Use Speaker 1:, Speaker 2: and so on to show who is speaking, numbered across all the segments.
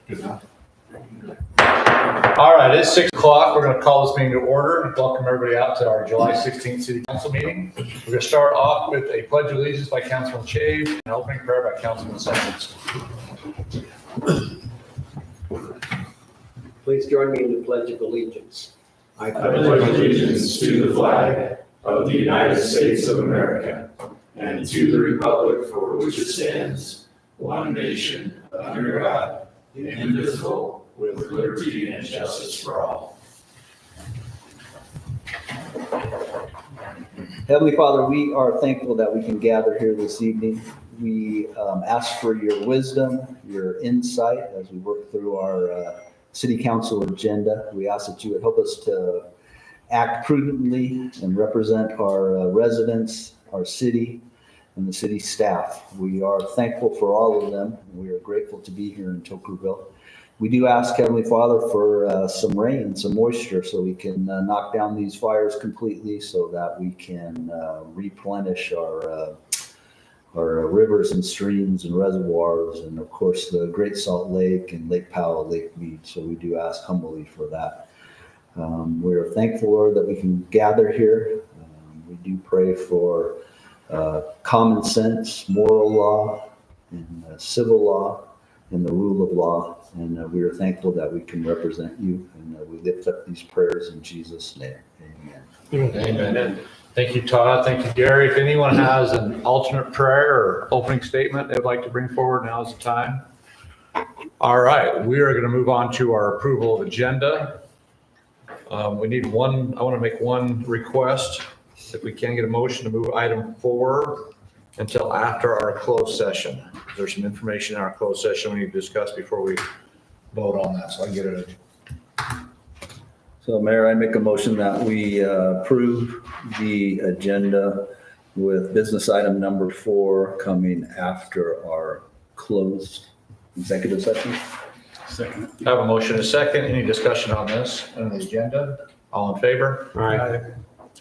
Speaker 1: Good enough. All right, it's 6 o'clock. We're going to call this meeting to order. Welcome everybody out to our July 16th City Council meeting. We're going to start off with a pledge of allegiance by Councilman Chave and an opening prayer by Councilman Simmons.
Speaker 2: Please join me in the Pledge of Allegiance.
Speaker 3: I pledge allegiance to the flag of the United States of America and to the republic for which it stands, one nation, under God, indivisible, with liberty and justice for all.
Speaker 4: Heavenly Father, we are thankful that we can gather here this evening. We ask for your wisdom, your insight as we work through our city council agenda. We ask that you would help us to act prudently and represent our residents, our city, and the city staff. We are thankful for all of them. We are grateful to be here in Toquerville. We do ask, Heavenly Father, for some rain, some moisture, so we can knock down these fires completely, so that we can replenish our rivers and streams and reservoirs, and of course the Great Salt Lake and Lake Powell, Lake Mead. So we do ask humbly for that. We are thankful, Lord, that we can gather here. We do pray for common sense, moral law, and civil law, and the rule of law. And we are thankful that we can represent you, and we lift up these prayers in Jesus' name. Amen.
Speaker 1: Amen. Thank you, Todd. Thank you, Gary. If anyone has an alternate prayer or opening statement they'd like to bring forward, now's the time. All right, we are going to move on to our approval of agenda. We need one, I want to make one request. If we can get a motion to move item 4 until after our closed session. There's some information in our closed session we need to discuss before we vote on that, so I can get it.
Speaker 4: So Mayor, I make a motion that we approve the agenda with business item number 4 coming after our closed executive session.
Speaker 3: Second.
Speaker 1: I have a motion and a second. Any discussion on this, on the agenda? All in favor?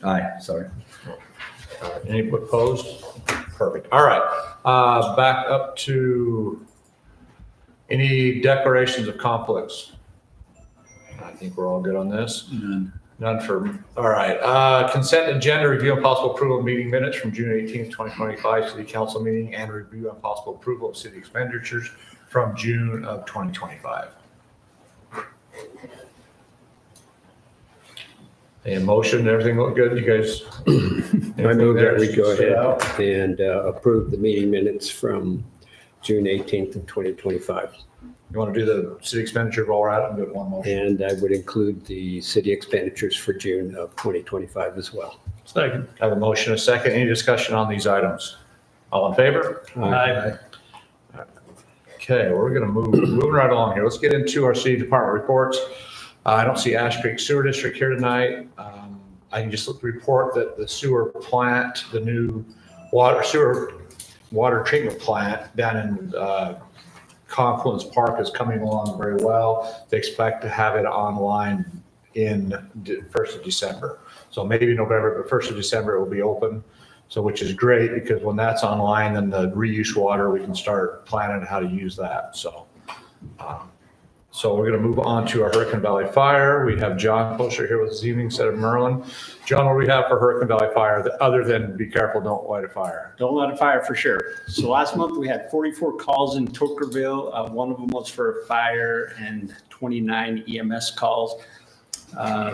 Speaker 4: Aye, sorry.
Speaker 1: Any opposed? Perfect. All right. Back up to any declarations of conflicts. I think we're all good on this. None for, all right. Consent agenda, review and possible approval of meeting minutes from June 18th, 2025 city council meeting, and review and possible approval of city expenditures from June of 2025. A motion, everything look good? You guys?
Speaker 2: I move that we go
Speaker 1: Sit
Speaker 2: ahead
Speaker 1: out?
Speaker 2: and approve the meeting minutes from June 18th of 2025.
Speaker 1: You want to do the city expenditure while we're at it and do it one motion?
Speaker 2: And I would include the city expenditures for June of 2025 as well.
Speaker 1: Second. I have a motion, a second. Any discussion on these items? All in favor?
Speaker 2: Aye.
Speaker 1: Okay, we're going to moving right along here. Let's get into our city department reports. I don't see Ash Creek Sewer District here tonight. I can just report that the sewer plant, the new water treatment plant down in Confluence Park is coming along very well. They expect to have it online in 1st of December. So maybe November, but 1st of December it will be open. So which is great, because when that's online, then the reuse water, we can start planning how to use that. So we're going to move on to our Hurricane Valley Fire. We have John Closer here with us this evening instead of Merlin. John, what do we have for Hurricane Valley Fire other than be careful, don't light a fire?
Speaker 5: Don't let it fire for sure. So last month we had 44 calls in Toquerville. One of them was for a fire and 29 EMS calls.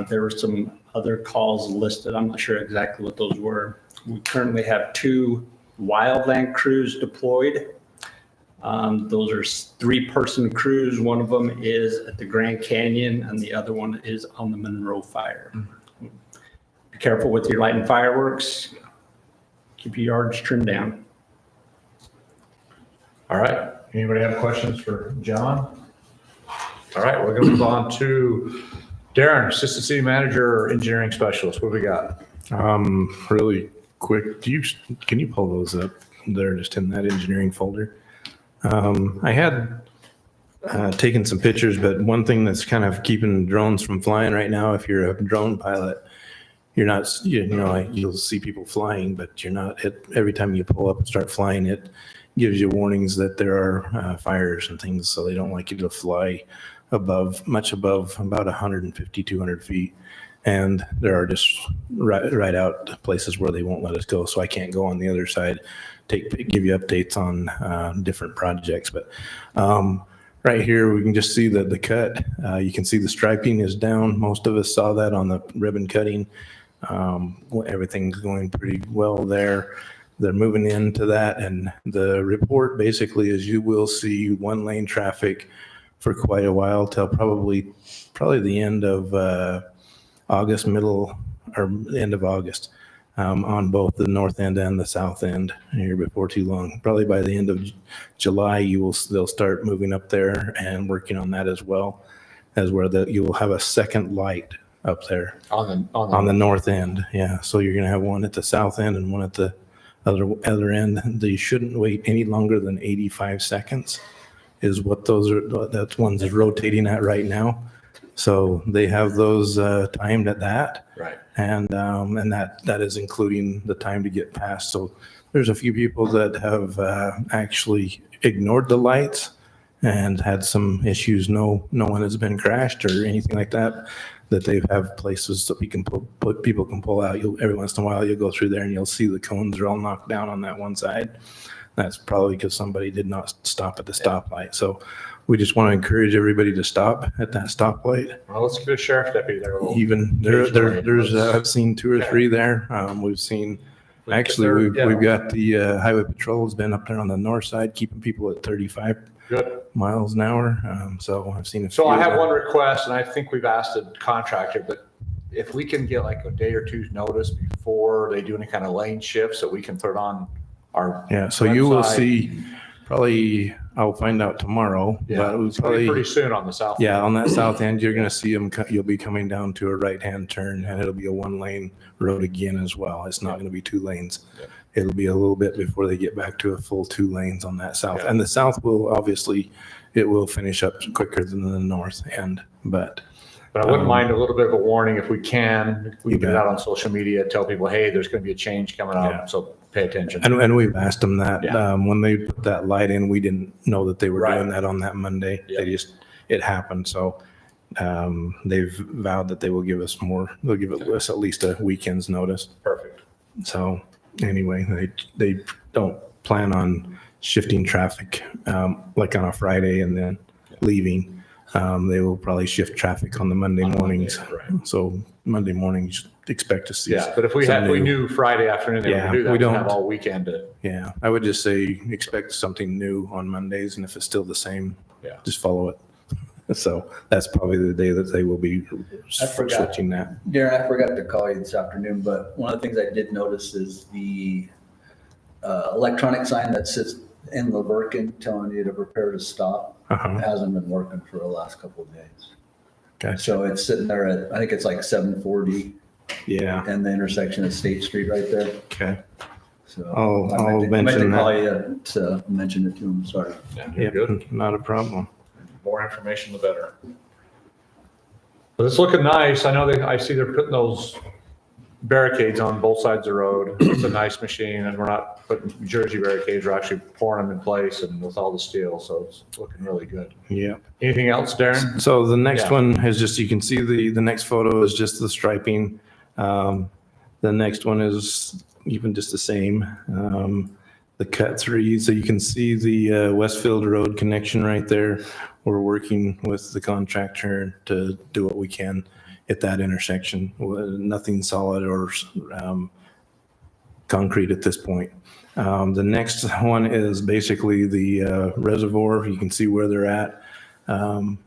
Speaker 5: There were some other calls listed. I'm not sure exactly what those were. We currently have 2 wildland crews deployed. Those are 3-person crews. One of them is at the Grand Canyon and the other one is on the Monroe Fire. Be careful with your lighting fireworks. Keep your yards trimmed down.
Speaker 1: All right. Anybody have questions for John? All right, we're going to move on to Darren, Assistant City Manager, Engineering Specialist. What do we got?
Speaker 6: Really quick, can you pull those up? They're just in that engineering folder. I had taken some pictures, but one thing that's kind of keeping drones from flying right now, if you're a drone pilot, you're not, you'll see people flying, but you're not, every time you pull up and start flying it, gives you warnings that there are fires and things, so they don't like you to fly much above about 150, 200 feet. And there are just right out places where they won't let us go, so I can't go on the other side, give you updates on different projects. But right here, we can just see the cut. You can see the striping is down. Most of us saw that on the ribbon cutting. Everything's going pretty well there. They're moving into that, and the report basically is you will see one lane traffic for quite a while till probably the end of August, middle or end of August, on both the north end and the south end here before too long. Probably by the end of July, they'll start moving up there and working on that as well, as where you will have a second light up there on the north end. Yeah, so you're gonna have one at the south end and one at the other end. They shouldn't wait any longer than 85 seconds is what that's one's is rotating at right now. So they have those timed at that.
Speaker 1: Right.
Speaker 6: And that is including the time to get past. So there's a few people that have actually ignored the lights and had some issues. No one has been crashed or anything like that. That they have places that people can pull out. Every once in a while you'll go through there and you'll see the cones are all knocked down on that one side. That's probably because somebody did not stop at the stoplight. So we just want to encourage everybody to stop at that stoplight.
Speaker 1: Well, let's get a sheriff deputy there.
Speaker 6: Even there's I've seen 2 or 3 there. We've seen, actually we've got the highway patrol has been up there on the north side, keeping people at 35 miles an hour. So I've seen a few.
Speaker 1: So I have one request, and I think we've asked the contractor, but if we can get like a day or two's notice before they do any kind of lane shifts, so we can put it on our
Speaker 6: so you will
Speaker 1: website.
Speaker 6: see probably, I'll find out tomorrow.
Speaker 1: Yeah,
Speaker 6: but it was
Speaker 1: it's gonna be
Speaker 6: probably
Speaker 1: pretty soon on the south.
Speaker 6: Yeah, on that south end, you're going to see them. You'll be coming down to a right-hand turn, and it'll be a 1-lane road again as well. It's not going to be 2 lanes.
Speaker 1: Yeah.
Speaker 6: It'll be a little bit before they get back to a full 2 lanes on that south.
Speaker 1: Yeah.
Speaker 6: And the south will obviously, it will finish up quicker than the north end. But
Speaker 1: I wouldn't mind a little bit of a warning if we can. We
Speaker 6: You
Speaker 1: get it
Speaker 6: bet.
Speaker 1: out on social media, tell people, hey, there's going to be a change coming up,
Speaker 6: Yeah.
Speaker 1: so pay attention.
Speaker 6: and we've asked them that
Speaker 1: Yeah.
Speaker 6: when they put that light in, we didn't know that they were
Speaker 1: Right.
Speaker 6: doing that on that Monday.
Speaker 1: Yeah.
Speaker 6: It happened. So they've vowed that they will give us more. They'll give us at least a weekend's notice.
Speaker 1: Perfect.
Speaker 6: So anyway, they don't plan on shifting traffic like on a Friday and then leaving. They will probably shift traffic on the Monday mornings.
Speaker 1: right.
Speaker 6: So Monday mornings, expect to see.
Speaker 1: Yeah, but if we
Speaker 6: some new-
Speaker 1: knew Friday afternoon they
Speaker 6: Yeah,
Speaker 1: would do that,
Speaker 6: we
Speaker 1: we'd have
Speaker 6: don't.
Speaker 1: all weekend to,
Speaker 6: Yeah, I would just say expect something new on Mondays, and if it's still the same,
Speaker 1: Yeah.
Speaker 6: just follow it. So that's probably the day that they will be
Speaker 4: I forgot.
Speaker 6: switching that.
Speaker 4: Darren, I forgot to call you this afternoon, but one of the things I did notice is the electronic sign that sits in Laverkin telling you to prepare to stop.
Speaker 6: Uh-huh.
Speaker 4: It hasn't been working for the last couple of days.
Speaker 6: Gotcha.
Speaker 4: So it's sitting there at, I think it's like 740
Speaker 6: Yeah.
Speaker 4: and the intersection of State Street right there.
Speaker 6: Okay.
Speaker 4: So
Speaker 6: I'll
Speaker 4: I meant
Speaker 6: mention
Speaker 4: to call
Speaker 6: that.
Speaker 4: you to mention it to him, sorry.
Speaker 1: yeah, you're
Speaker 6: Yep,
Speaker 1: good.
Speaker 6: not a problem.
Speaker 1: More information, the better. But it's looking nice. I know I see they're putting those barricades on both sides of the road. It's a nice machine, and we're not putting Jersey barricades, we're actually pouring them in place and with all the steel, so it's looking really good.
Speaker 6: Yeah.
Speaker 1: Anything else, Darren?
Speaker 6: So the next
Speaker 1: Yeah.
Speaker 6: one is just, you can see the next photo is just the striping. The next one is even just the same. The cut 3, so you can see the Westfield Road connection right there. We're working with the contractor to do what we can at that intersection. Nothing solid or concrete at this point. The next one is basically the reservoir. You can see where they're at.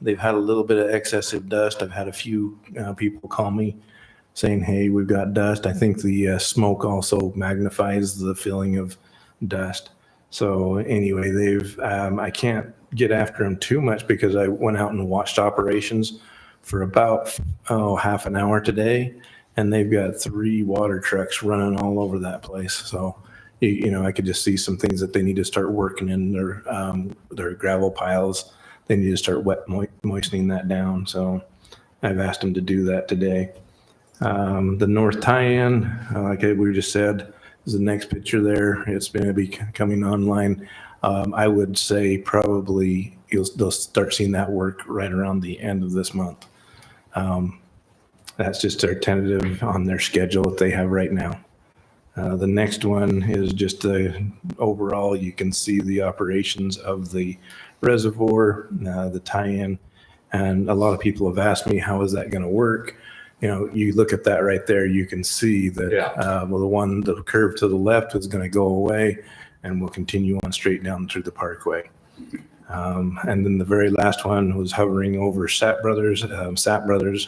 Speaker 6: They've had a little bit of excessive dust. I've had a few people call me saying, hey, we've got dust. I think the smoke also magnifies the feeling of dust. So anyway, I can't get after them too much because I went out and watched operations for about half an hour today, and they've got 3 water trucks running all over that place. So, I could just see some things that they need to start working in their gravel piles. They need to start moistening that down. So I've asked them to do that today. The north tie-in, like we just said, is the next picture there. It's going to be coming online. I would say probably they'll start seeing that work right around the end of this month. That's just their tentative on their schedule that they have right now. The next one is just overall, you can see the operations of the reservoir, the tie-in. And a lot of people have asked me, how is that going to work? You know, you look at that right there, you can see that, the curve to the left is going to go away and we'll continue on straight down through the parkway. And then the very last one was hovering over Sapp Brothers. Sapp Brothers,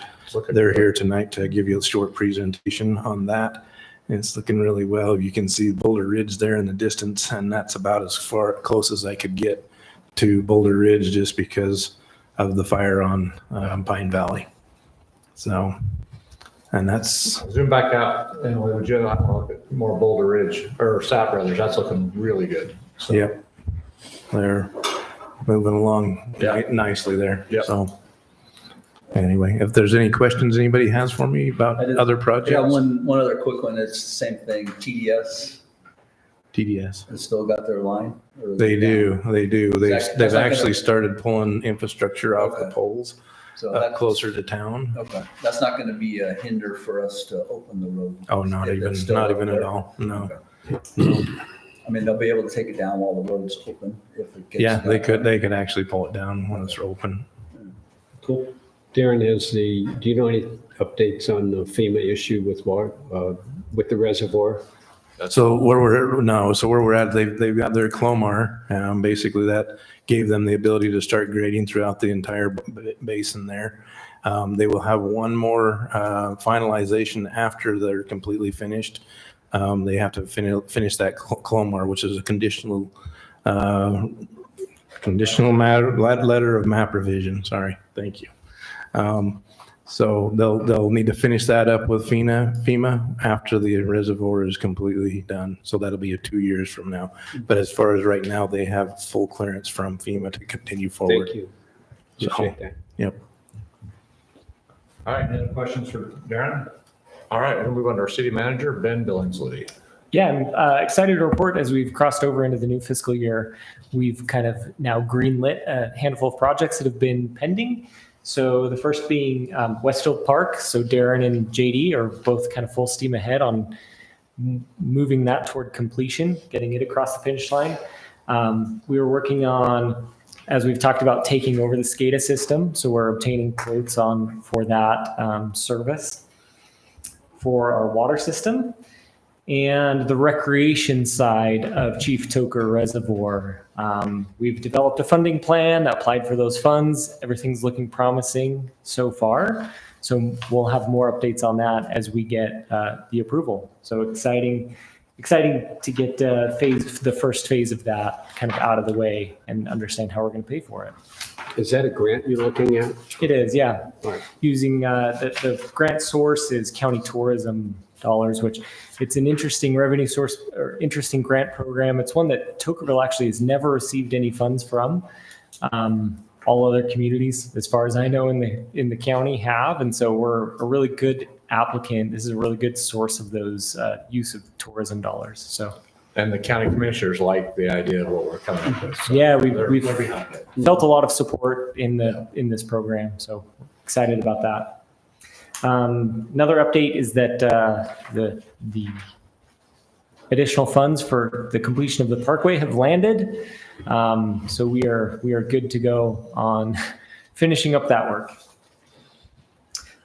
Speaker 6: they're here tonight to give you a short presentation on that. It's looking really well. You can see Boulder Ridge there in the distance, and that's about as close as I could get to Boulder Ridge just because of the fire on Pine Valley. So, and that's,
Speaker 1: Zoom back out and we would look at more Boulder Ridge or Sapp Brothers. That's looking really good. So,
Speaker 6: yep, they're moving along
Speaker 1: Yeah.
Speaker 6: nicely there.
Speaker 1: Yep.
Speaker 6: So anyway, if there's any questions anybody has for me about other projects.
Speaker 4: Yeah, one other quick one. It's the same thing. TDS
Speaker 6: TDS.
Speaker 4: has still got their line? Or is
Speaker 6: They
Speaker 4: it
Speaker 6: do.
Speaker 4: down?
Speaker 6: They do.
Speaker 4: That's
Speaker 6: They've
Speaker 4: not
Speaker 6: actually
Speaker 4: gonna-
Speaker 6: started pulling infrastructure off the
Speaker 4: Okay.
Speaker 6: poles
Speaker 4: So
Speaker 6: up
Speaker 4: that's
Speaker 6: closer to town.
Speaker 4: Okay, that's not going to be a hinder for us to open the road.
Speaker 6: Oh, not
Speaker 4: If
Speaker 6: even,
Speaker 4: it's still
Speaker 6: not
Speaker 4: up
Speaker 6: even at
Speaker 4: there?
Speaker 6: all. No.
Speaker 4: Okay. I mean, they'll be able to take it down while the road's open if it gets.
Speaker 6: Yeah, they
Speaker 4: down.
Speaker 6: could actually pull it down when it's open.
Speaker 2: Cool. Darren, do you know any updates on the FEMA issue with water, with the reservoir?
Speaker 6: So where we're at, they've got their Clomar. Basically that gave them the ability to start grading throughout the entire basin there. They will have one more finalization after they're completely finished. They have to finish that Clomar, which is a conditional letter of map revision. Sorry, thank you. So they'll need to finish that up with FEMA after the reservoir is completely done. So that'll be 2 years from now. But as far as right now, they have full clearance from FEMA to continue forward.
Speaker 2: Thank you.
Speaker 6: So,
Speaker 2: Appreciate that.
Speaker 6: yep.
Speaker 1: All right, any other questions for Darren? All right, we'll move on to our city manager, Ben Billingsley.
Speaker 7: Yeah, I'm excited to report as we've crossed over into the new fiscal year, we've kind of now greenlit a handful of projects that have been pending. So the first being Westfield Park. So Darren and JD are both kind of full steam ahead on moving that toward completion, getting it across the finish line. We were working on, as we've talked about, taking over the SCADA system. So we're obtaining quotes for that service for our water system. And the recreation side of Chief Toker Reservoir. We've developed a funding plan that applied for those funds. Everything's looking promising so far. So we'll have more updates on that as we get the approval. So exciting to get the first phase of that kind of out of the way and understand how we're going to pay for it.
Speaker 2: Is that a grant you're looking at?
Speaker 7: It is, yeah.
Speaker 2: Right.
Speaker 7: Using the grant source is county tourism dollars, which it's an interesting revenue source or interesting grant program. It's one that Tokerville actually has never received any funds from. All other communities, as far as I know, in the county have, and so we're a really good applicant. This is a really good source of those use of tourism dollars. So
Speaker 1: And the county commissioners like the idea of what we're coming up with. So
Speaker 7: yeah,
Speaker 1: they're
Speaker 7: we've
Speaker 1: behind it.
Speaker 7: felt a lot of support in this program. So excited about that. Another update is that the additional funds for the completion of the parkway have landed. So we are good to go on finishing up that work.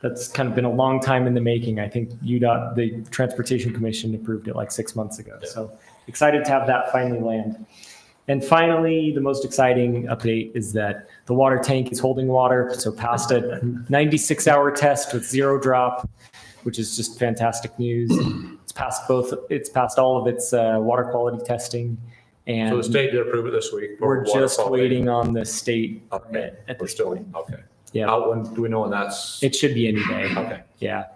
Speaker 7: That's kind of been a long time in the making. I think UDOT, the Transportation Commission, approved it like 6 months ago. So excited to have that finally land. And finally, the most exciting update is that the water tank is holding water. So passed a 96-hour test with 0 drop, which is just fantastic news. It's passed all of its water quality testing. And
Speaker 1: So the state did approve it this week. for
Speaker 7: we're
Speaker 1: water
Speaker 7: just
Speaker 1: quality.
Speaker 7: waiting on the state
Speaker 1: Okay,
Speaker 7: permit at
Speaker 1: we're
Speaker 7: this
Speaker 1: still,
Speaker 7: point.
Speaker 1: okay.
Speaker 7: Yeah,
Speaker 1: Do we know when that's?
Speaker 7: it should be any day.
Speaker 1: Okay.
Speaker 7: Yeah.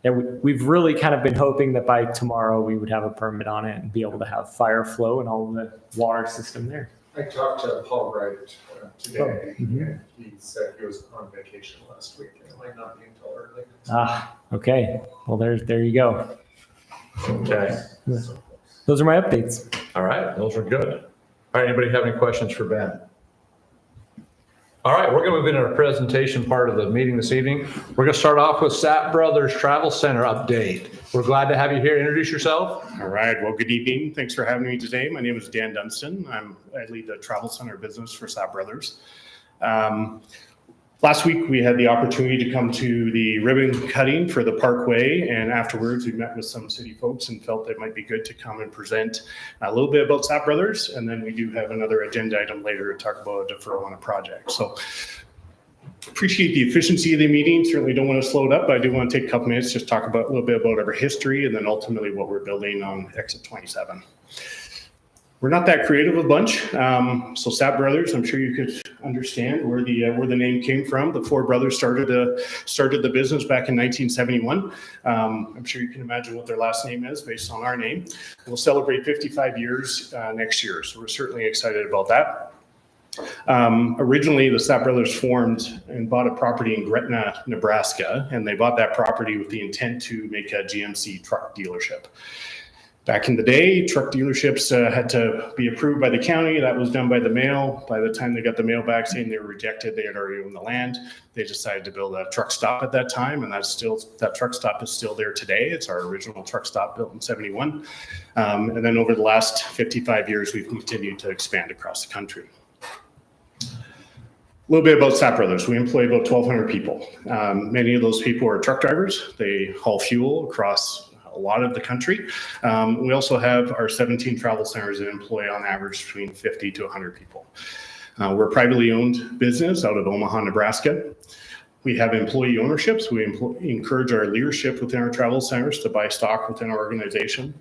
Speaker 7: Yeah, we've really kind of been hoping that by tomorrow we would have a permit on it and be able to have fire flow and all the water system there.
Speaker 8: I talked to Paul Wright today,
Speaker 7: mhm.
Speaker 8: and he said he was on vacation last week, and it might not be until early.
Speaker 7: Okay. Well, there you go.
Speaker 1: Okay.
Speaker 7: Those are my updates.
Speaker 1: All right, those are good. All right, anybody have any questions for Ben? All right, we're going to move into our presentation part of the meeting this evening. We're going to start off with Sapp Brothers Travel Center update. We're glad to have you here. Introduce yourself.
Speaker 9: All right. Well, good evening. Thanks for having me today. My name is Dan Dunstan. I lead the travel center business for Sapp Brothers. Last week, we had the opportunity to come to the ribbon cutting for the Parkway, and afterwards, we met with some city folks and felt it might be good to come and present a little bit about Sapp Brothers, and then we do have another agenda item later to talk about a deferral on a project. So appreciate the efficiency of the meeting. Certainly don't want to slow it up, but I do want to take a couple minutes just talk about a little bit about our history and then ultimately what we're building on Exit 27. We're not that creative a bunch. So Sapp Brothers, I'm sure you could understand where the name came from. The four brothers started the business back in 1971. I'm sure you can imagine what their last name is based on our name. We'll celebrate 55 years next year, so we're certainly excited about that. Originally, the Sapp Brothers formed and bought a property in Gretna, Nebraska, and they bought that property with the intent to make a GMC truck dealership. Back in the day, truck dealerships had to be approved by the county. That was done by the mail. By the time they got the mail back saying they were rejected, they had already owned the land. They decided to build a truck stop at that time, and that truck stop is still there today. It's our original truck stop built in 71. And then over the last 55 years, we've continued to expand across the country. A little bit about Sapp Brothers. We employ about 1,200 people. Many of those people are truck drivers. They haul fuel across a lot of the country. We also have our 17 travel centers that employ on average between 50 to 100 people. We're a privately owned business out of Omaha, Nebraska. We have employee ownerships. We encourage our leadership within our travel centers to buy stock within our organization.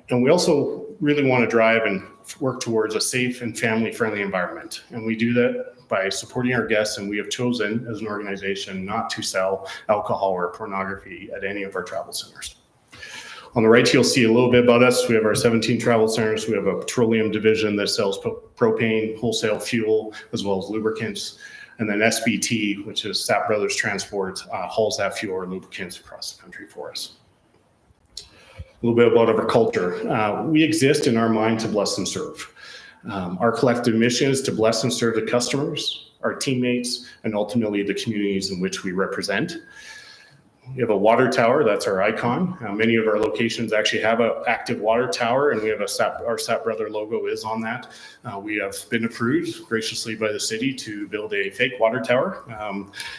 Speaker 9: And we also really want to drive and work towards a safe and family-friendly environment. And we do that by supporting our guests, and we have chosen as an organization not to sell alcohol or pornography at any of our travel centers. On the right, you'll see a little bit about us. We have our 17 travel centers. We have a petroleum division that sells propane, wholesale fuel, as well as lubricants. And then SBT, which is Sapp Brothers Transport, hauls that fuel or lubricants across the country for us. A little bit about our culture. We exist in our mind to bless and serve. Our collective mission is to bless and serve the customers, our teammates, and ultimately the communities in which we represent. We have a water tower, that's our icon. Many of our locations actually have an active water tower, and we have our Sapp Brother logo is on that. We have been approved graciously by the city to build a fake water tower,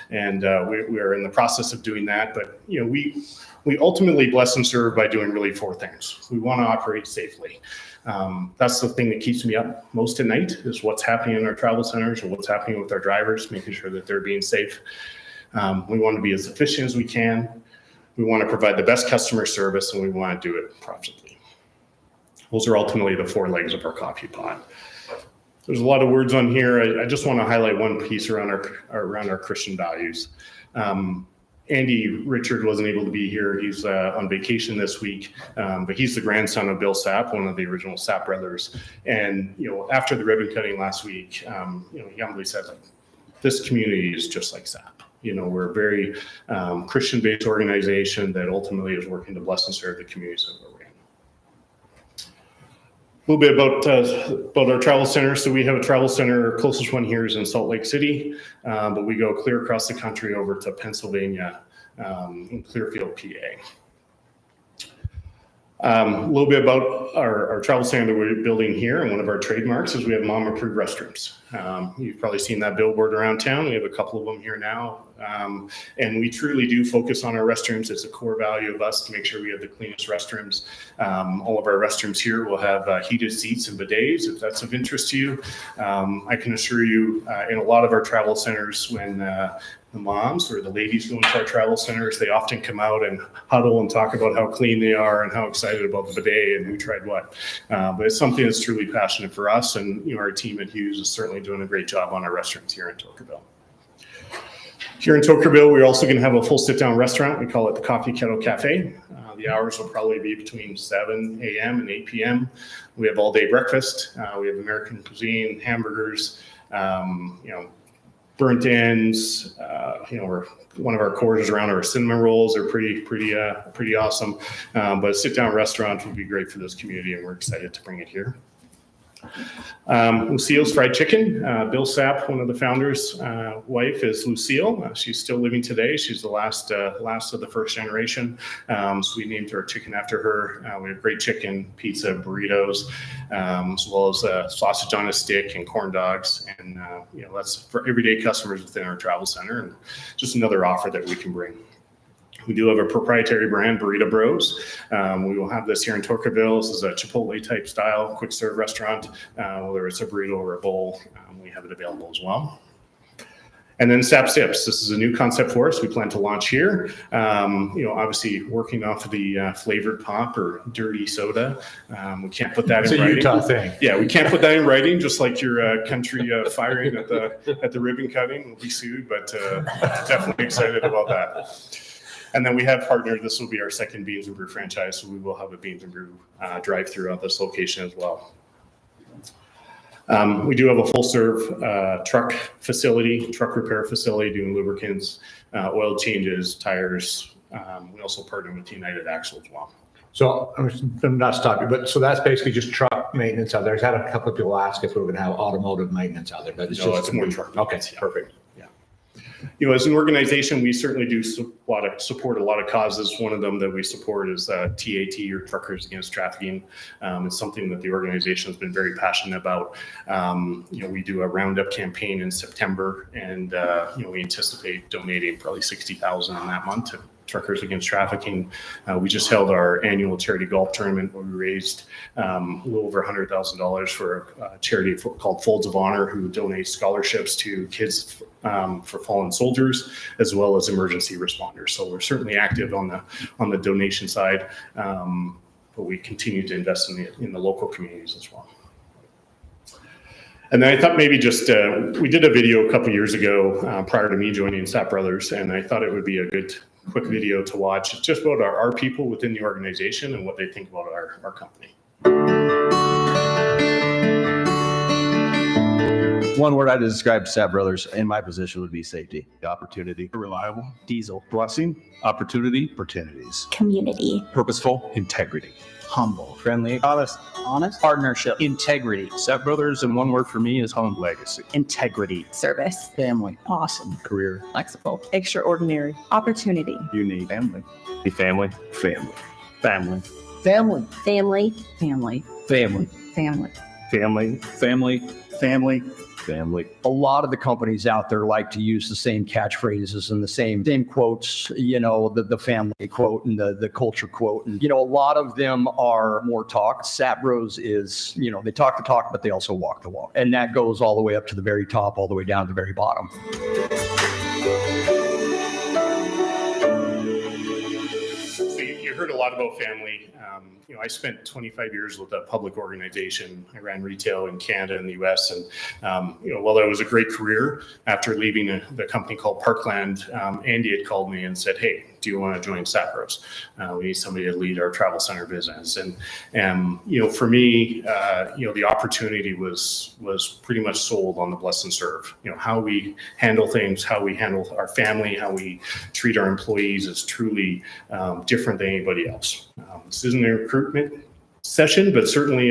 Speaker 9: and we are in the process of doing that. But we ultimately bless and serve by doing really four things. We want to operate safely. That's the thing that keeps me up most at night is what's happening in our travel centers and what's happening with our drivers, making sure that they're being safe. We want to be as efficient as we can. We want to provide the best customer service, and we want to do it profitably. Those are ultimately the four legs of our coffee pot. There's a lot of words on here. I just want to highlight one piece around our Christian values. Andy Richard wasn't able to be here. He's on vacation this week, but he's the grandson of Bill Sapp, one of the original Sapp brothers. And after the ribbon cutting last week, he humbly said, "This community is just like Sapp." We're a very Christian-based organization that ultimately is working to bless and serve the communities that we're in. A little bit about our travel center. So we have a travel center, our closest one here is in Salt Lake City, but we go clear across the country over to Pennsylvania in Clearfield, PA. A little bit about our travel center that we're building here, and one of our trademarks is we have mom-approved restrooms. You've probably seen that billboard around town. We have a couple of them here now, and we truly do focus on our restrooms. It's a core value of us to make sure we have the cleanest restrooms. All of our restrooms here will have heated seats and bidets, if that's of interest to you. I can assure you, in a lot of our travel centers, when the moms or the ladies go into our travel centers, they often come out and huddle and talk about how clean they are and how excited about the bidet and who tried what. But it's something that's truly passionate for us, and our team at Hughes is certainly doing a great job on our restaurants here in Toquerville. Here in Toquerville, we're also going to have a full sit-down restaurant. We call it the Coffee Kettle Cafe. The hours will probably be between 7 a.m. and 8 p.m. We have all-day breakfast. We have American cuisine, hamburgers, burnt ends. One of our cores is around our cinnamon rolls. They're pretty awesome. But a sit-down restaurant would be great for this community, and we're excited to bring it here. Lucille's Fried Chicken. Bill Sapp, one of the founders' wife, is Lucille. She's still living today. She's the last of the first generation. So we named our chicken after her. We have great chicken, pizza, burritos, as well as sausage on a stick and corn dogs. And that's for everyday customers within our travel center, and just another offer that we can bring. We do have a proprietary brand, Burrito Bros. We will have this here in Torkerville. This is a Chipotle type style quick serve restaurant, whether it's a burrito or a bowl, we have it available as well. And then Sap Sips. This is a new concept for us. We plan to launch here. Obviously working off of the flavored pop or dirty soda. We can't put that
Speaker 1: It's
Speaker 9: in
Speaker 1: a
Speaker 9: writing.
Speaker 1: Utah thing.
Speaker 9: Yeah, we can't put that in writing, just like your country firing at the ribbon cutting. We'll be sued, but definitely excited about that. And then we have partnered, this will be our second Beans and Brew franchise, so we will have a Beans and Brew drive-through at this location as well. We do have a full-serve truck repair facility, doing lubricants, oil changes, tires. We also partner with United Axle as well.
Speaker 1: So I'm not stopping, but so that's basically just truck maintenance out there. I've had a couple of people ask if we were going to have automotive maintenance out there, but it's
Speaker 9: No,
Speaker 1: just
Speaker 9: it's more truck
Speaker 1: Okay,
Speaker 9: maintenance, yeah.
Speaker 1: perfect.
Speaker 9: As an organization, we certainly do support a lot of causes. One of them that we support is TAT, or Truckers Against Trafficking. It's something that the organization has been very passionate about. We do a roundup campaign in September, and we anticipate donating probably $60,000 in that month to Truckers Against Trafficking. We just held our annual charity golf tournament where we raised a little over $100,000 for a charity called Folds of Honor, who donates scholarships to kids for fallen soldiers, as well as emergency responders. So we're certainly active on the donation side, but we continue to invest in the local communities as well. And then I thought maybe just, we did a video a couple years ago prior to me joining Sap Brothers, and I thought it would be a good quick video to watch. It's just about our people within the organization and what they think about our company.
Speaker 10: One word I describe Sap Brothers in my position would be safety.
Speaker 11: Opportunity. Reliable.
Speaker 10: Diesel.
Speaker 11: Blessing. Opportunity. Opportunities.
Speaker 12: Community.
Speaker 11: Purposeful. Integrity.
Speaker 10: Humble.
Speaker 13: Friendly.
Speaker 12: Honest.
Speaker 13: Partnership. Integrity.
Speaker 11: Sap Brothers, and one word for me is home. Legacy.
Speaker 13: Integrity.
Speaker 12: Service.
Speaker 13: Family.
Speaker 12: Awesome.
Speaker 10: Career.
Speaker 12: Flexible. Extraordinary. Opportunity.
Speaker 10: Unique.
Speaker 13: Family.
Speaker 11: Family.
Speaker 10: Family.
Speaker 13: Family.
Speaker 12: Family. Family. Family.
Speaker 13: Family.
Speaker 12: Family.
Speaker 11: Family.
Speaker 13: Family. Family.
Speaker 10: Family.
Speaker 13: A lot of the companies out there like to use the same catchphrases and the same quotes, the family quote and the culture quote. And, a lot of them are more talk. Sap Bros is, they talk the talk, but they also walk the walk. And that goes all the way up to the very top, all the way down to the very bottom.
Speaker 9: So you heard a lot about family. I spent 25 years with a public organization. I ran retail in Canada and the US. And, while that was a great career, after leaving the company called Parkland, Andy had called me and said, "Hey, do you want to join Sap Bros? We need somebody to lead our travel center business." And for me, the opportunity was pretty much sold on the bless and serve. How we handle things, how we handle our family, how we treat our employees is truly different than anybody else. This isn't a recruitment session, but certainly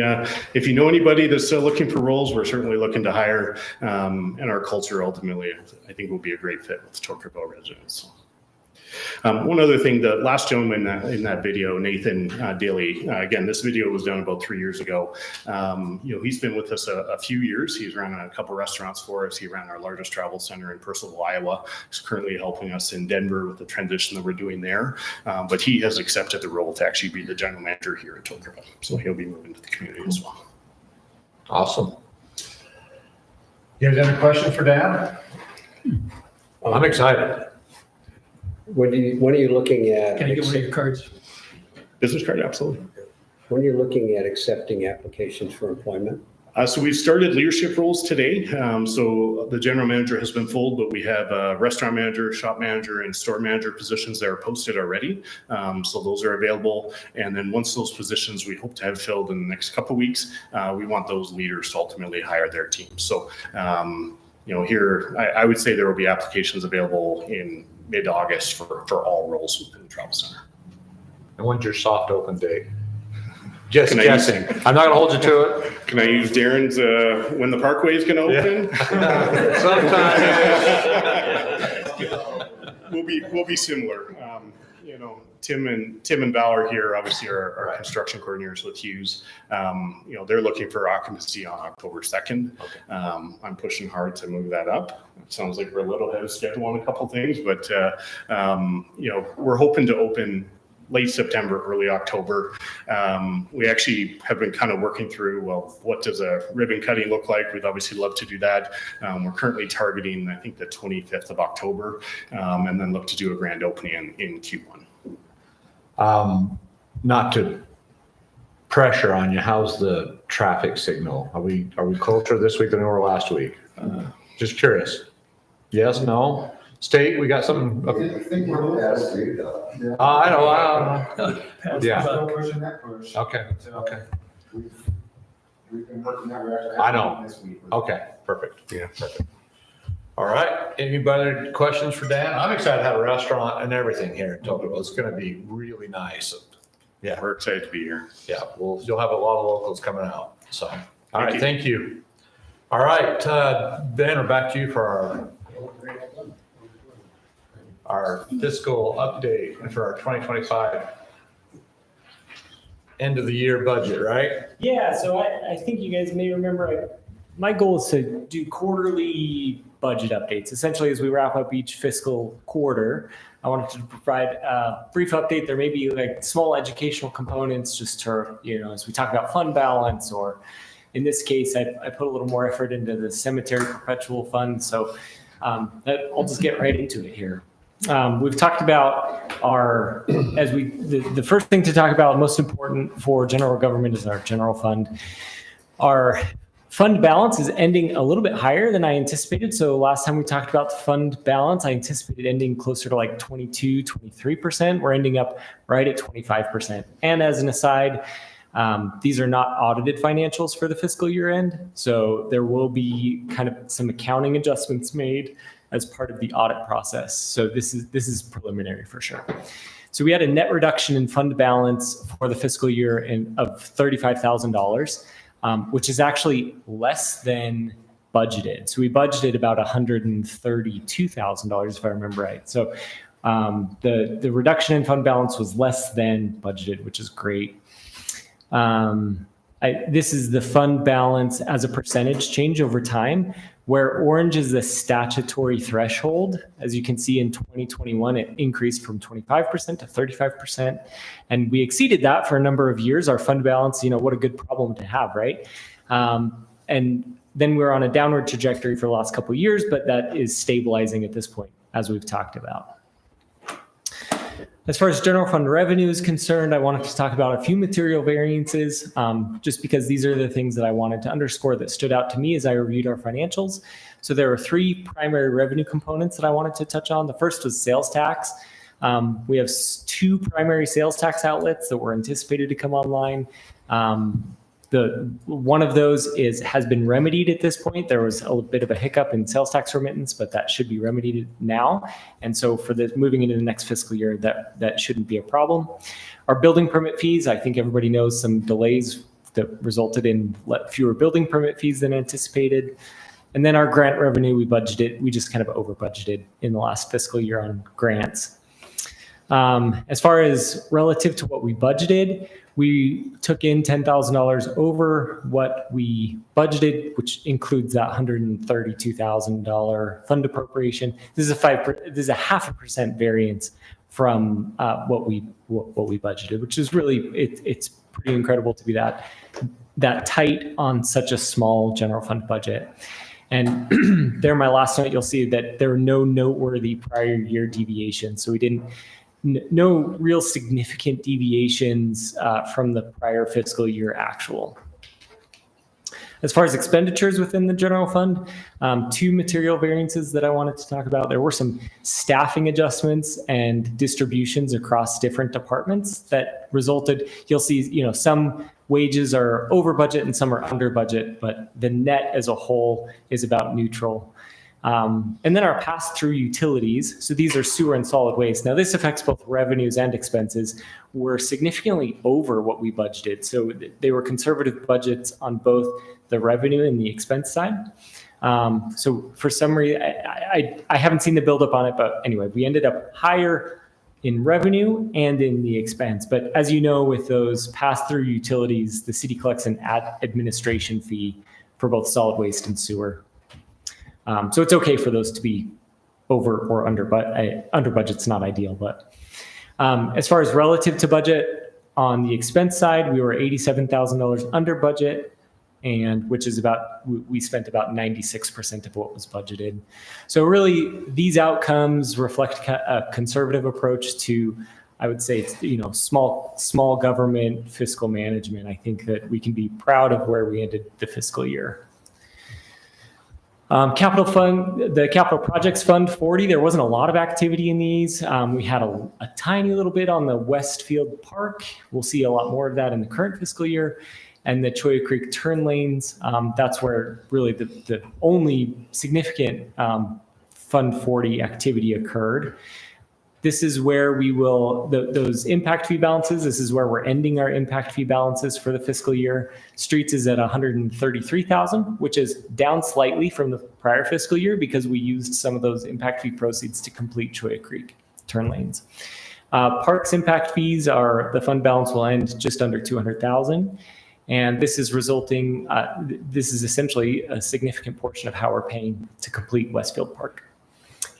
Speaker 9: if you know anybody that's looking for roles, we're certainly looking to hire, and our culture ultimately, I think, will be a great fit with Torkerville residents. One other thing, the last gentleman in that video, Nathan Daly, again, this video was done about 3 years ago. He's been with us a few years. He's run a couple restaurants for us. He ran our largest travel center in Purcellville, Iowa. He's currently helping us in Denver with the transition that we're doing there. But he has accepted the role to actually be the general manager here at Torkerville. So he'll be moving to the community as well.
Speaker 1: Awesome. You guys have any questions for Dan? I'm excited.
Speaker 2: When are you looking at?
Speaker 5: Can I get one of your cards?
Speaker 9: Business card, absolutely.
Speaker 2: When are you looking at accepting applications for employment?
Speaker 9: So we've started leadership roles today. So the general manager has been filled, but we have a restaurant manager, shop manager, and store manager positions that are posted already. So those are available. And then once those positions we hope to have filled in the next couple of weeks, we want those leaders to ultimately hire their teams. So, here, I would say there will be applications available in mid-August for all roles within the travel center.
Speaker 1: And when's your soft open date? Just
Speaker 9: Can I
Speaker 1: guessing. I'm not gonna hold you to it.
Speaker 9: Can I use Darren's, when the parkway is gonna open? We'll be similar. You know, Tim and Val are here, obviously our construction coordinators with Hughes. You know, they're looking for occupancy on October 2nd. I'm pushing hard to move that up. It sounds like we're a little ahead of schedule on a couple things, but you know, we're hoping to open late September, early October. We actually have been kind of working through, well, what does a ribbon cutting look like? We'd obviously love to do that. We're currently targeting, I think, the 25th of October, and then look to do a grand opening in Q1.
Speaker 1: Not to pressure on you, how's the traffic signal? Are we closer this week than we were last week? Just curious. Yes, no? State, we got something.
Speaker 14: I think we're past it.
Speaker 1: I know. Yeah.
Speaker 14: No pushing that push.
Speaker 1: Okay.
Speaker 14: We've been working that way.
Speaker 1: I know.
Speaker 14: This week.
Speaker 1: Okay, perfect.
Speaker 6: Yeah.
Speaker 1: Perfect. All right. Any other questions for Dan? I'm excited to have a restaurant and everything here in Tocqueville. It's going to be really nice. Yeah.
Speaker 9: We're excited to be here.
Speaker 1: Yeah. Well, you'll have a lot of locals coming out. So, all right.
Speaker 9: you.
Speaker 1: Thank you. All right. Ben, we're back to you for our fiscal update for our 2025 end of the year budget, right?
Speaker 7: Yeah, so I think you guys may remember, my goal is to do quarterly budget updates. Essentially, as we wrap up each fiscal quarter, I wanted to provide a brief update. There may be like small educational components just to, you know, as we talk about fund balance, or in this case, I put a little more effort into the cemetery perpetual fund. So I'll just get right into it here. We've talked about the first thing to talk about, most important for general government, is our general fund. Our fund balance is ending a little bit higher than I anticipated. So last time we talked about the fund balance, I anticipated ending closer to like 22, 23%. We're ending up right at 25%. And as an aside, these are not audited financials for the fiscal year end. So there will be kind of some accounting adjustments made as part of the audit process. So this is preliminary for sure. So we had a net reduction in fund balance for the fiscal year of $35,000, which is actually less than budgeted. So we budgeted about $132,000, if I remember right. So the reduction in fund balance was less than budgeted, which is great. This is the fund balance as a percentage change over time, where orange is the statutory threshold. As you can see, in 2021, it increased from 25% to 35%. And we exceeded that for a number of years. Our fund balance, you know, what a good problem to have, right? And then we're on a downward trajectory for the last couple of years, but that is stabilizing at this point, as we've talked about. As far as general fund revenue is concerned, I wanted to talk about a few material variances, just because these are the things that I wanted to underscore that stood out to me as I reviewed our financials. So there are three primary revenue components that I wanted to touch on. The first was sales tax. We have two primary sales tax outlets that were anticipated to come online. One of those has been remedied at this point. There was a bit of a hiccup in sales tax remittance, but that should be remedied now. And so for moving into the next fiscal year, that shouldn't be a problem. Our building permit fees, I think everybody knows some delays that resulted in fewer building permit fees than anticipated. And then our grant revenue, we just kind of over budgeted in the last fiscal year on grants. As far as relative to what we budgeted, we took in $10,000 over what we budgeted, which includes that $132,000 fund appropriation. This is a 0.5% variance from what we budgeted, which is really it's pretty incredible to be that tight on such a small general fund budget. And there, my last note, you'll see that there are no noteworthy prior year deviations. So we didn't. No real significant deviations from the prior fiscal year actual. As far as expenditures within the general fund, two material variances that I wanted to talk about. There were some staffing adjustments and distributions across different departments that resulted. You'll see, you know, some wages are over budget and some are under budget, but the net as a whole is about neutral. And then our pass-through utilities, so these are sewer and solid waste. Now this affects both revenues and expenses, were significantly over what we budgeted. So they were conservative budgets on both the revenue and the expense side. So for some reason, I haven't seen the buildup on it, but anyway, we ended up higher in revenue and in the expense. But as you know, with those pass-through utilities, the city collects an administration fee for both solid waste and sewer. So it's okay for those to be over or under, but under budget's not ideal. But as far as relative to budget, on the expense side, we were $87,000 under budget, and which is we spent about 96% of what was budgeted. So really, these outcomes reflect a conservative approach to, I would say, small government fiscal management. I think that we can be proud of where we ended the fiscal year. Capital fund, the capital projects fund 40, there wasn't a lot of activity in these. We had a tiny little bit on the Westfield Park. We'll see a lot more of that in the current fiscal year. And the Cholla Creek turn lanes, that's where really the only significant Fund 40 activity occurred. This is where we will, those impact fee balances, this is where we're ending our impact fee balances for the fiscal year. Streets is at 133,000, which is down slightly from the prior fiscal year because we used some of those impact fee proceeds to complete Cholla Creek turn lanes. Parks impact fees the fund balance will end just under 200,000. And this is resulting, this is essentially a significant portion of how we're paying to complete Westfield Park.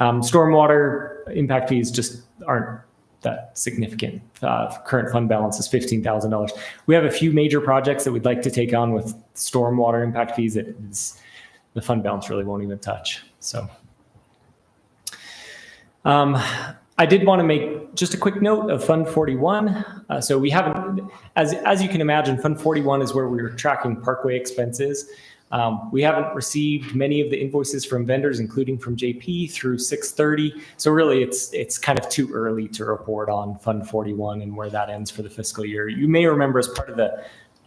Speaker 7: Stormwater impact fees just aren't that significant. Current fund balance is $15,000. We have a few major projects that we'd like to take on with stormwater impact fees that the fund balance really won't even touch. So I did want to make just a quick note of Fund 41. So we haven't, as you can imagine, Fund 41 is where we're tracking parkway expenses. We haven't received many of the invoices from vendors, including from JP, through 6/30. So really, it's kind of too early to report on Fund 41 and where that ends for the fiscal year. You may remember as part of the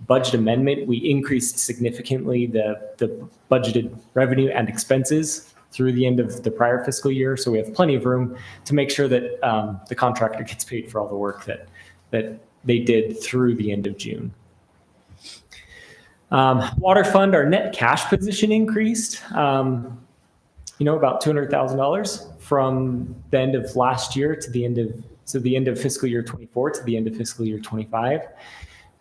Speaker 7: budget amendment, we increased significantly the budgeted revenue and expenses through the end of the prior fiscal year. So we have plenty of room to make sure that the contractor gets paid for all the work that they did through the end of June. Water fund, our net cash position increased, about $200,000 from the end of last year to the end of fiscal year 24 to the end of fiscal year 25.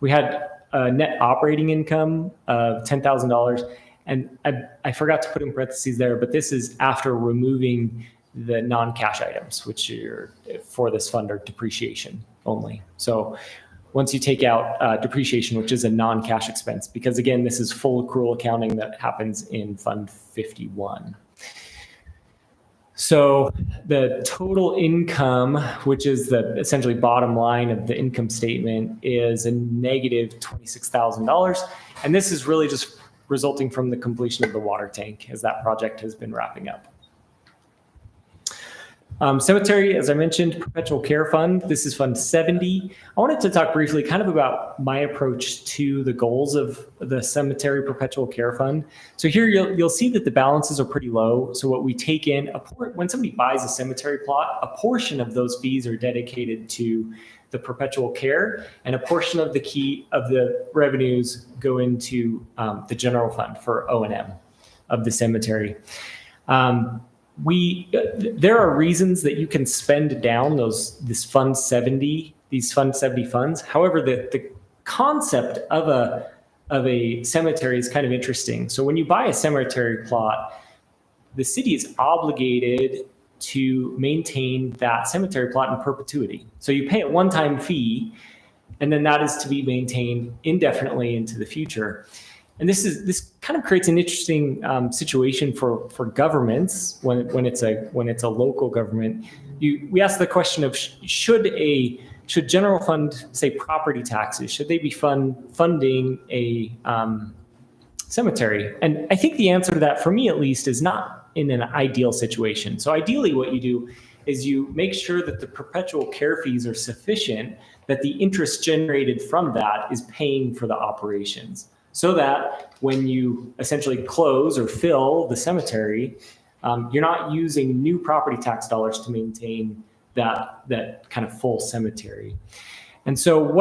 Speaker 7: We had a net operating income of $10,000. And I forgot to put in parentheses there, but this is after removing the non-cash items, which are for this fund are depreciation only. So once you take out depreciation, which is a non-cash expense, because again, this is full accrual accounting that happens in Fund 51. So the total income, which is the essentially bottom line of the income statement, is a negative $26,000. And this is really just resulting from the completion of the water tank as that project has been wrapping up. Cemetery, as I mentioned, perpetual care fund. This is Fund 70. I wanted to talk briefly kind of about my approach to the goals of the cemetery perpetual care fund. So here you'll see that the balances are pretty low. So what we take in, when somebody buys a cemetery plot, a portion of those fees are dedicated to the perpetual care, and a portion of the revenues go into the general fund for O&M of the cemetery. There are reasons that you can spend down these Fund 70 funds. However, the concept of a cemetery is kind of interesting. So when you buy a cemetery plot, the city is obligated to maintain that cemetery plot in perpetuity. So you pay a one-time fee, and then that is to be maintained indefinitely into the future. And this kind of creates an interesting situation for governments when it's a local government. We ask the question of should general fund, say property taxes, should they be funding a cemetery? And I think the answer to that, for me at least, is not in an ideal situation. So ideally what you do is you make sure that the perpetual care fees are sufficient, that the interest generated from that is paying for the operations. So that when you essentially close or fill the cemetery, you're not using new property tax dollars to maintain that kind of full cemetery. And so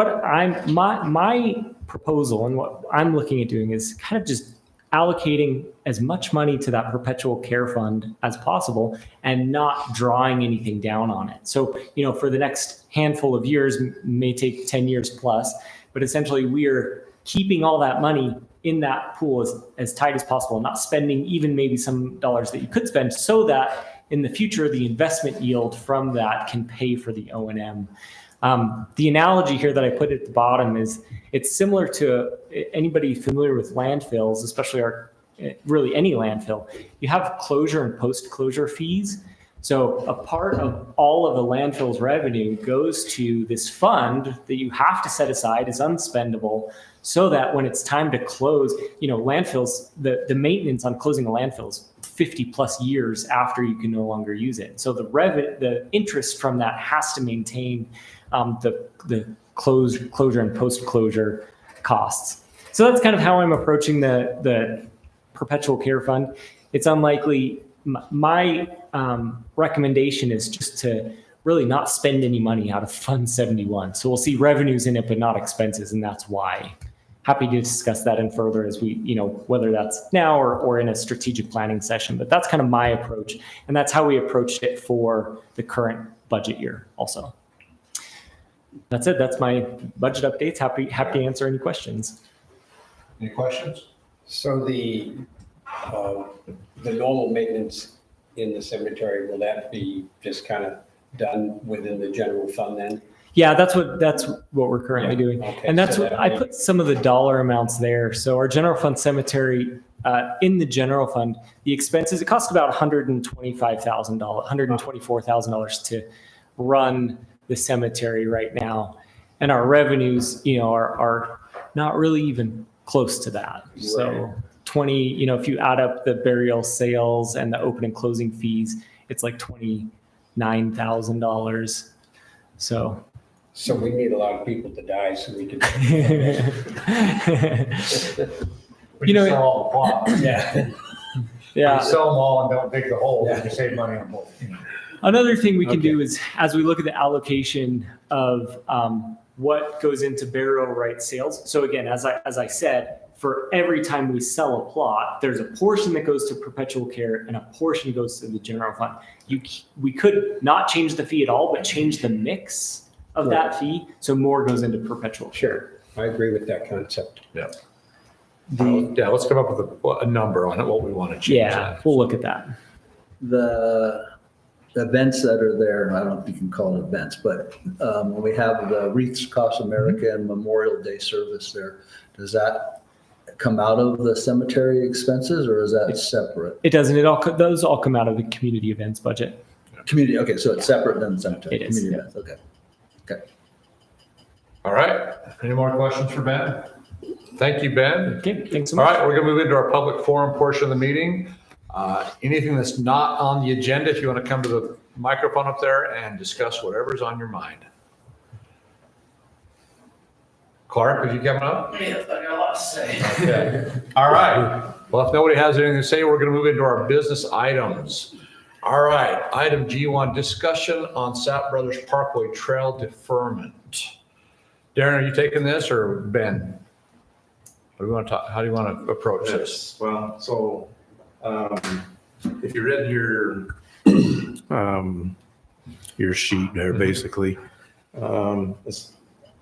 Speaker 7: my proposal and what I'm looking at doing is kind of just allocating as much money to that perpetual care fund as possible and not drawing anything down on it. So, for the next handful of years, may take 10 years plus, but essentially we are keeping all that money in that pool as tight as possible, not spending even maybe some dollars that you could spend, so that in the future, the investment yield from that can pay for the O&M. The analogy here that I put at the bottom is it's similar to anybody familiar with landfills, especially really any landfill. You have closure and post-closure fees. So a part of all of the landfill's revenue goes to this fund that you have to set aside as unspendable, so that when it's time to close, landfills, the maintenance on closing a landfill is 50 plus years after you can no longer use it. So the interest from that has to maintain the closure and post-closure costs. So that's kind of how I'm approaching the perpetual care fund. It's unlikely. My recommendation is just to really not spend any money out of Fund 71. So we'll see revenues in it, but not expenses, and that's why. Happy to discuss that in further as we, whether that's now or in a strategic planning session. But that's kind of my approach, and that's how we approached it for the current budget year also. That's it. That's my budget updates. Happy to answer any questions.
Speaker 1: Any questions?
Speaker 2: So the normal maintenance in the cemetery, will that be just kind of done within the general fund then?
Speaker 7: Yeah, that's what we're currently doing.
Speaker 2: Okay,
Speaker 7: And that's
Speaker 2: so
Speaker 7: what
Speaker 2: that
Speaker 7: I
Speaker 2: may-
Speaker 7: put some of the dollar amounts there. So our general fund cemetery, in the general fund, the expenses, it costs about $125,000, $124,000 to run the cemetery right now. And our revenues, are not really even close to that. So 20, if you add up the burial sales and the open and closing fees, it's like $29,000. So
Speaker 2: we need a lot of people to die so we can.
Speaker 1: When you sell all the plots.
Speaker 2: Yeah.
Speaker 7: Yeah.
Speaker 1: You sell them all and don't dig the hole, you save money on both.
Speaker 7: Another thing we can do is, as we look at the allocation of what goes into burial rights sales. So again, as I said, for every time we sell a plot, there's a portion that goes to perpetual care and a portion goes to the general fund. We could not change the fee at all, but change the mix of that fee, so more goes into perpetual care.
Speaker 2: Sure, I agree with that concept.
Speaker 1: Yeah. Let's come up with a number on it, what we want to change.
Speaker 7: Yeah, we'll look at that.
Speaker 4: The events that are there, I don't know if you can call it events, but when we have the Wreaths Across America and Memorial Day service there, does that come out of the cemetery expenses, or is that separate?
Speaker 7: It doesn't. Those all come out of the community events budget.
Speaker 4: Community, okay, so it's separate than the cemetery.
Speaker 7: It is,
Speaker 4: Community
Speaker 7: yeah.
Speaker 4: events, okay.
Speaker 1: All right. Any more questions for Ben? Thank you, Ben.
Speaker 7: Okay, thanks so
Speaker 1: All
Speaker 7: much.
Speaker 1: right, we're going to move into our public forum portion of the meeting. Anything that's not on the agenda, if you want to come to the microphone up there and discuss whatever's on your mind. Clark, are you coming up?
Speaker 3: Yes, I got a lot to say.
Speaker 1: Okay. All right. Well, if nobody has anything to say, we're going to move into our business items. All right. Item G1, discussion on Sapp Brothers Parkway Trail deferment. Darren, are you taking this, or Ben? What do you want to talk? How do you want to approach this?
Speaker 6: Well, so if you read your sheet there, basically, it's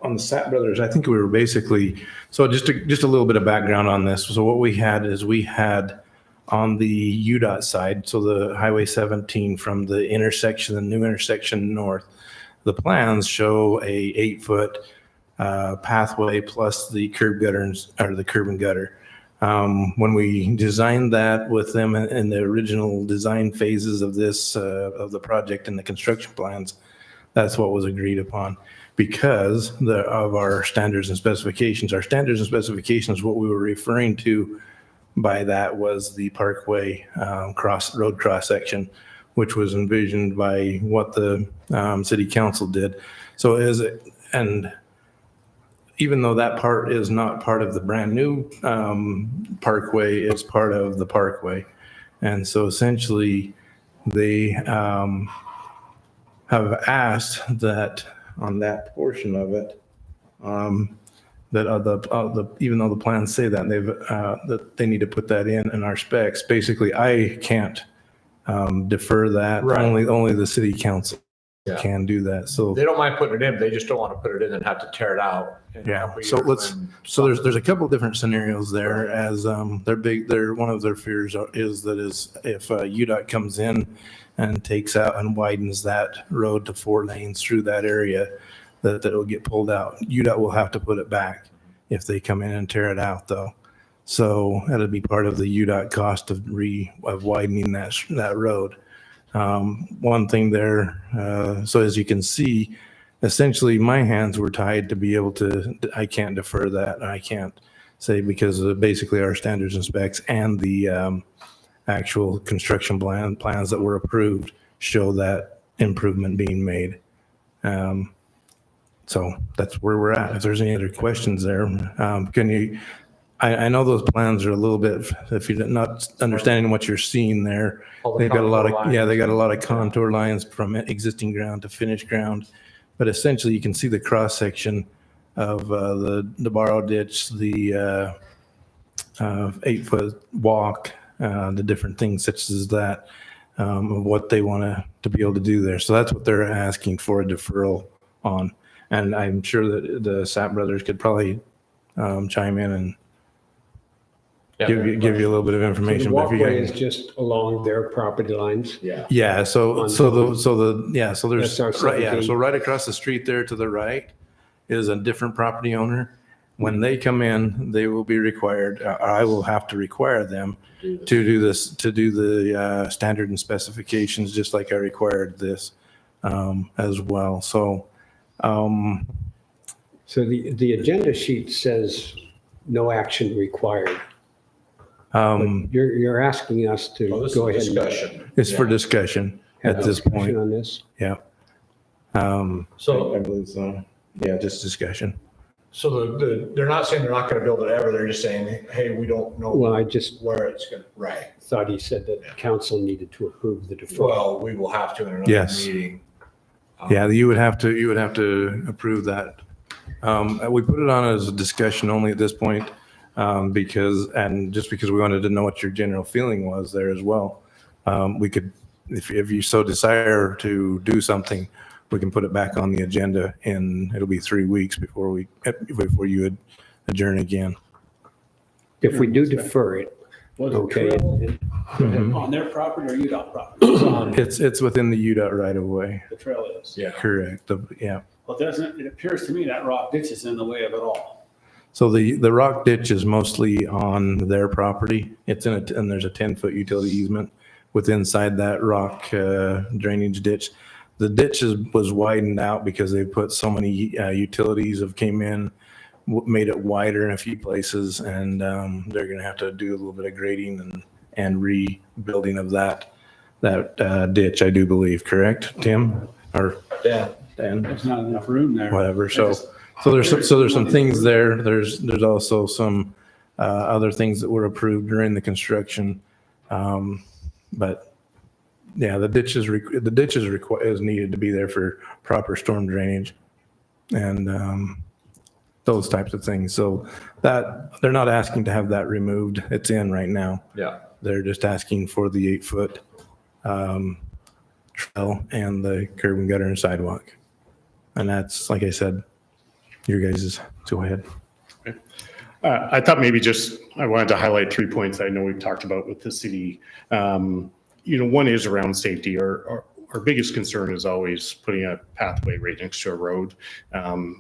Speaker 6: on the Sapp Brothers, I think we were basically, so just a little bit of background on this. So what we had is we had on the UDOT side, so the Highway 17 from the intersection, the new intersection north, the plans show a 8-foot pathway plus the curb gutters, or the curb and gutter. When we designed that with them in the original design phases of this, of the project and the construction plans, that's what was agreed upon because of our standards and specifications. Our standards and specifications, what we were referring to by that was the Parkway road cross section, which was envisioned by what the city council did. So and even though that part is not part of the brand new parkway, it's part of the parkway. And so essentially, they have asked that on that portion of it, that even though the plans say that, that they need to put that in our specs. Basically, I can't defer that.
Speaker 1: Right.
Speaker 6: Only the city council
Speaker 1: Yeah.
Speaker 6: can do that. So
Speaker 1: They don't mind putting it in, they just don't want to put it in and have to tear it out. in a
Speaker 6: yeah.
Speaker 1: couple
Speaker 6: So
Speaker 1: years
Speaker 6: there's a couple of different scenarios there. As one of their fears is that if UDOT comes in and takes out and widens that road to 4 lanes through that area, that it'll get pulled out. UDOT will have to put it back if they come in and tear it out, though. So that'll be part of the UDOT cost of widening that road. One thing there, so as you can see, essentially my hands were tied to be able to, I can't defer that. I can't say because of basically our standards and specs and the actual construction plans that were approved show that improvement being made. So that's where we're at. If there's any other questions there, I know those plans are a little bit, if you're not understanding what you're seeing there,
Speaker 1: All the
Speaker 6: they've got a lot of,
Speaker 1: contour
Speaker 6: yeah,
Speaker 1: lines.
Speaker 6: they got a lot of contour lines from existing ground to finished ground. But essentially you can see the cross section of the borrow ditch, the 8-foot walk, the different things such as that, of what they want to be able to do there. So that's what they're asking for a deferral on. And I'm sure that the Sapp brothers could probably chime in and give you a little bit of
Speaker 2: So
Speaker 6: information.
Speaker 2: the
Speaker 6: But if you
Speaker 2: walkway
Speaker 6: guys-
Speaker 2: is just along their property lines.
Speaker 1: Yeah.
Speaker 6: Yeah, so
Speaker 2: On-
Speaker 6: there's,
Speaker 2: That's our
Speaker 6: right, yeah,
Speaker 2: 17.
Speaker 6: so right across the street there to the right is a different property owner. When they come in, they will be required, I will have to require them to do this, to do the standard and specifications, just like I required this as well. So,
Speaker 2: So the agenda sheet says no action required. You're asking us to
Speaker 1: Oh, this
Speaker 2: go
Speaker 1: is
Speaker 2: ahead and
Speaker 1: discussion.
Speaker 6: it's for
Speaker 1: Yeah.
Speaker 6: discussion
Speaker 2: have
Speaker 6: at this
Speaker 2: discussion
Speaker 6: point.
Speaker 2: on this.
Speaker 6: Yeah.
Speaker 1: So-
Speaker 6: I believe so. Yeah, just discussion.
Speaker 1: So they're not saying they're not going to build it ever, they're just saying, hey, we don't know
Speaker 2: Well, I just
Speaker 1: where it's going to, right.
Speaker 2: thought he said that council needed to approve the deferral.
Speaker 1: Well, we will have to in another
Speaker 6: Yes.
Speaker 1: meeting.
Speaker 6: Yeah, you would have to approve that. We put it on as a discussion only at this point, because we wanted to know what your general feeling was there as well. We could, if you so desire to do something, we can put it back on the agenda and it'll be 3 weeks before you would adjourn again.
Speaker 2: If we do defer it, okay.
Speaker 6: Mhm.
Speaker 3: On their property or UDOT property?
Speaker 6: It's within the UDOT right of way.
Speaker 3: The trail is.
Speaker 1: Yeah.
Speaker 6: Correct. Yeah.
Speaker 3: Well, it appears to me that rock ditch is in the way of it all.
Speaker 6: So the rock ditch is mostly on their property. It's and there's a 10-foot utility easement inside that rock drainage ditch. The ditch was widened out because they put so many utilities have came in, made it wider in a few places, and they're going to have to do a little bit of grading and rebuilding of that ditch, I do believe. Correct, Tim? Or
Speaker 1: Yeah.
Speaker 6: Dan?
Speaker 3: There's not enough room there.
Speaker 6: Whatever. So there's some things there. There's also some other things that were approved during the construction. But yeah, the ditch is needed to be there for proper storm drainage and those types of things. So that they're not asking to have that removed. It's in right now.
Speaker 1: Yeah.
Speaker 6: They're just asking for the 8-foot trail and the curb and gutter and sidewalk. And that's, like I said, your guys' go ahead.
Speaker 9: I thought maybe I wanted to highlight 3 points I know we've talked about with the city. One is around safety. Our biggest concern is always putting a pathway right next to a road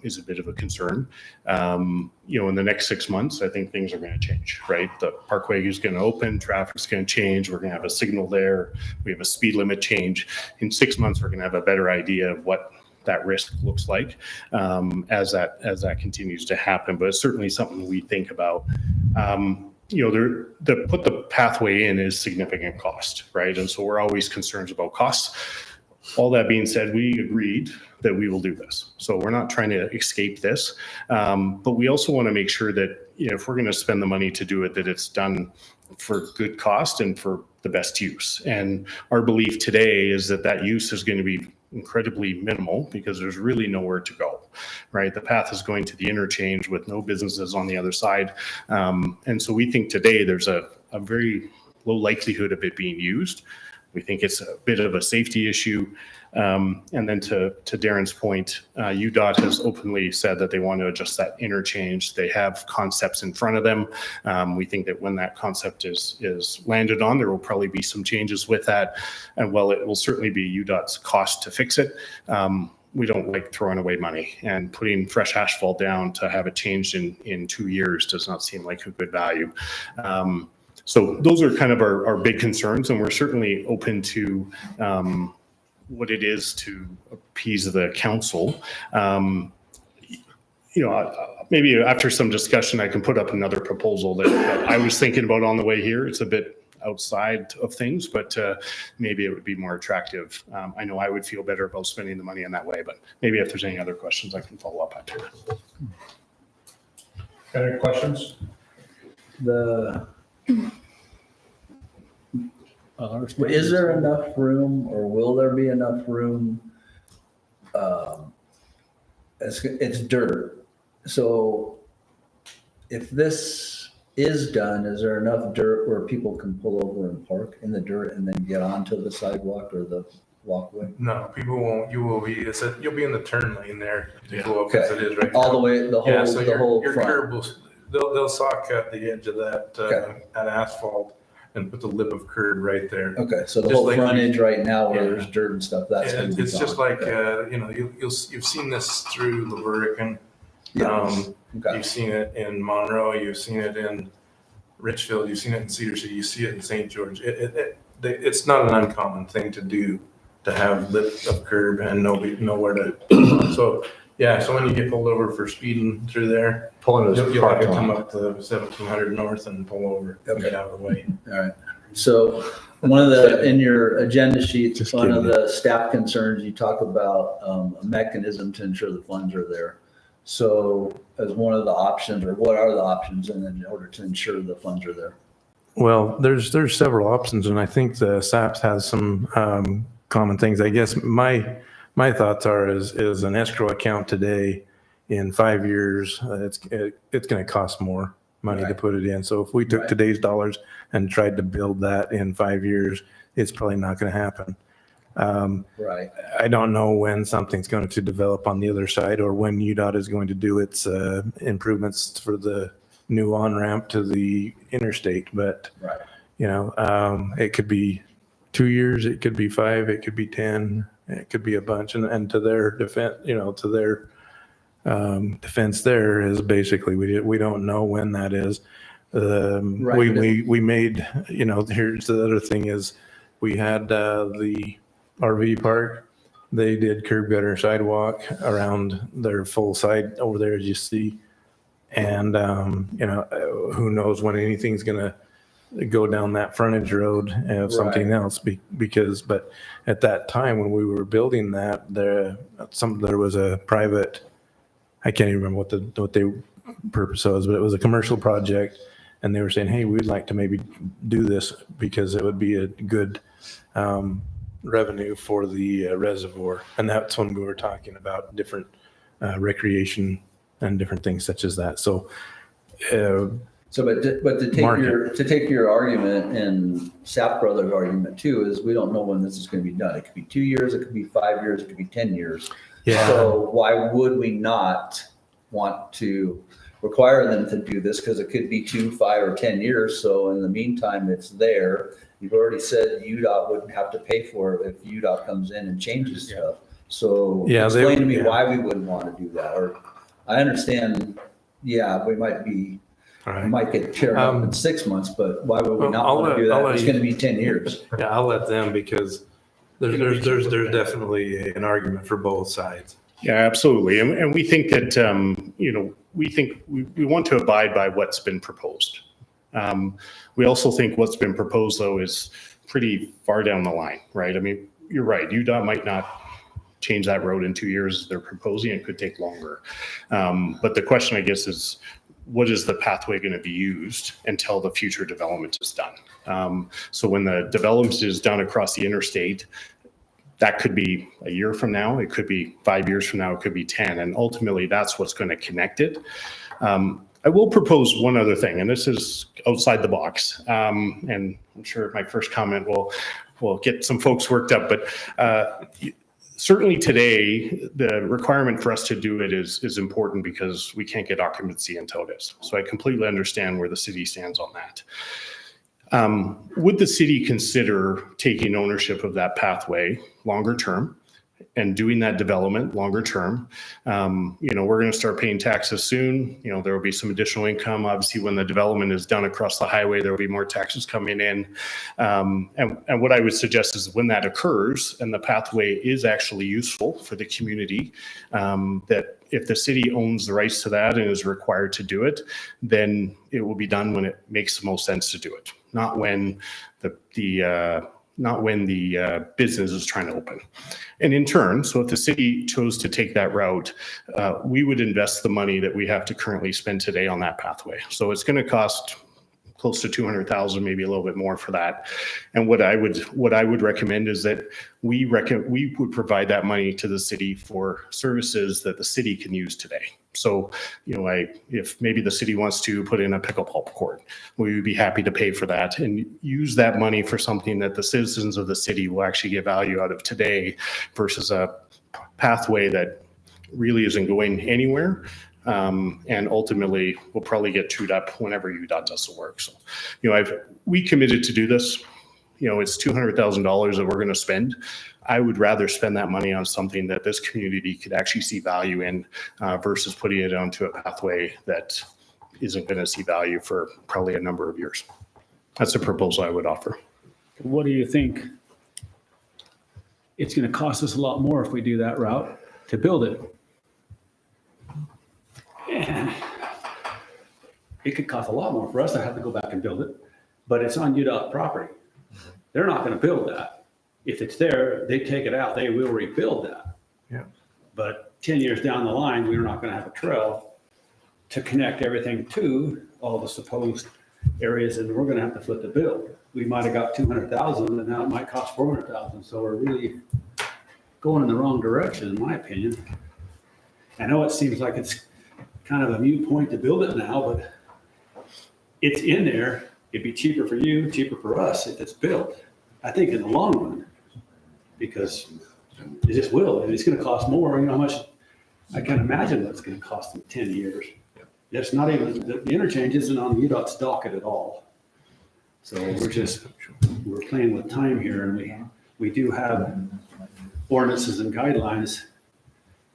Speaker 9: is a bit of a concern. In the next 6 months, I think things are going to change, right? The parkway is going to open, traffic's going to change. We're going to have a signal there. We have a speed limit change. In 6 months, we're going to have a better idea of what that risk looks like as that continues to happen. But it's certainly something we think about. Put the pathway in is significant cost, right? And so we're always concerned about costs. All that being said, we agreed that we will do this. So we're not trying to escape this. But we also want to make sure that, if we're going to spend the money to do it, that it's done for good cost and for the best use. And our belief today is that that use is going to be incredibly minimal because there's really nowhere to go, right? The path is going to the interchange with no businesses on the other side. And so we think today there's a very low likelihood of it being used. We think it's a bit of a safety issue. And then to Darren's point, UDOT has openly said that they want to adjust that interchange. They have concepts in front of them. We think that when that concept is landed on, there will probably be some changes with that. And while it will certainly be UDOT's cost to fix it, we don't like throwing away money, and putting fresh asphalt down to have it changed in 2 years does not seem like a good value. So those are kind of our big concerns, and we're certainly open to what it is to appease the council. Maybe after some discussion, I can put up another proposal that I was thinking about on the way here. It's a bit outside of things, but maybe it would be more attractive. I know I would feel better about spending the money in that way, but maybe if there's any other questions, I can follow up after.
Speaker 1: Any questions?
Speaker 4: Is there enough room, or will there be enough room? It's dirt. So if this is done, is there enough dirt where people can pull over and park in the dirt and then get onto the sidewalk or the walkway?
Speaker 6: No, people won't. You'll be in the turn lane there to go up
Speaker 4: Okay.
Speaker 6: as it is right
Speaker 4: All
Speaker 6: now.
Speaker 4: the way, the
Speaker 6: Yeah,
Speaker 4: whole,
Speaker 6: so
Speaker 4: the whole
Speaker 6: your
Speaker 4: front.
Speaker 6: curb will, they'll saw cut the edge of that,
Speaker 4: Okay.
Speaker 6: that asphalt and put the lip of curb right there.
Speaker 4: Okay, so the
Speaker 6: Just
Speaker 4: whole
Speaker 6: like you-
Speaker 4: frontage right now where
Speaker 6: Yeah.
Speaker 4: there's dirt and stuff, that's gonna
Speaker 6: And
Speaker 4: be
Speaker 6: it's just
Speaker 4: gone.
Speaker 6: like,
Speaker 4: Okay.
Speaker 6: you've seen this through Laverican.
Speaker 4: Yeah. Okay.
Speaker 6: You've seen it in Monroe, you've seen it in Richfield, you've seen it in Cedar City, you see it in St. George. It's not an uncommon thing to do, to have lip of curb and nowhere to. So, yeah, so when you get pulled over for speeding through there,
Speaker 1: Pulling those
Speaker 6: you'll have to
Speaker 1: parking
Speaker 6: come
Speaker 1: lot.
Speaker 6: up to 1700 north and pull over and get out of the way.
Speaker 4: All right. So one of the, in your agenda sheet,
Speaker 6: Just
Speaker 4: one of
Speaker 6: kidding.
Speaker 4: the staff concerns, you talk about a mechanism to ensure the funds are there. So as one of the options, or what are the options in order to ensure the funds are there?
Speaker 6: Well, there's several options, and I think the SAPS has some common things. I guess my thoughts are is an escrow account today in 5 years, it's going to cost more money to
Speaker 4: Right.
Speaker 6: put it in. So if we took
Speaker 4: Right.
Speaker 6: today's dollars and tried to build that in 5 years, it's probably not going to happen.
Speaker 4: Right.
Speaker 6: I don't know when something's going to develop on the other side, or when UDOT is going to do its improvements for the new on-ramp to the interstate, but
Speaker 4: Right.
Speaker 6: it could be 2 years, it could be 5, it could be 10, it could be a bunch. And to their defense, defense there is basically, we don't know when that is.
Speaker 4: Right,
Speaker 6: We made, here's the other thing is, we had the RV park, they did curb gutter sidewalk around their full side over there, as you see. And, who knows when anything's gonna go down that frontage road and something else but at that time when we were building that, there was a private, I can't even remember what the purpose was, but it was a commercial project. And they were saying, hey, we'd like to maybe do this because it would be a good revenue for the reservoir. And that's when we were talking about different recreation and different things such as that. So,
Speaker 4: But to take your argument and Sap Brothers' argument too, is we don't know when this is going to be done. It could be 2 years, it could be 5 years, it could be 10 years.
Speaker 6: Yeah.
Speaker 4: So why would we not want to require them to do this? Because it could be 2, 5, or 10 years. So in the meantime, it's there. You've already said UDOT wouldn't have to pay for it if UDOT comes in and changes stuff. So explain to me why we wouldn't want to do that. Or I understand, we might be, we might get teared up in 6 months, but why would we not want to do that? It's going to be 10 years.
Speaker 6: Yeah, I'll let them, because there's definitely an argument for both sides.
Speaker 9: Yeah, absolutely. And we think that, we want to abide by what's been proposed. We also think what's been proposed, though, is pretty far down the line, right? I mean, you're right. UDOT might not change that road in 2 years as they're proposing. It could take longer. But the question, I guess, is what is the pathway going to be used until the future development is done. So when the development is done across the interstate, that could be a year from now, it could be 5 years from now, it could be 10, and ultimately that's what's going to connect it. I will propose one other thing, and this is outside the box, and I'm sure my first comment will get some folks worked up, but certainly today, the requirement for us to do it is important because we can't get occupancy until it is. So I completely understand where the city stands on that. Would the city consider taking ownership of that pathway longer term and doing that development longer term? We're going to start paying taxes soon. There will be some additional income. Obviously, when the development is done across the highway, there will be more taxes coming in. And what I would suggest is when that occurs and the pathway is actually useful for the community, that if the city owns the rights to that and is required to do it, then it will be done when it makes the most sense to do it, not when the business is trying to open. And in turn, so if the city chose to take that route, we would invest the money that we have to currently spend today on that pathway. So it's going to cost close to $200,000, maybe a little bit more for that. And what I would recommend is that we would provide that money to the city for services that the city can use today. So, if maybe the city wants to put in a pickleball court, we would be happy to pay for that and use that money for something that the citizens of the city will actually get value out of today versus a pathway that really isn't going anywhere. And ultimately we'll probably get chewed up whenever UDOT does the work. So, we committed to do this. It's $200,000 that we're going to spend. I would rather spend that money on something that this community could actually see value in versus putting it onto a pathway that isn't going to see value for probably a number of years. That's a proposal I would offer.
Speaker 15: What do you think? It's going to cost us a lot more if we do that route to build it. And it could cost a lot more for us to have to go back and build it, but it's on UDOT property. They're not going to build that. If it's there, they take it out, they will rebuild that.
Speaker 1: Yeah.
Speaker 15: But 10 years down the line, we're not going to have a trail to connect everything to all the supposed areas, and we're going to have to foot the bill. We might have got 200,000 and now it might cost 400,000. So we're really going in the wrong direction, in my opinion. I know it seems like it's kind of a moot point to build it now, but it's in there. It'd be cheaper for you, cheaper for us if it's built. I think in the long run, because it just will, and it's going to cost more. How much? I can't imagine what it's going to cost in 10 years. It's not even, the interchange isn't on UDOT's docket at all. So we're playing with time here, and we do have ordinances and guidelines,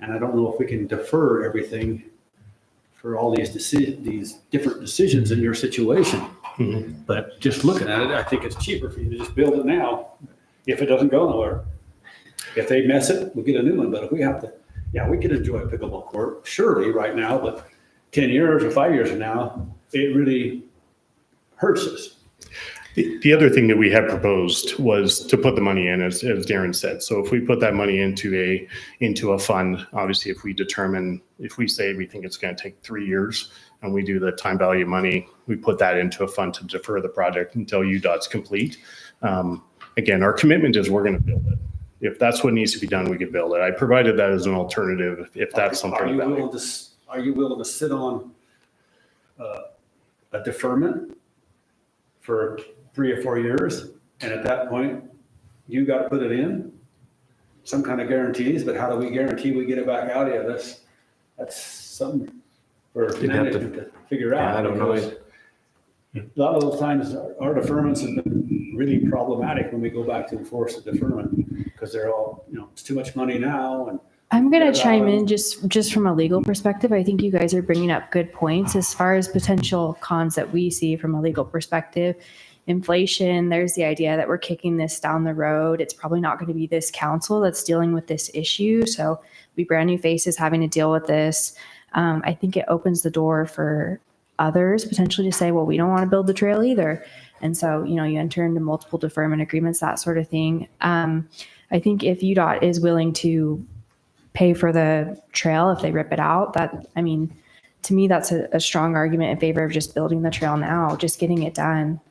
Speaker 15: and I don't know if we can defer everything for all these different decisions in your situation.
Speaker 9: Mm-hmm.
Speaker 15: But just looking at it, I think it's cheaper for you to just build it now if it doesn't go nowhere. If they mess it, we'll get a new one. But if we have to, we could enjoy a pickleball court, surely right now, but 10 years or 5 years from now, it really hurts us.
Speaker 9: The other thing that we had proposed was to put the money in, as Darren said. So if we put that money into a fund, obviously if we say we think it's going to take 3 years and we do the time value money, we put that into a fund to defer the project until UDOT's complete. Again, our commitment is we're going to build it. If that's what needs to be done, we can build it. I provided that as an alternative if that's something.
Speaker 15: Are you willing to sit on a deferment for 3 or 4 years? And at that point, you got to put it in some kind of guarantees, but how do we guarantee we get it back out of this? That's something for management to figure out.
Speaker 6: I don't know.
Speaker 15: A lot of those times our deferments have been really problematic when we go back to enforce the deferment because they're all, it's too much money now. And
Speaker 16: I'm going to chime in just from a legal perspective. I think you guys are bringing up good points as far as potential cons that we see from a legal perspective. Inflation, there's the idea that we're kicking this down the road. It's probably not going to be this council that's dealing with this issue. So we brand new faces having to deal with this. I think it opens the door for others potentially to say, well, we don't want to build the trail either. And so, you enter into multiple deferment agreements, that sort of thing. I think if UDOT is willing to pay for the trail, if they rip it out, to me, that's a strong argument in favor of just building the trail now, just getting it done.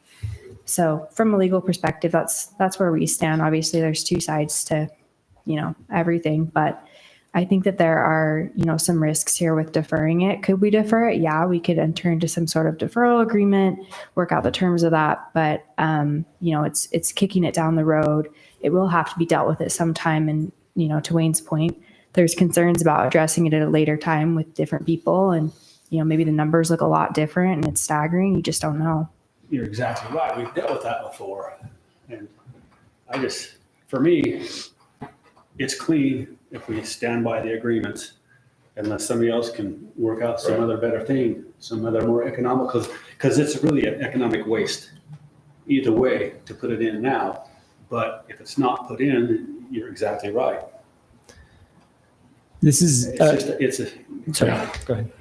Speaker 16: So from a legal perspective, that's where we stand. Obviously, there's two sides to, everything, but I think that there are, some risks here with deferring it. Could we defer it? Yeah, we could enter into some sort of deferral agreement, work out the terms of that. But, it's kicking it down the road. It will have to be dealt with at some time. And, to Wayne's point, there's concerns about addressing it at a later time with different people. And, maybe the numbers look a lot different and it's staggering. You just don't know.
Speaker 15: You're exactly right. We've dealt with that before. And for me, it's clean if we stand by the agreements, unless somebody else can work out some other better thing, some other more economical, because it's really an economic waste either way to put it in now. But if it's not put in, you're exactly right.
Speaker 7: This is,
Speaker 15: sorry,
Speaker 7: go ahead.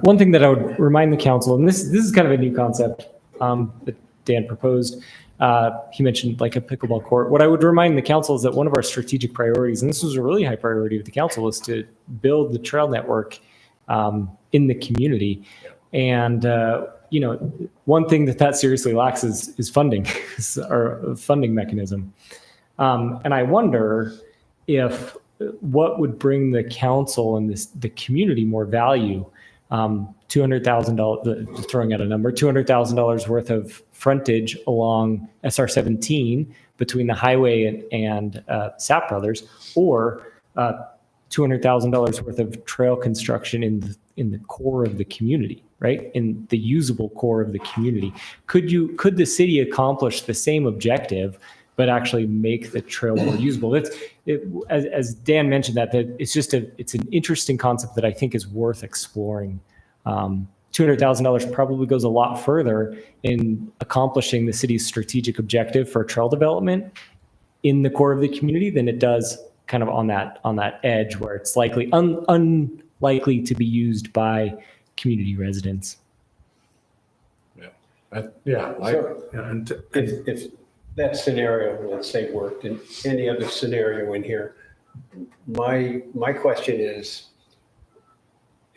Speaker 7: One thing that I would remind the council, and this is kind of a new concept that Dan proposed. He mentioned like a pickleball court. What I would remind the council is that one of our strategic priorities, and this was a really high priority with the council, is to build the trail network in the community. And one thing that seriously lacks is funding, or a funding mechanism. And I wonder if what would bring the council and the community more value, $200,000, throwing out a number, $200,000 worth of frontage along SR 17 between the highway and Sapp Brothers, or $200,000 worth of trail construction in the core of the community, right? In the usable core of the community. Could the city accomplish the same objective, but actually make the trail more usable? As Dan mentioned, it's an interesting concept that I think is worth exploring. $200,000 probably goes a lot further in accomplishing the city's strategic objective for trail development in the core of the community than it does kind of on that edge where it's likely unlikely to be used by community residents.
Speaker 2: If that scenario, let's say, worked in any other scenario in here, my question is,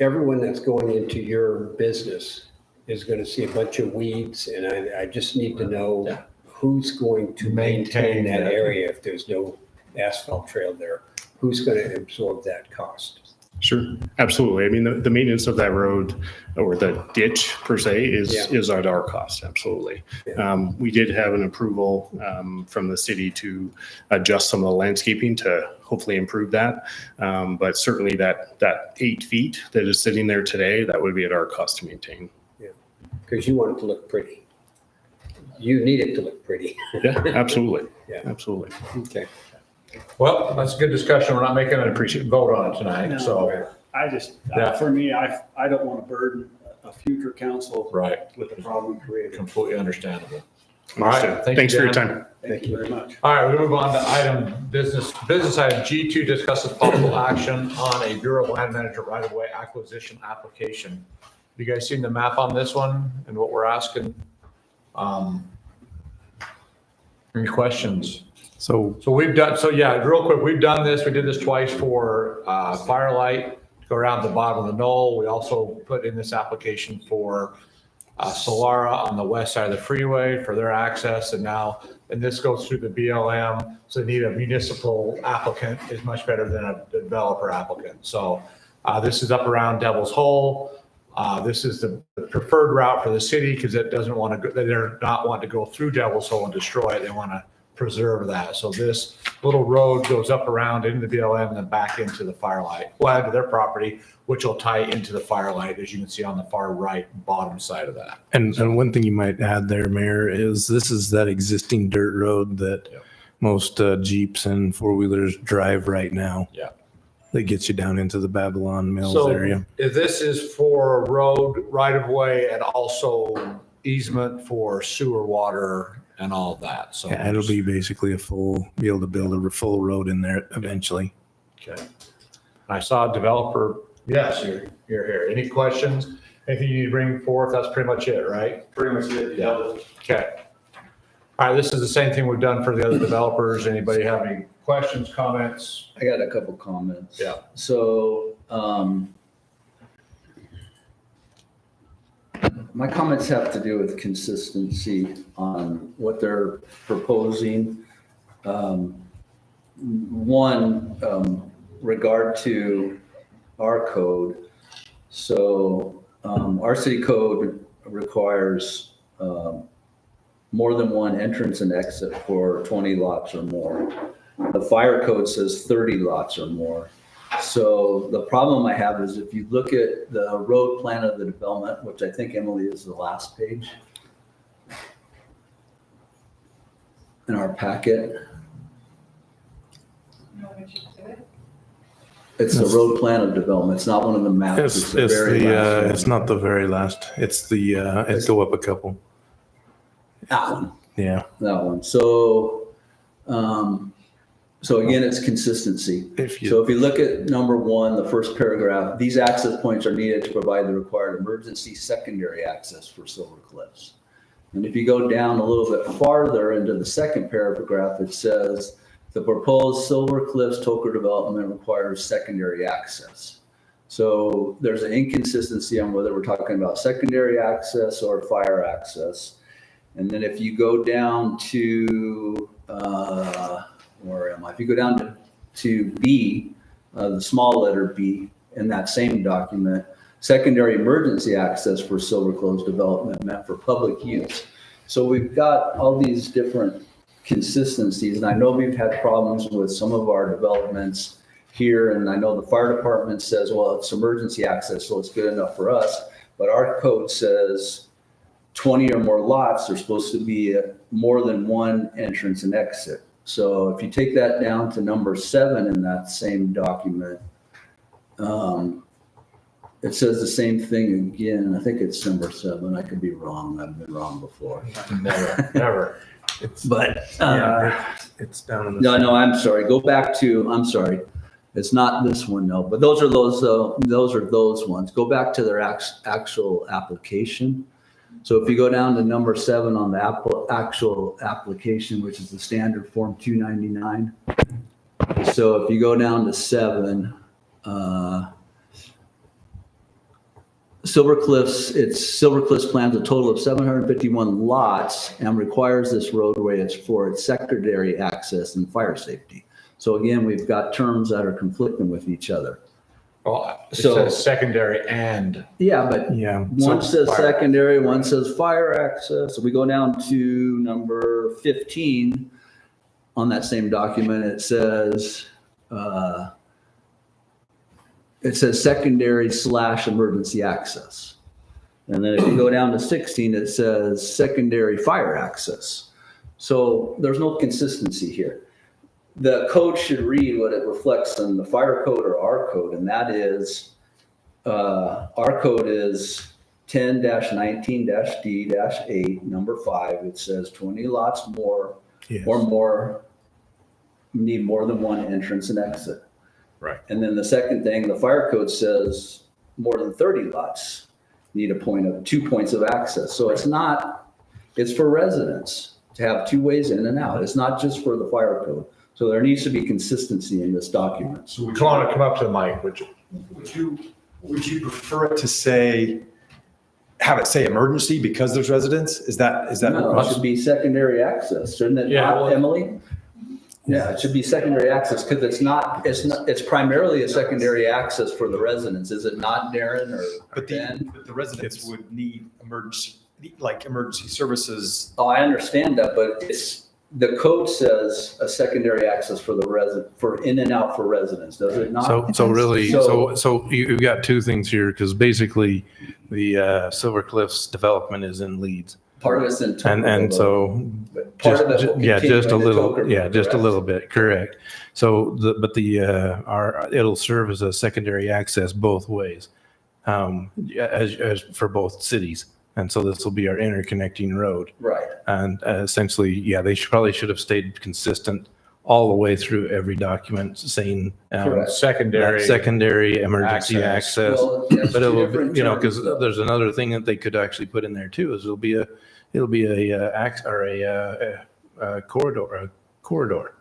Speaker 2: everyone that's going into your business is going to see a bunch of weeds, and I just need to know who's going to maintain that area if there's no asphalt trail there. Who's going to absorb that cost?
Speaker 9: Sure, absolutely. I mean, the maintenance of that road or the ditch per se is at our cost, absolutely. We did have an approval from the city to adjust some of the landscaping to hopefully improve that. But certainly that 8 feet that is sitting there today, that would be at our cost to maintain.
Speaker 2: Yeah, because you want it to look pretty. You need it to look pretty.
Speaker 9: Yeah, absolutely. Yeah, absolutely.
Speaker 2: Okay.
Speaker 1: Well, that's a good discussion. We're not making an vote on it tonight,
Speaker 15: No,
Speaker 1: so.
Speaker 15: For me, I don't want to burden a future council with the problem created.
Speaker 1: Completely understandable.
Speaker 9: All right, thanks for your time.
Speaker 15: Thank you very much.
Speaker 1: All right, we move on to business item G2, discusses possible action on a Bureau of Land Management right-of-way acquisition application. You guys seen the map on this one and what we're asking? Any questions? So we've done, real quick, we've done this. We did this twice for Firelight, to go around the bottom of the knoll. We also put in this application for Solara on the west side of the freeway for their access. And this goes through the BLM. So need a municipal applicant is much better than a developer applicant. So this is up around Devil's Hole. This is the preferred route for the city because it doesn't want to go, they're not wanting to go through Devil's Hole and destroy it. They want to preserve that. So this little road goes up around into the BLM and then back into the Firelight, into their property, which will tie into the Firelight, as you can see on the far right bottom side of that.
Speaker 6: And one thing you might add there, Mayor, is this is that existing dirt road that most Jeeps and four-wheelers drive right now.
Speaker 1: Yeah.
Speaker 6: That gets you down into the Babylon Mills area.
Speaker 1: If this is for road right of way and also easement for sewer, water, and all of that. So
Speaker 6: yeah, it'll be basically be able to build a full road in there eventually.
Speaker 1: Okay. I saw a developer. Yes, you're here. Any questions? Anything you need to bring forth? That's pretty much it, right?
Speaker 14: Pretty much it.
Speaker 1: Yeah. Okay. All right. This is the same thing we've done for the other developers. Anybody have any questions, comments?
Speaker 4: I got a couple comments.
Speaker 1: Yeah.
Speaker 4: So, My comments have to do with consistency on what they're proposing. One, regard to our code. So our city code requires more than one entrance and exit for 20 lots or more. The fire code says 30 lots or more. So the problem I have is if you look at the road plan of the development, which I think, Emily, is the last page in our packet. It's the road plan of development. It's not one of the maps.
Speaker 6: It's
Speaker 4: the very last one.
Speaker 6: it's not the very last. It's the, it's go up a couple.
Speaker 4: That one.
Speaker 6: Yeah.
Speaker 4: That one. So, so again, it's consistency. So if you look at number one, the first paragraph, these access points are needed to provide the required emergency secondary access for Silver Cliffs. And if you go down a little bit farther into the second paragraph, it says the proposed Silver Cliffs Toker development requires secondary access. So there's an inconsistency on whether we're talking about secondary access or fire access. And then if you go down to, where am I? If you go down to B, the small letter B in that same document, secondary emergency access for Silver Cliffs development meant for public use. So we've got all these different consistencies, and I know we've had problems with some of our developments here, and I know the fire department says, well, it's emergency access, so it's good enough for us, but our code says 20 or more lots, there's supposed to be more than one entrance and exit. So if you take that down to number 7 in that same document, it says the same thing again. I think it's number 7. I could be wrong. I've been wrong before.
Speaker 1: Never.
Speaker 4: But
Speaker 6: it's down in the.
Speaker 4: No, I'm sorry. Go back to, I'm sorry. It's not this one, no, but those are those ones. Go back to their actual application. So if you go down to number 7 on the actual application, which is the standard form 299. So if you go down to 7, Silver Cliffs plans a total of 751 lots and requires this roadway for its secondary access and fire safety. So again, we've got terms that are conflicting with each other.
Speaker 1: Well, it
Speaker 4: So-
Speaker 1: says secondary and.
Speaker 4: Yeah, but
Speaker 6: Yeah.
Speaker 4: one says
Speaker 1: fire.
Speaker 4: secondary, one says fire access. So we go down to number 15 on that same document. It says secondary / emergency access. And then if you go down to 16, it says secondary fire access. So there's no consistency here. The code should read what it reflects in the fire code or our code, and that is, our code is 10-19-D-8, number 5. It says 20 lots more
Speaker 6: Yes.
Speaker 4: or more need more than one entrance and exit.
Speaker 1: Right.
Speaker 4: And then the second thing, the fire code says more than 30 lots need 2 points of access. So it's for residents to have 2 ways in and out. It's not just for the fire code. So there needs to be consistency in this document.
Speaker 1: So come on, come up to the mic, would you?
Speaker 17: Would you prefer it to have it say emergency because there's residents? Is that?
Speaker 4: No, it should be secondary access, shouldn't it not, Emily? Yeah, it should be secondary access because it's primarily a secondary access for the residents. Is it not, Darren or Ben?
Speaker 17: But the residents would need emergency services.
Speaker 4: Oh, I understand that, but the code says a secondary access for for in and out for residents, does it not?
Speaker 6: So really, so you've got 2 things here, because basically the Silver Cliffs development is in Leeds.
Speaker 4: Part of it's in Toker.
Speaker 6: And so,
Speaker 4: part of it will
Speaker 6: just a
Speaker 4: continue in the
Speaker 6: little,
Speaker 4: Toker,
Speaker 6: just a
Speaker 4: correct?
Speaker 6: little bit, correct. So, it'll serve as a secondary access both ways, as for both cities. And so this will be our interconnecting road.
Speaker 4: Right.
Speaker 6: And essentially, they probably should have stayed consistent all the way through every document saying
Speaker 4: Correct.
Speaker 6: secondary emergency access.
Speaker 4: Well, that's
Speaker 6: But
Speaker 4: two
Speaker 6: it'll,
Speaker 4: different
Speaker 6: because
Speaker 4: terms, though.
Speaker 6: there's another thing that they could actually put in there too, is it'll be a corridor, or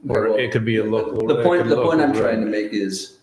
Speaker 4: well,
Speaker 6: it could be a local.
Speaker 4: The point I'm trying to make is,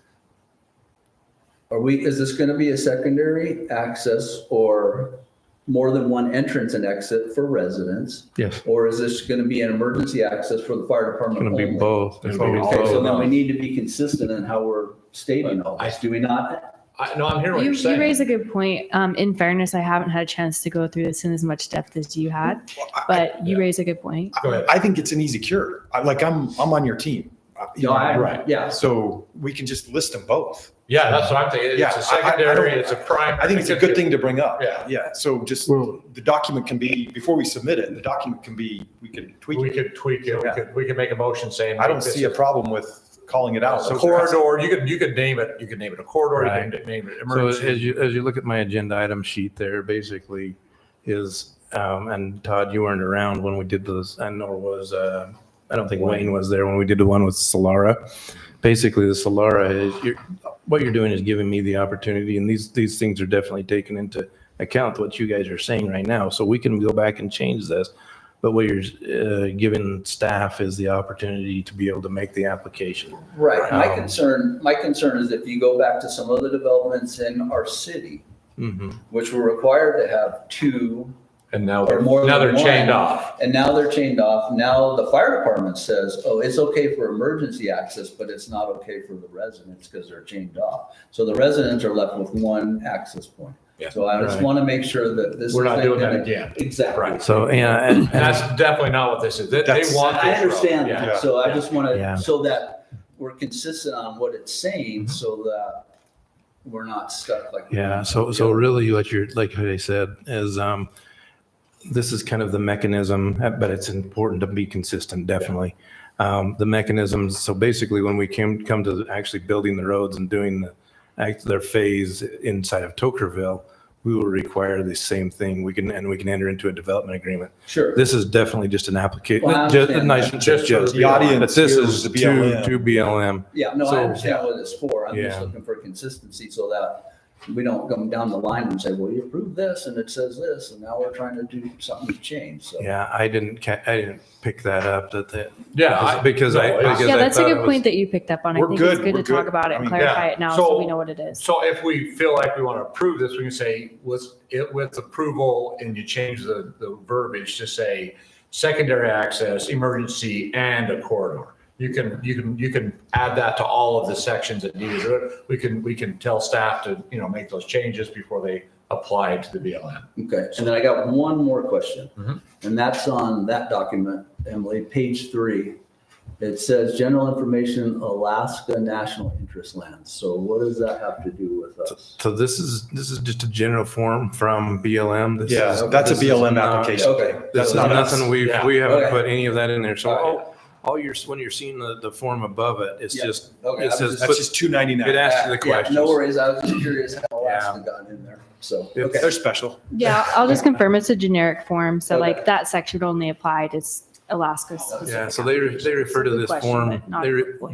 Speaker 4: is this going to be a secondary access or more than one entrance and exit for residents?
Speaker 6: Yes.
Speaker 4: Or is this going to be an emergency access for the fire department
Speaker 6: It's going to be
Speaker 4: only?
Speaker 6: both. It's gonna be
Speaker 4: Okay, so
Speaker 6: both.
Speaker 4: then we need to be consistent in how we're stating all this, do we not?
Speaker 1: No, I'm hearing what
Speaker 16: You,
Speaker 1: you're saying.
Speaker 16: you raise a good point. In fairness, I haven't had a chance to go through this in as much depth as you had, but you raise a good point.
Speaker 1: Go ahead.
Speaker 17: I think it's an easy cure. I'm on your team. You know,
Speaker 4: Right, yeah.
Speaker 17: So we can just list them both.
Speaker 1: Yeah, that's what I'm thinking.
Speaker 17: Yeah,
Speaker 1: It's a
Speaker 17: I don't-
Speaker 1: secondary, it's a prime.
Speaker 17: I think it's a good thing to bring up.
Speaker 1: Yeah.
Speaker 17: Yeah, so just, the document can be, before we submit it, the document can be, we can tweak
Speaker 1: We
Speaker 17: it.
Speaker 1: could tweak it, we could make a motion saying.
Speaker 17: I don't see a problem with calling it out.
Speaker 1: So corridor, you could name it a corridor, you can name it
Speaker 6: So as
Speaker 1: emergency.
Speaker 6: you look at my agenda item sheet there, basically is, and Todd, you weren't around when we did those, and nor was, I don't think Wayne was there when we did the one with Solara. Basically, the Solara is, what you're doing is giving me the opportunity, and these things are definitely taken into account, what you guys are saying right now. So we can go back and change this. But what you're giving staff is the opportunity to be able to make the application.
Speaker 4: Right, my concern is if you go back to some of the developments in our city, which were required to have two
Speaker 1: And now
Speaker 4: or more
Speaker 1: they're
Speaker 4: than
Speaker 1: chained
Speaker 4: one,
Speaker 1: off.
Speaker 4: and now they're chained off. Now the fire department says, oh, it's okay for emergency access, but it's not okay for the residents because they're chained off. So the residents are left with one access point.
Speaker 1: Yeah.
Speaker 4: So I just
Speaker 6: Right.
Speaker 4: want to make sure that this.
Speaker 1: We're
Speaker 4: is
Speaker 1: not doing that
Speaker 4: gonna-
Speaker 1: again.
Speaker 4: Exactly.
Speaker 1: Right.
Speaker 6: So, yeah,
Speaker 1: And that's definitely not what this is. They want this.
Speaker 4: I understand
Speaker 1: road.
Speaker 4: that, so I just want
Speaker 6: Yeah.
Speaker 4: to, so that we're consistent on what it's saying, so that we're not stuck like.
Speaker 6: Yeah, so really what you're, like I said, is this is kind of the mechanism, but it's important to be consistent, definitely. The mechanisms, so basically when we come to actually building the roads and doing their phase inside of Tokerville, we will require the same thing. We can enter into a development agreement.
Speaker 4: Sure.
Speaker 6: This is definitely just an application.
Speaker 4: Well, I understand that.
Speaker 1: Just for
Speaker 17: the audience
Speaker 6: But this
Speaker 17: here
Speaker 6: is
Speaker 17: is the
Speaker 6: to
Speaker 17: BLM.
Speaker 6: BLM.
Speaker 4: Yeah, no,
Speaker 6: So-
Speaker 4: I understand what it's for. I'm just
Speaker 6: Yeah.
Speaker 4: looking for consistency so that we don't come down the line and say, well, you approved this and it says this, and now we're trying to do something to change, so.
Speaker 6: Yeah, I didn't pick that up
Speaker 1: Yeah,
Speaker 6: because I
Speaker 1: no,
Speaker 6: because
Speaker 16: Yeah,
Speaker 6: I
Speaker 16: that's a
Speaker 6: thought it
Speaker 16: good
Speaker 6: was-
Speaker 16: point that you picked up on. I
Speaker 17: We're
Speaker 16: think
Speaker 17: good,
Speaker 16: it's good
Speaker 17: we're
Speaker 16: to talk
Speaker 17: good.
Speaker 16: about it
Speaker 17: I
Speaker 16: and
Speaker 17: mean,
Speaker 16: clarify
Speaker 1: yeah.
Speaker 16: it now
Speaker 1: So-
Speaker 16: so we know what it is.
Speaker 1: So if we feel like we want to approve this, we can say, with approval, and you change the verbiage to say secondary access, emergency, and a corridor. You can add that to all of the sections that need it. We can tell staff to, make those changes before they apply to the BLM.
Speaker 4: Okay, and then I got one more question,
Speaker 1: Mhm.
Speaker 4: and that's on that document, Emily, page 3. It says general information, Alaska National Interest Lands. So what does that have to do with us?
Speaker 6: So this is just a general form from BLM. This
Speaker 17: Yeah,
Speaker 6: is-
Speaker 17: that's a
Speaker 6: this is
Speaker 17: BLM
Speaker 6: not-
Speaker 17: application.
Speaker 4: Okay.
Speaker 6: This
Speaker 17: That's
Speaker 6: is
Speaker 17: not us.
Speaker 6: nothing, we
Speaker 1: Yeah.
Speaker 6: haven't
Speaker 4: Okay.
Speaker 6: put any of that in there. So
Speaker 4: All right.
Speaker 6: when you're seeing the form above it, it's
Speaker 4: Yeah.
Speaker 6: just,
Speaker 4: Okay,
Speaker 6: it
Speaker 4: I'm
Speaker 6: says,
Speaker 4: just-
Speaker 17: That's just $2.99.
Speaker 6: it asks you the
Speaker 4: Yeah,
Speaker 6: questions.
Speaker 4: no worries, I was just curious how Alaska got in there, so,
Speaker 6: Yep.
Speaker 4: okay.
Speaker 17: They're special.
Speaker 16: Yeah, I'll just confirm it's a generic form. So
Speaker 4: Okay.
Speaker 16: like that section only applied to Alaska specific.
Speaker 6: Yeah, so they refer to
Speaker 16: Good
Speaker 6: this
Speaker 16: question,
Speaker 6: form,
Speaker 16: but not-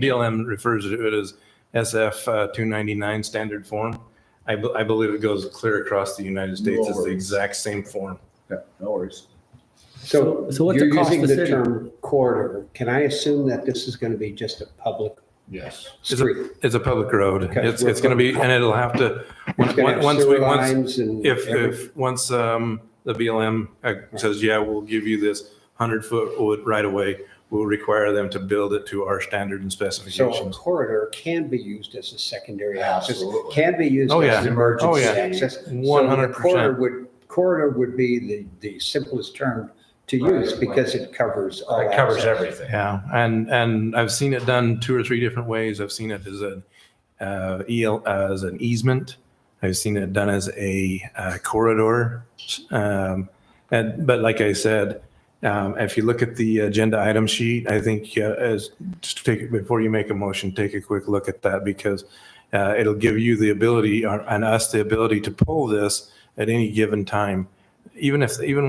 Speaker 6: BLM refers to it as SF 299 standard form. I believe it goes clear across the United States. It's the
Speaker 4: worries.
Speaker 6: exact same form.
Speaker 4: Okay, no worries.
Speaker 2: So
Speaker 4: So what's
Speaker 2: you're
Speaker 4: it cost
Speaker 2: using
Speaker 4: the
Speaker 2: the
Speaker 4: city?
Speaker 2: term corridor. Can I assume that this is going to be just a public
Speaker 1: Yes.
Speaker 2: street?
Speaker 6: It's a public road.
Speaker 2: Okay.
Speaker 6: It's going to be, and it'll have to,
Speaker 2: It's gonna have
Speaker 6: once
Speaker 2: sewer
Speaker 6: we, once,
Speaker 2: lines and
Speaker 6: once the BLM says, yeah, we'll give you this 100-foot right away, we'll require them to build it to our standard and
Speaker 2: So a
Speaker 6: specifications.
Speaker 2: corridor can be used as a secondary access,
Speaker 4: Absolutely.
Speaker 2: can be used
Speaker 6: Oh,
Speaker 2: as
Speaker 6: yeah.
Speaker 2: an emergency
Speaker 6: Oh, yeah.
Speaker 2: access. So the
Speaker 6: 100%.
Speaker 2: corridor would be the simplest term to use because it covers all
Speaker 1: It covers
Speaker 2: access.
Speaker 1: everything.
Speaker 6: Yeah, and I've seen it done 2 or 3 different ways. I've seen it as as an easement. I've seen it done as a corridor. But like I said, if you look at the agenda item sheet, I think before you make a motion, take a quick look at that because it'll give you the ability and us the ability to pull this at any given time. Even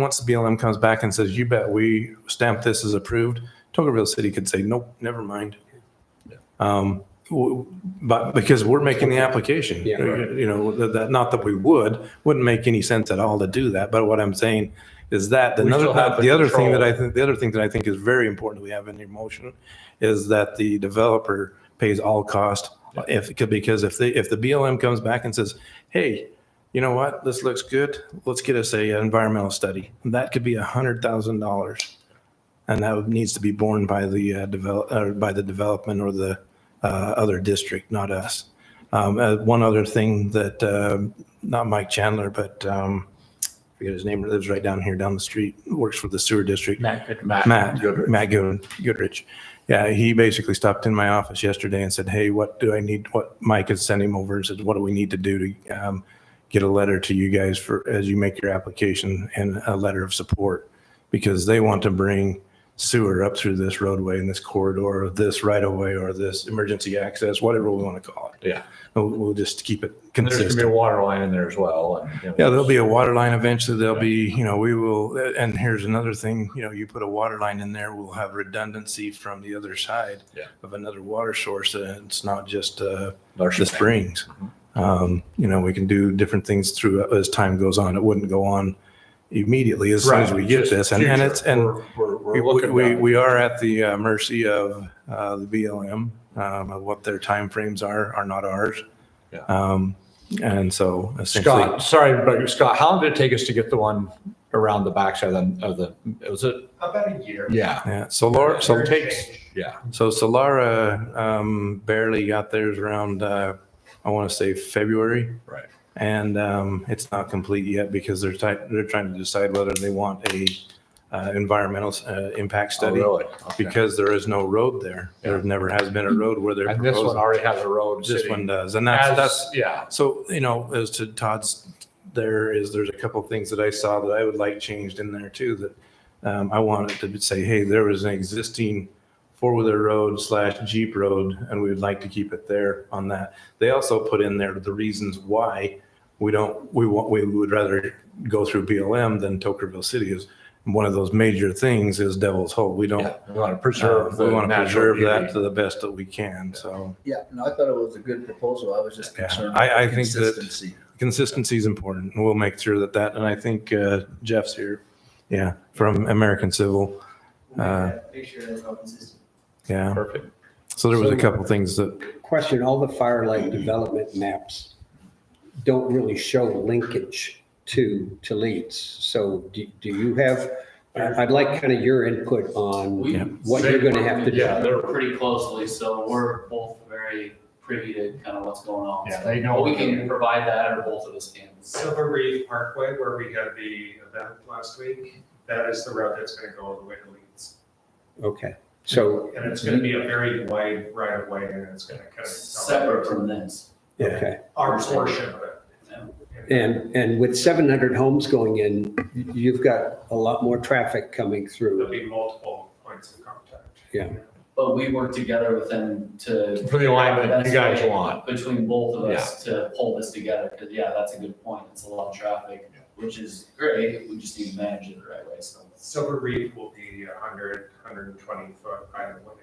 Speaker 6: once the BLM comes back and says, you bet we stamped this as approved, Tokerville City could say, nope, never mind. But because we're making the application,
Speaker 2: Yeah, right.
Speaker 6: that not that we wouldn't make any sense at all to do that. But what I'm saying is that
Speaker 1: We still have the
Speaker 6: the other thing
Speaker 1: control.
Speaker 6: that I think is very important we have in your motion is that the developer pays all cost. Because if the BLM comes back and says, hey, you know what, this looks good. Let's get us a environmental study. That could be $100,000. And that needs to be borne by the by the development or the other district, not us. One other thing that, not Mike Chandler, but I forget his name, lives right down here down the street, works for the sewer district.
Speaker 7: Matt Goodrich.
Speaker 6: Matt Goodrich. Yeah, he basically stopped in my office yesterday and said, hey, what do I need? What Mike had sent him over and said, what do we need to do to get a letter to you guys for as you make your application and a letter of support? Because they want to bring sewer up through this roadway and this corridor, or this right of way, or this emergency access, whatever we want to call it.
Speaker 1: Yeah.
Speaker 6: We'll just keep it
Speaker 1: And there's
Speaker 6: consistent.
Speaker 1: gonna be a water line in there as well. And, you know,
Speaker 6: Yeah, there'll be a water line eventually. There'll be, we will, and here's another thing, you put a water line in there, we'll have redundancy from the other side of another water source. And it's not just the springs. We can do different things through as time goes on. It wouldn't go on immediately as soon as we get this. And we are at the mercy of the BLM, of what their timeframes are not ours. And so essentially.
Speaker 1: Scott, sorry, but Scott, how long did it take us to get the one around the backside of the, was it?
Speaker 8: About a year.
Speaker 1: Yeah.
Speaker 6: Yeah. So
Speaker 1: Yeah.
Speaker 6: So Solara barely got theirs around, I want to say February.
Speaker 1: Right.
Speaker 6: And it's not complete yet because they're trying to decide whether they want a environmental impact study.
Speaker 1: Oh, really? Okay.
Speaker 6: Because there is no road there. There never has been a road where they're
Speaker 1: And this
Speaker 6: proposing.
Speaker 1: one already has a road.
Speaker 6: This
Speaker 1: sitting
Speaker 6: one does, and that's
Speaker 1: yeah.
Speaker 6: So as to Todd's, there's a couple of things that I saw that I would like changed in there too. That I wanted to say, hey, there was an existing four-wheeler road / Jeep road, and we would like to keep it there on that. They also put in there the reasons why we would rather go through BLM than Tokerville City is. One of those major things is Devil's Hole. We don't.
Speaker 1: We want to preserve
Speaker 6: We
Speaker 1: the
Speaker 6: want to
Speaker 1: natural
Speaker 6: preserve that
Speaker 1: beauty.
Speaker 6: to the best that we can. So
Speaker 4: Yeah, no, I thought it was a good proposal. I was just concerned.
Speaker 6: I
Speaker 4: about
Speaker 6: think that
Speaker 4: consistency.
Speaker 6: consistency is important. And we'll make sure that, and I think Jeff's here. Yeah, from American Civil.
Speaker 14: Make sure there's no consistency.
Speaker 6: Yeah.
Speaker 1: Perfect.
Speaker 6: So there was a couple things that,
Speaker 2: Question, all the Firelight development maps don't really show linkage to leads. So do you have, I'd like kind of your input on what you're going to have to do.
Speaker 1: Yeah, they're
Speaker 18: Pretty closely, so we're both very privy to kind of what's going on.
Speaker 1: Yeah,
Speaker 18: So
Speaker 1: they know.
Speaker 18: But we can provide that, or both of us can.
Speaker 8: Silver Reef Parkway, where we had the event last week, that is the route that's gonna go all the way to Leeds.
Speaker 2: Okay, so,
Speaker 8: And it's gonna be a very wide right of way, and it's gonna kind of.
Speaker 18: Separate from this.
Speaker 2: okay.
Speaker 8: Our portion of it.
Speaker 2: And with 700 homes going in, you've got a lot more traffic coming
Speaker 8: There'll
Speaker 2: through.
Speaker 8: be multiple points of contact.
Speaker 2: Yeah.
Speaker 18: But we work together with them to.
Speaker 1: For the alignment
Speaker 18: best
Speaker 1: you guys
Speaker 18: way
Speaker 1: want.
Speaker 18: Between both of us to pull this together, because that's a good point. It's a lot of traffic, which is great. We just need to manage it the right way, so.
Speaker 8: Silver Reef will be 120 foot right of way,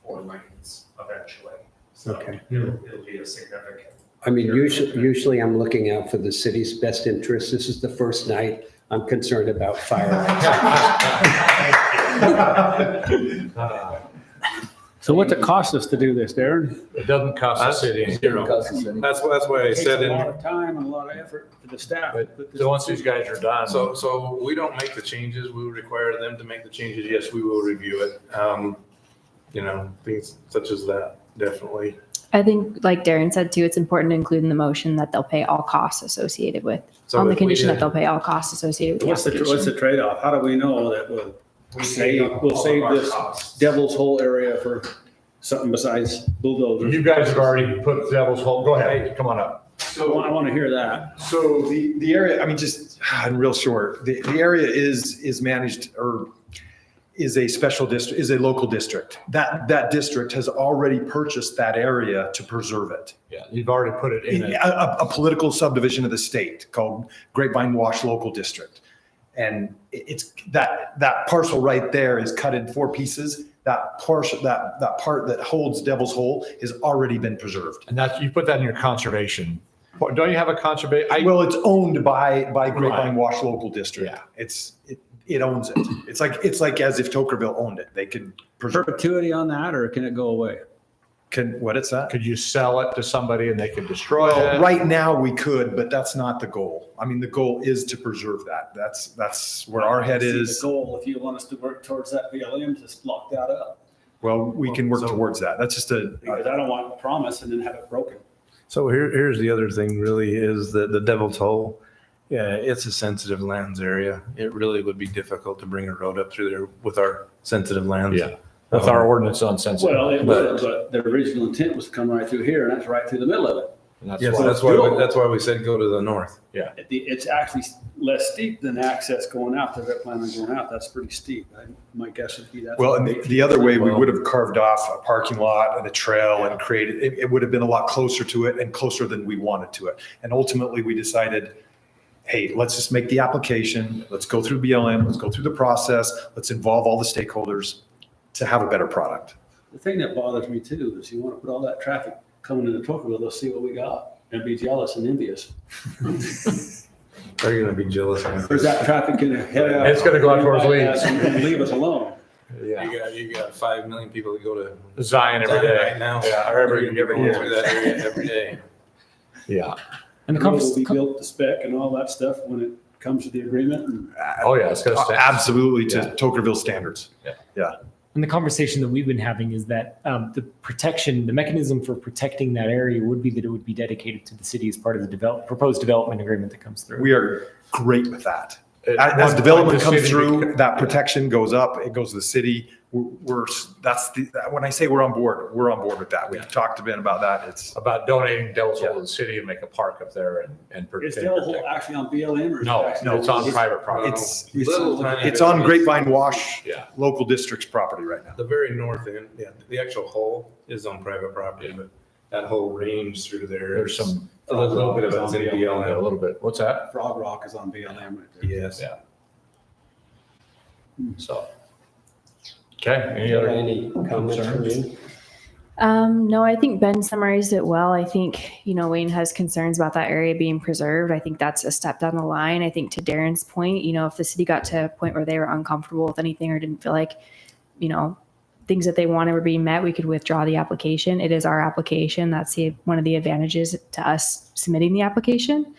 Speaker 8: 4 lanes eventually. So
Speaker 2: Okay.
Speaker 8: it'll be a significant.
Speaker 2: I mean, usually I'm looking out for the city's best interests. This is the first night I'm concerned about fire.
Speaker 15: So what's it cost us to do this, Darren?
Speaker 1: It doesn't cost the city any zero.
Speaker 6: that's why I
Speaker 15: It takes
Speaker 6: said
Speaker 15: a lot
Speaker 6: in.
Speaker 15: of time and a lot of effort for the staff.
Speaker 1: So once these guys are done.
Speaker 6: So we don't make the changes. We will require them to make the changes. Yes, we will review it. Things such as that, definitely.
Speaker 16: I think, like Darren said too, it's important to include in the motion that they'll pay all costs associated with,
Speaker 6: So
Speaker 16: on the
Speaker 6: if we
Speaker 16: condition that
Speaker 6: did-
Speaker 16: they'll pay all costs associated with the
Speaker 15: What's the
Speaker 16: application.
Speaker 15: trade-off? How do we know that we'll save this Devil's Hole area for something besides bulldozers?
Speaker 1: You guys have already put Devil's Hole, go ahead, come on up.
Speaker 15: So I want to hear that.
Speaker 17: So the area, I mean, just in real short, the area is managed or is a special district, is a local district. That district has already purchased that area to preserve it.
Speaker 1: Yeah, you've already put it in.
Speaker 17: A political subdivision of the state called Grapevine Wash Local District. And it's that parcel right there is cut in 4 pieces. That portion, that part that holds Devil's Hole has already been preserved.
Speaker 1: And you put that in your conservation. Don't you have a conservation?
Speaker 17: Well, it's owned by Grapevine
Speaker 1: Right.
Speaker 17: Wash Local District.
Speaker 1: Yeah.
Speaker 17: It owns it. It's like as if Tokerville owned it. They could preserve it.
Speaker 15: Perpetuity on that, or can it go away?
Speaker 17: What is that?
Speaker 1: Could you sell it to somebody and they could destroy
Speaker 17: Well,
Speaker 1: it?
Speaker 17: right now we could, but that's not the goal. I mean, the goal is to preserve that. That's where our head
Speaker 15: See,
Speaker 17: is.
Speaker 15: The goal, if you want us to work towards that BLM, just lock that up.
Speaker 17: Well, we can work towards that. That's just
Speaker 15: Because I don't want to promise and then have it broken.
Speaker 6: So here's the other thing really is that the Devil's Hole, yeah, it's a sensitive lands area. It really would be difficult to bring a road up through there with our sensitive lands.
Speaker 1: Yeah, with our ordinance on sensitive.
Speaker 15: Well, it would, but the original intent was to come right through here, and that's right through the middle of it.
Speaker 1: And that's
Speaker 6: Yeah,
Speaker 1: why-
Speaker 6: so that's why we said go to the north.
Speaker 15: It's actually less steep than access going out. They're planning on going out. That's pretty steep. My guess would be that.
Speaker 17: Well, and the other way, we would have carved off a parking lot and a trail and created, it would have been a lot closer to it and closer than we wanted to it. And ultimately, we decided, hey, let's just make the application. Let's go through BLM. Let's go through the process. Let's involve all the stakeholders to have a better product.
Speaker 15: The thing that bothers me too is you want to put all that traffic coming into Tocqueville, they'll see what we got and be jealous and envious.
Speaker 6: Are you gonna be jealous?
Speaker 15: Or is that traffic going to head out?
Speaker 1: It's gonna go out towards Leeds.
Speaker 15: And leave us alone?
Speaker 1: Yeah.
Speaker 6: You got 5 million people that go to
Speaker 1: Zion every day.
Speaker 6: right now.
Speaker 1: Yeah, or every
Speaker 6: Going
Speaker 1: year.
Speaker 6: through that area every day.
Speaker 1: Yeah.
Speaker 7: And the
Speaker 15: road will be built to spec and all that stuff when it comes to the agreement. And
Speaker 1: Oh, yeah, it's gonna stay.
Speaker 17: Absolutely to
Speaker 1: Yeah.
Speaker 17: Tocqueville standards.
Speaker 7: And the conversation that we've been having is that the protection, the mechanism for protecting that area would be that it would be dedicated to the city as part of the proposed development agreement that comes through.
Speaker 17: We are great with that.
Speaker 1: At
Speaker 17: As
Speaker 1: one point,
Speaker 17: development
Speaker 1: the
Speaker 17: comes
Speaker 1: city
Speaker 17: through,
Speaker 1: beca-
Speaker 17: that protection goes up, it goes to the city. When I say we're on board with that. We've talked a bit about that. It's
Speaker 1: About donating Devil's Hole to the city and make a park up there and
Speaker 15: is
Speaker 1: protect.
Speaker 15: Devil Hole actually on BLM or? is it
Speaker 1: No,
Speaker 15: actually-
Speaker 1: it's on private property.
Speaker 17: it's on Grapevine Wash
Speaker 1: Yeah.
Speaker 17: local district's property right now.
Speaker 6: The very north end, yeah, the actual hole is on private property, but that whole range through there.
Speaker 1: There's some,
Speaker 6: A little bit of it's in
Speaker 1: a
Speaker 6: BLM.
Speaker 1: little bit. What's that?
Speaker 15: Frog Rock is on BLM right there.
Speaker 6: Yes.
Speaker 1: Yeah. So. Okay, any
Speaker 2: comments from you?
Speaker 16: No, I think Ben summarized it well. I think, Wayne has concerns about that area being preserved. I think that's a step down the line. I think to Darren's point, if the city got to a point where they were uncomfortable with anything or didn't feel like, things that they wanted were being met, we could withdraw the application. It is our application. That's one of the advantages to us submitting the application.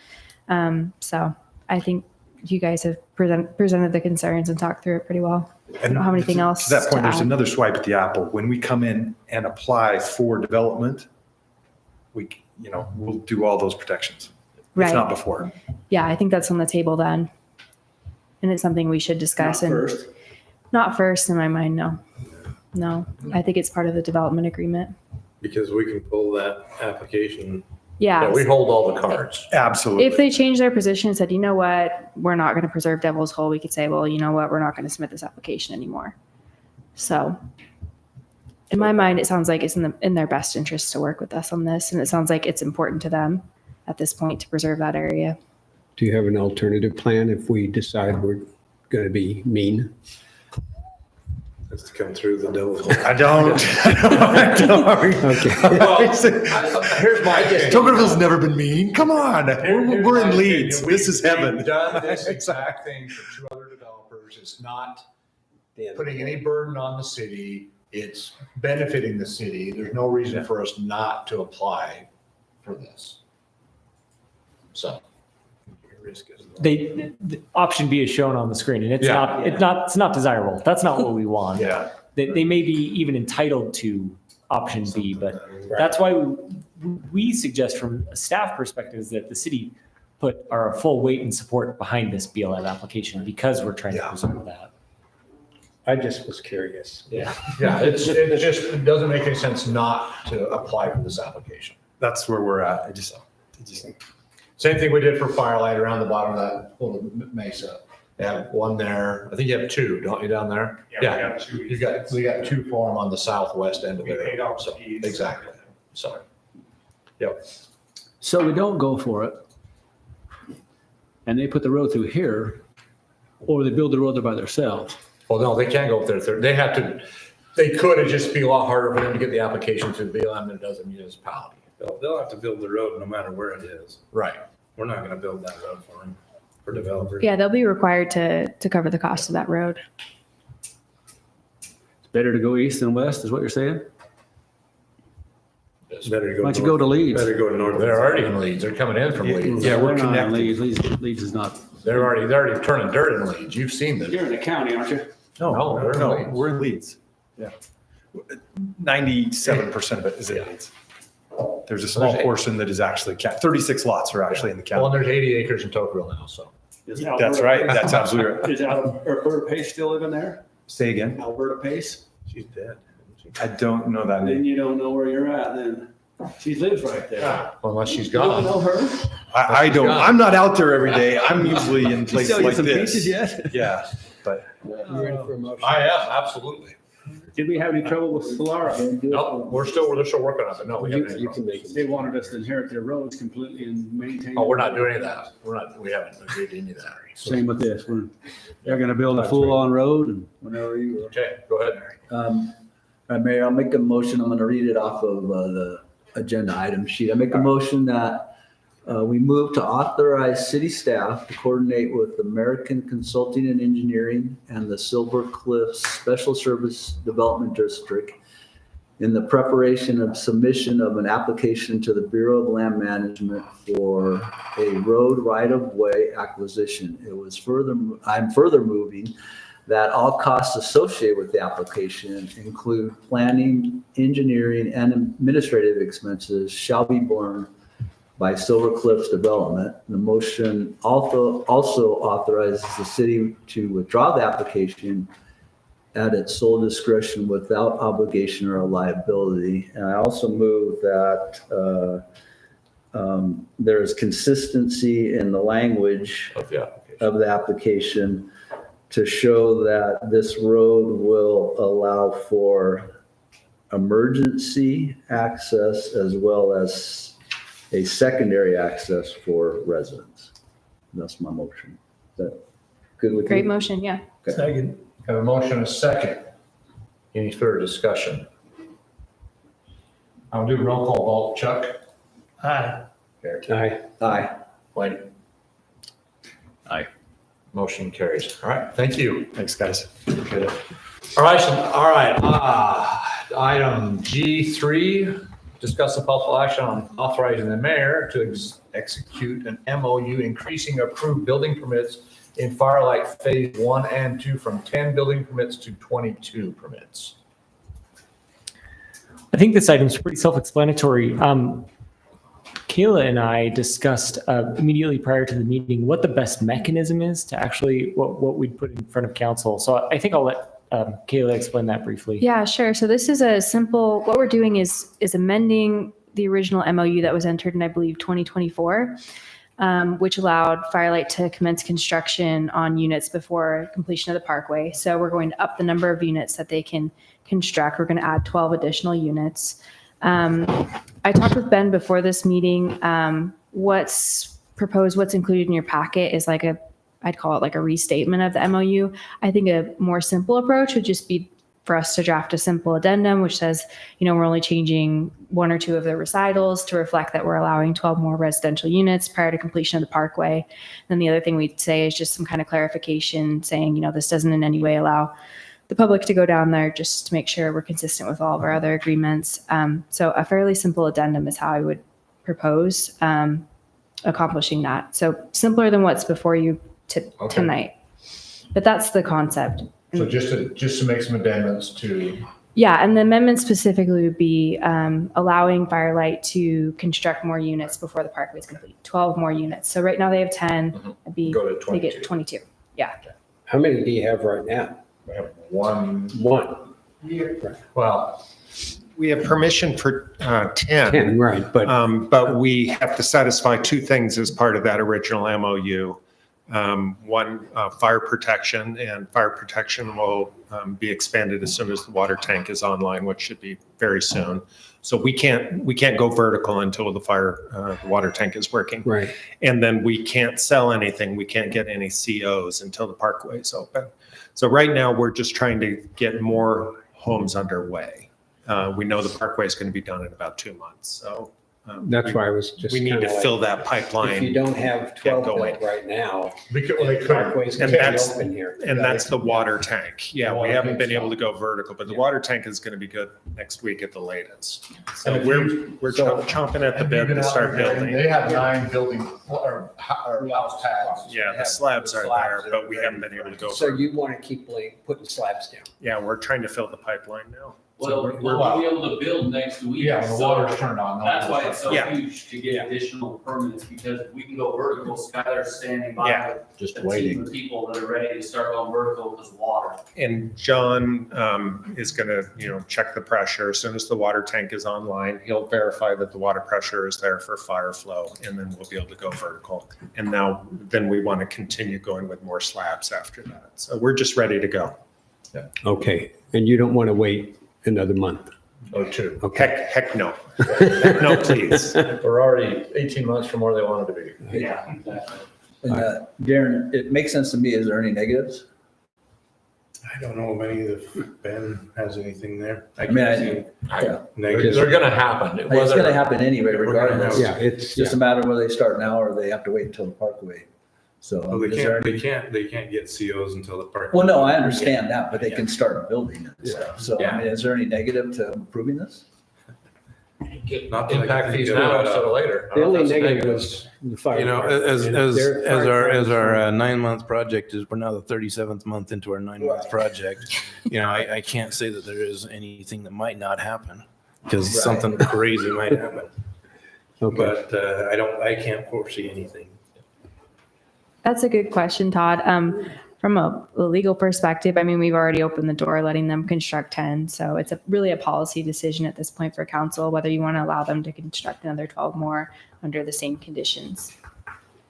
Speaker 16: So I think you guys have presented the concerns and talked through it pretty well. I don't have anything else
Speaker 17: To that point, there's
Speaker 16: add.
Speaker 17: another swipe at the apple. When we come in and apply for development, we'll do all those protections. If
Speaker 16: Right.
Speaker 17: not before.
Speaker 16: Yeah, I think that's on the table then. And it's something we should discuss.
Speaker 15: Not
Speaker 16: and
Speaker 15: first.
Speaker 16: Not first in my mind, no. No, I think it's part of the development agreement.
Speaker 6: Because we can pull that application.
Speaker 16: Yeah.
Speaker 1: we hold all the cards.
Speaker 17: Absolutely.
Speaker 16: If they changed their position and said, you know what, we're not going to preserve Devil's Hole, we could say, well, you know what, we're not going to submit this application anymore. So in my mind, it sounds like it's in their best interest to work with us on this. And it sounds like it's important to them at this point to preserve that area.
Speaker 2: Do you have an alternative plan if we decide we're going to be mean?
Speaker 6: Has to come through the Devil's Hole.
Speaker 17: I don't.
Speaker 1: Here's my thing.
Speaker 17: Tocqueville's never been mean. Come on.
Speaker 1: Here's
Speaker 17: We're
Speaker 1: my
Speaker 17: in Leeds.
Speaker 1: opinion.
Speaker 17: This is heaven.
Speaker 1: We've done this exact thing for two other developers. It's not putting any burden on the city. It's benefiting the city. There's no reason for us not to apply for this. So.
Speaker 7: The option B is shown on the screen, and it's
Speaker 1: Yeah.
Speaker 7: it's not desirable. That's not what we want.
Speaker 1: Yeah.
Speaker 7: They may be even entitled to option B, but that's why we suggest from a staff perspective is that the city put our full weight and support behind this BLM application because we're trying to preserve that.
Speaker 2: I just was curious.
Speaker 1: Yeah, it doesn't make any sense not to apply for this application.
Speaker 17: That's where we're at.
Speaker 1: Same thing we did for Firelight around the bottom of that little mesa. They have one there. I think you have two, don't you, down there?
Speaker 8: Yeah, we got two.
Speaker 1: We got two for them on the southwest end of
Speaker 8: We
Speaker 1: it.
Speaker 8: paid out
Speaker 1: So,
Speaker 8: fees.
Speaker 1: exactly. So, yep.
Speaker 15: So we don't go for it. And they put the road through here, or they build the road there by themselves.
Speaker 1: Well, no, they can't go up there. They could, it'd just be a lot harder for them to get the application through BLM than it does a municipality.
Speaker 6: They'll have to build the road no matter where it is.
Speaker 1: Right.
Speaker 6: We're not gonna build that road for them, for developers.
Speaker 16: Yeah, they'll be required to cover the cost of that road.
Speaker 15: It's better to go east than west, is what you're saying?
Speaker 2: Better
Speaker 15: Why don't you go to Leeds?
Speaker 2: Better go to North.
Speaker 1: They're already in Leeds. They're coming in from Leeds.
Speaker 17: Yeah, we're
Speaker 15: They're not in
Speaker 17: connected.
Speaker 15: Leeds is not,
Speaker 1: They're already turning dirt in Leeds. You've seen them.
Speaker 15: you're in the county, aren't you?
Speaker 1: No, they're in
Speaker 17: No,
Speaker 1: Leeds.
Speaker 17: we're in Leeds. Yeah. 97% of it is in Leeds. There's a small
Speaker 1: There's eight.
Speaker 17: portion that is actually, 36 lots are actually in the
Speaker 1: Well, and
Speaker 17: county.
Speaker 1: there's 80 acres in Tocqueville now, so.
Speaker 15: Is
Speaker 17: That's
Speaker 15: Alberta
Speaker 17: right.
Speaker 15: Pace-
Speaker 17: That's absolutely right.
Speaker 15: Is Alberta Pace still living there?
Speaker 17: Say again.
Speaker 15: Alberta Pace?
Speaker 17: She's dead. I don't know that
Speaker 15: Then
Speaker 17: name.
Speaker 15: you don't know where you're at then. She lives right there.
Speaker 1: Well, unless she's
Speaker 15: You don't
Speaker 1: gone.
Speaker 15: know her?
Speaker 17: I don't, I'm not out there every day. I'm usually in places
Speaker 15: sell you
Speaker 17: like
Speaker 15: some
Speaker 17: this.
Speaker 15: pieces yet?
Speaker 17: Yeah, but
Speaker 2: You ready for a motion?
Speaker 1: I am, absolutely.
Speaker 15: Did we have any trouble with Solara?
Speaker 1: No, they're still working on it. No, we haven't. had any
Speaker 2: You can
Speaker 1: problem.
Speaker 2: make
Speaker 15: They
Speaker 2: it.
Speaker 15: wanted us to inherit their roads completely and maintain.
Speaker 1: Oh, we're not doing any of that. We haven't agreed to any of that.
Speaker 15: Same with this. They're gonna build a full-on road and
Speaker 2: Whenever you.
Speaker 1: Okay, go ahead.
Speaker 4: Mayor, I'll make a motion. I'm going to read it off of the agenda item sheet. I make a motion that we move to authorize city staff to coordinate with American Consulting and Engineering and the Silver Cliffs Special Service Development District in the preparation of submission of an application to the Bureau of Land Management for a road right-of-way acquisition. I'm further moving that all costs associated with the application include planning, engineering, and administrative expenses shall be borne by Silver Cliffs Development. The motion also authorizes the city to withdraw the application at its sole discretion without obligation or liability. And I also move that there is consistency in the language
Speaker 1: Of the application.
Speaker 4: of the application to show that this road will allow for emergency access as well as a secondary access for residents. That's my motion. Is that good with you?
Speaker 16: Great motion, yeah.
Speaker 2: Second.
Speaker 1: Have a motion and a second. Any further discussion? I'll do roll call vote. Chuck?
Speaker 2: Aye.
Speaker 1: Aye.
Speaker 4: Aye.
Speaker 1: Whitey?
Speaker 11: Aye.
Speaker 1: Motion carries. All right, thank you.
Speaker 17: thanks, guys.
Speaker 1: Appreciate it. All right, item G3, discuss the possible action on authorizing the mayor to execute an MOU increasing approved building permits in Firelight Phase 1 and 2 from 10 building permits to 22 permits.
Speaker 7: I think this item's pretty self-explanatory. Kayla and I discussed immediately prior to the meeting what the best mechanism is to actually what we'd put in front of council. So I think I'll let Kayla explain that briefly.
Speaker 16: Yeah, sure. So this is a simple, what we're doing is amending the original MOU that was entered in, I believe, 2024, which allowed Firelight to commence construction on units before completion of the parkway. So we're going to up the number of units that they can construct. We're going to add 12 additional units. I talked with Ben before this meeting. What's proposed, what's included in your packet is I'd call it like a restatement of the MOU. I think a more simple approach would just be for us to draft a simple addendum, which says, we're only changing one or two of the recitals to reflect that we're allowing 12 more residential units prior to completion of the parkway. Then the other thing we'd say is just some kind of clarification saying, this doesn't in any way allow the public to go down there, just to make sure we're consistent with all of our other agreements. So a fairly simple addendum is how I would propose accomplishing that. So simpler than what's before you tonight. But that's the concept.
Speaker 1: So just to make some amendments to,
Speaker 16: Yeah, and the amendment specifically would be allowing Firelight to construct more units before the parkway is complete, 12 more units. So right now they have 10,
Speaker 1: go to
Speaker 16: they
Speaker 1: 22.
Speaker 16: get 22. Yeah.
Speaker 2: How many do you have right now?
Speaker 1: We have one.
Speaker 2: Well,
Speaker 8: We have permission for 10.
Speaker 2: 10, right,
Speaker 8: But we have to satisfy two things as part of that original MOU. One, fire protection, and fire protection will be expanded as soon as the water tank is online, which should be very soon. So we can't go vertical until the water tank is working.
Speaker 2: Right.
Speaker 8: And then we can't sell anything. We can't get any COs until the parkway is open. So right now, we're just trying to get more homes underway. We know the parkway is going to be done in about 2 months. So
Speaker 2: That's why I was just.
Speaker 8: We need to
Speaker 2: kinda like,
Speaker 8: fill that
Speaker 2: If
Speaker 8: pipeline.
Speaker 2: you don't have
Speaker 8: get
Speaker 2: 12
Speaker 8: going.
Speaker 2: built right now,
Speaker 1: They
Speaker 2: Parkway's
Speaker 8: And
Speaker 2: gonna be
Speaker 8: that's,
Speaker 2: open here.
Speaker 8: and that's the water tank. Yeah, we
Speaker 1: Water
Speaker 8: haven't been
Speaker 1: tank's
Speaker 8: able to go vertical, but the
Speaker 2: Yeah.
Speaker 8: water tank is gonna be good next week at the latest. So
Speaker 1: And if
Speaker 8: we're chomping at the bit to start building.
Speaker 1: They have 9 building or house pads.
Speaker 8: Yeah, the slabs are there, but we haven't been able to go.
Speaker 2: So
Speaker 8: vertical.
Speaker 2: you want to keep putting slabs down.
Speaker 8: Yeah, we're trying to fill the pipeline now.
Speaker 18: Well, we'll be able to build next week.
Speaker 1: Yeah, when the
Speaker 18: so
Speaker 1: water's turned on.
Speaker 18: That's why it's so
Speaker 8: Yeah.
Speaker 18: huge to get additional permits, because if we can go vertical, Skylar's standing by
Speaker 8: Yeah.
Speaker 18: with
Speaker 1: Just
Speaker 18: a team
Speaker 1: waiting.
Speaker 18: of people that are ready to start going vertical because of water.
Speaker 8: And John is gonna, check the pressure. As soon as the water tank is online, he'll verify that the water pressure is there for fire flow, and then we'll be able to go vertical. And then we want to continue going with more slabs after that. So we're just ready to go.
Speaker 2: Okay, and you don't want to wait another month?
Speaker 1: Or 2.
Speaker 2: Okay.
Speaker 8: Heck no. No, please.
Speaker 1: We're already 18 months from where they wanted to be.
Speaker 18: Yeah, exactly.
Speaker 4: And, Darren, it makes sense to me. Is there any negatives?
Speaker 6: I don't know if any of Ben has anything there.
Speaker 4: I mean, yeah.
Speaker 1: They're gonna happen.
Speaker 4: It's going to happen anyway, regardless.
Speaker 2: Yeah,
Speaker 4: It's just a matter of whether they start now or they have to wait until the Parkway. So,
Speaker 6: Well,
Speaker 4: is there any-
Speaker 6: they can't get COs until the park.
Speaker 4: well, no, I understand that, but they can start building and stuff. So,
Speaker 6: Yeah.
Speaker 4: I mean, is there any negative to approving this?
Speaker 1: Not impact fees now instead of later.
Speaker 2: The only negative was the fire.
Speaker 6: You know,
Speaker 2: department.
Speaker 6: as
Speaker 2: And
Speaker 6: as
Speaker 2: their
Speaker 6: as our
Speaker 2: fire
Speaker 6: as our
Speaker 2: department-
Speaker 6: 9-month project is, we're now the 37th month into our 9-month
Speaker 4: Right.
Speaker 6: project. I can't say that there is anything that might not happen because
Speaker 4: Right.
Speaker 6: something crazy might happen.
Speaker 2: Okay.
Speaker 6: But I can't foresee anything.
Speaker 16: That's a good question, Todd. From a legal perspective, I mean, we've already opened the door, letting them construct 10. So it's really a policy decision at this point for council, whether you want to allow them to construct another 12 more under the same conditions.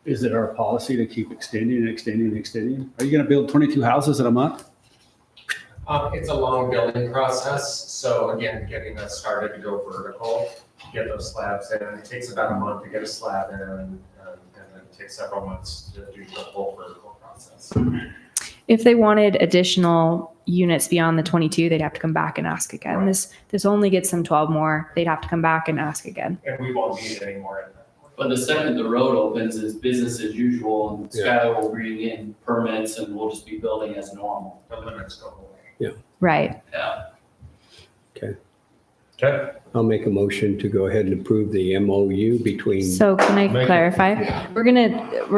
Speaker 15: Is it our policy to keep extending and extending and extending? Are you going to build 22 houses in a month?
Speaker 14: It's a long building process, so again, getting us started to go vertical, get those slabs in, it takes about a month to get a slab in, and then it takes several months to do the whole vertical process.
Speaker 16: If they wanted additional units beyond the 22, they'd have to come back and ask again.
Speaker 14: Right.
Speaker 16: This only gets them 12 more. They'd have to come back and ask again.
Speaker 14: And we won't need any more at that point.
Speaker 18: But the second the road opens, it's business as usual, and Skylar will bring in permits, and we'll just be building as normal.
Speaker 14: The limits go away.
Speaker 16: Right.
Speaker 18: Yeah.
Speaker 1: Okay.
Speaker 2: I'll make a motion to go ahead and approve the MOU between.
Speaker 16: So can I
Speaker 1: Make it-
Speaker 16: clarify?
Speaker 1: yeah.
Speaker 16: We're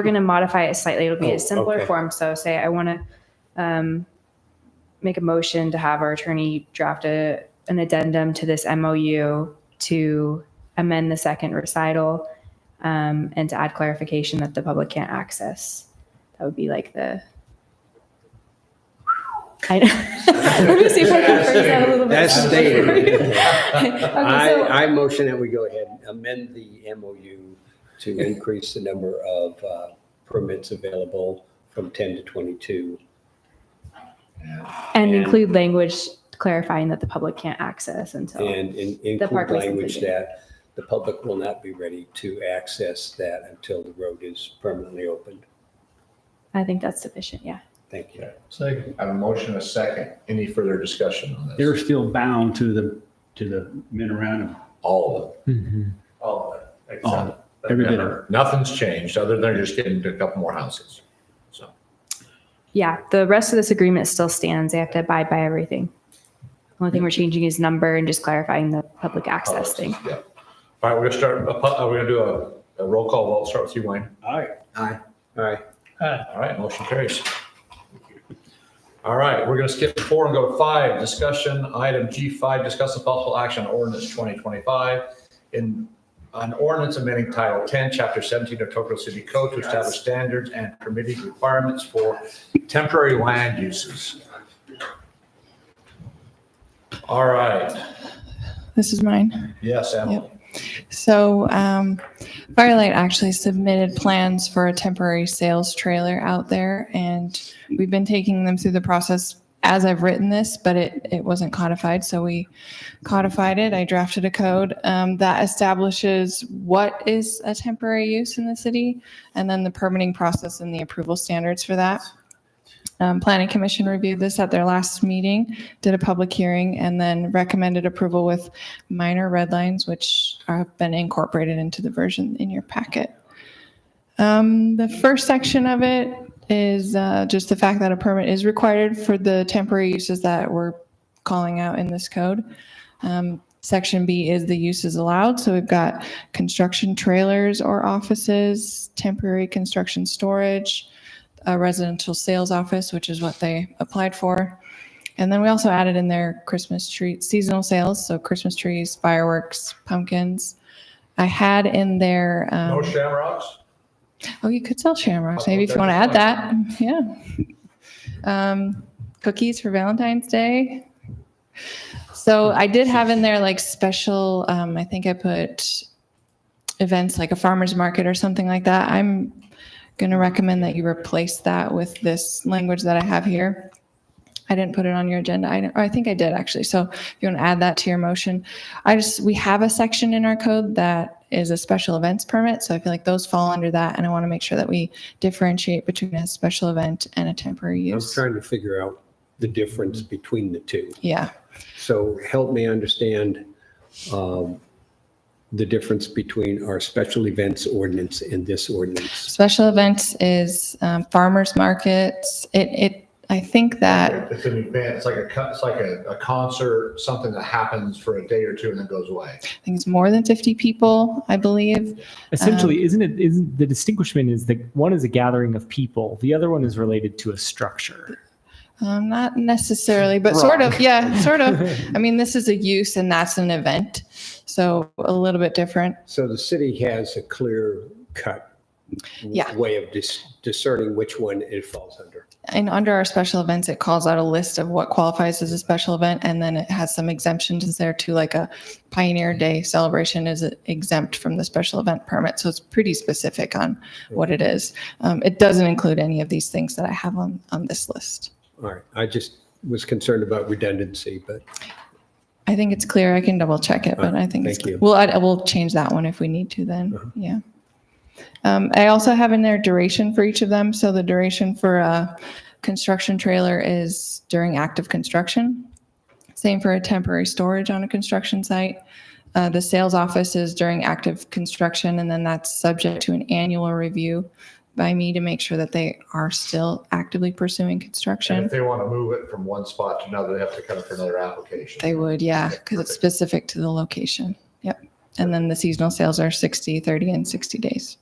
Speaker 16: gonna modify it slightly. It'll be
Speaker 2: Oh,
Speaker 16: a simpler
Speaker 2: okay.
Speaker 16: form. So say I want to make a motion to have our attorney draft an addendum to this MOU to amend the second recital and to add clarification that the public can't access. That would be like the. Let me see if I can phrase that a little bit.
Speaker 2: That's stated.
Speaker 16: Okay, so-
Speaker 2: I motion that we go ahead and amend the MOU to increase the number of permits available from 10 to 22.
Speaker 16: And include language clarifying that the public can't access until.
Speaker 2: And include
Speaker 16: Parkway's
Speaker 2: language
Speaker 16: completed.
Speaker 2: that the public will not be ready to access that until the road is permanently opened.
Speaker 16: I think that's sufficient, yeah.
Speaker 2: Thank you.
Speaker 1: Second. I have a motion, a second. Any further discussion on this?
Speaker 15: They're still bound to the memorandum.
Speaker 1: All of
Speaker 14: All of it.
Speaker 15: All of it. Every bit of it.
Speaker 1: Nothing's changed, other than just getting a couple more houses. So,
Speaker 16: Yeah, the rest of this agreement still stands. They have to abide by everything. Only thing we're changing is number and just clarifying the public access thing.
Speaker 1: yeah. All right, we're gonna start, we're gonna do a roll call vote. Start with you, Wayne.
Speaker 15: Aye.
Speaker 2: Aye. All right.
Speaker 1: All right, motion carries. All right, we're gonna skip 4 and go to 5. Discussion item G5, discuss the possible action on ordinance 2025 on ordinance amending Title 10, Chapter 17 of Tocqueville City Code to establish standards and permitting requirements for temporary land uses. All right,
Speaker 19: This is mine.
Speaker 1: yes, Emily.
Speaker 19: So Firelight actually submitted plans for a temporary sales trailer out there, and we've been taking them through the process as I've written this, but it wasn't codified, so we codified it. I drafted a code that establishes what is a temporary use in the city, and then the permitting process and the approval standards for that. Planning Commission reviewed this at their last meeting, did a public hearing, and then recommended approval with minor red lines, which have been incorporated into the version in your packet. The first section of it is just the fact that a permit is required for the temporary uses that we're calling out in this code. Section B is the uses allowed. So we've got construction trailers or offices, temporary construction storage, a residential sales office, which is what they applied for. And then we also added in there Christmas tree, seasonal sales. So Christmas trees, fireworks, pumpkins. I had in there.
Speaker 1: No shamrocks?
Speaker 19: Oh, you could sell shamrocks, maybe if you want to add that. Yeah. Cookies for Valentine's Day. So I did have in there like special, I think I put events like a farmer's market or something like that. I'm going to recommend that you replace that with this language that I have here. I didn't put it on your agenda. I think I did actually. So if you want to add that to your motion, we have a section in our code that is a special events permit. So I feel like those fall under that. And I want to make sure that we differentiate between a special event and a temporary use.
Speaker 2: I'm trying to figure out the difference between the two.
Speaker 19: Yeah.
Speaker 2: So help me understand the difference between our special events ordinance and this ordinance.
Speaker 19: Special events is farmers markets. I think that
Speaker 1: It's an event, it's like a concert, something that happens for a day or two and then goes away.
Speaker 19: I think it's more than 50 people, I believe.
Speaker 7: Essentially, isn't the distinguishment is that one is a gathering of people, the other one is related to a structure.
Speaker 19: Not necessarily, but sort of. Yeah, sort of. I mean, this is a use and that's an event. So a little bit different.
Speaker 2: So the city has a clear cut way of discerning which one it falls under.
Speaker 19: And under our special events, it calls out a list of what qualifies as a special event. And then it has some exemptions there too, like a Pioneer Day celebration is exempt from the special event permit. So it's pretty specific on what it is. It doesn't include any of these things that I have on this list.
Speaker 2: All right. I just was concerned about redundancy, but.
Speaker 19: I think it's clear. I can double check it, but I think it's clear. We'll change that one if we need to then. Yeah. I also have in there duration for each of them. So the duration for a construction trailer is during active construction. Same for a temporary storage on a construction site. The sales office is during active construction, and then that's subject to an annual review by me to make sure that they are still actively pursuing
Speaker 1: And
Speaker 19: construction.
Speaker 1: if they want to move it from one spot to another, they have to come for another application.
Speaker 19: They would, yeah, because it's specific to the location. Yep. And then the seasonal sales are 60, 30, and 60 days.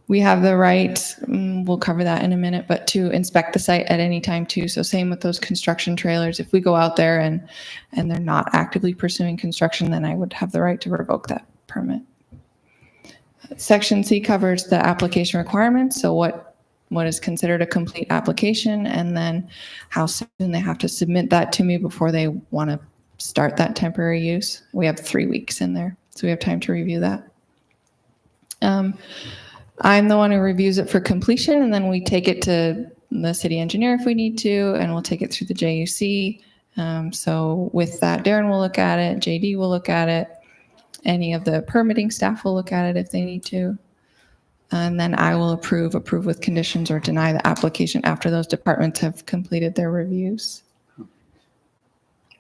Speaker 19: We have the right, we'll cover that in a minute, but to inspect the site at any time too. So same with those construction trailers. If we go out there and they're not actively pursuing construction, then I would have the right to revoke that permit. Section C covers the application requirements. So what is considered a complete application, and then how soon they have to submit that to me before they want to start that temporary use. We have 3 weeks in there, so we have time to review that. I'm the one who reviews it for completion, and then we take it to the city engineer if we need to, and we'll take it through the JUC. So with that, Darren will look at it, JD will look at it, any of the permitting staff will look at it if they need to. And then I will approve with conditions, or deny the application after those departments have completed their reviews.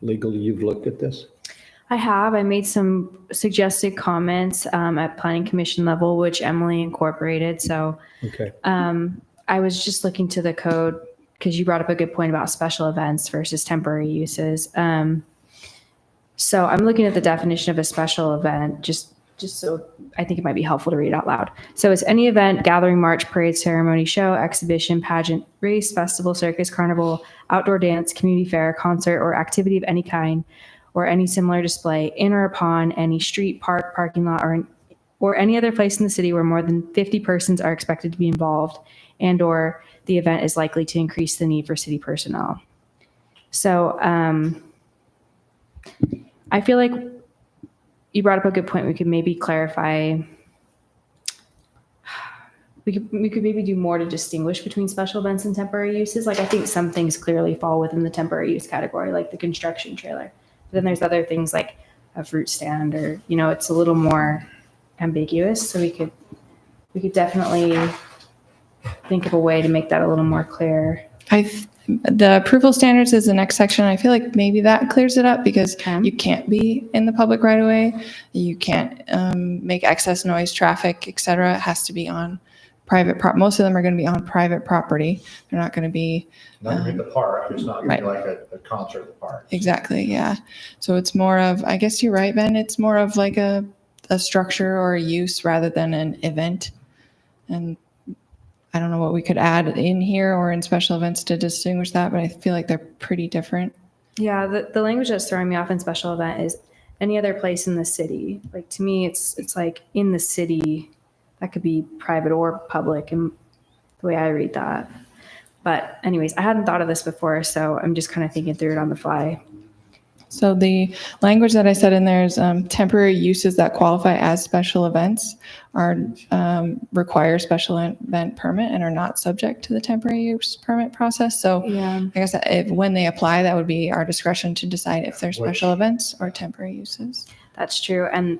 Speaker 2: Legally, you've looked at this?
Speaker 16: I have. I made some suggested comments at planning commission level, which Emily incorporated. So
Speaker 2: Okay.
Speaker 16: I was just looking to the code because you brought up a good point about special events versus temporary uses. So I'm looking at the definition of a special event, just so I think it might be helpful to read it out loud. So it's any event, gathering, march, parade, ceremony, show, exhibition, pageant, race, festival, circus, carnival, outdoor dance, community fair, concert, or activity of any kind, or any similar display in or upon any street, park, parking lot, or any other place in the city where more than 50 persons are expected to be involved, and or the event is likely to increase the need for city personnel. So I feel like you brought up a good point. We could maybe clarify. We could maybe do more to distinguish between special events and temporary uses. Like I think some things clearly fall within the temporary use category, like the construction trailer. But then there's other things like a fruit stand, or it's a little more ambiguous. So we could definitely think of a way to make that a little more clear.
Speaker 19: The approval standards is the next section. I feel like maybe that clears it up because you can't be in the public right away. You can't make excess noise, traffic, et cetera. It has to be on private most of them are going to be on private property. They're not going to be
Speaker 1: Not in the park, it's not gonna be
Speaker 19: right.
Speaker 1: like a concert at the park.
Speaker 19: Exactly, yeah. So it's more of, I guess you're right, Ben. It's more of like a structure or a use rather than an event. And I don't know what we could add in here or in special events to distinguish that, but I feel like they're pretty different.
Speaker 16: Yeah, the language that's throwing me off in special event is any other place in the city. Like to me, it's like in the city. That could be private or public, and the way I read that. But anyways, I hadn't thought of this before, so I'm just kind of thinking through it on the fly.
Speaker 19: So the language that I said in there is temporary uses that qualify as special events are require special event permit and are not subject to the temporary use permit process. So
Speaker 16: Yeah.
Speaker 19: I guess when they apply, that would be our discretion to decide if they're special events or temporary uses.
Speaker 16: That's true. And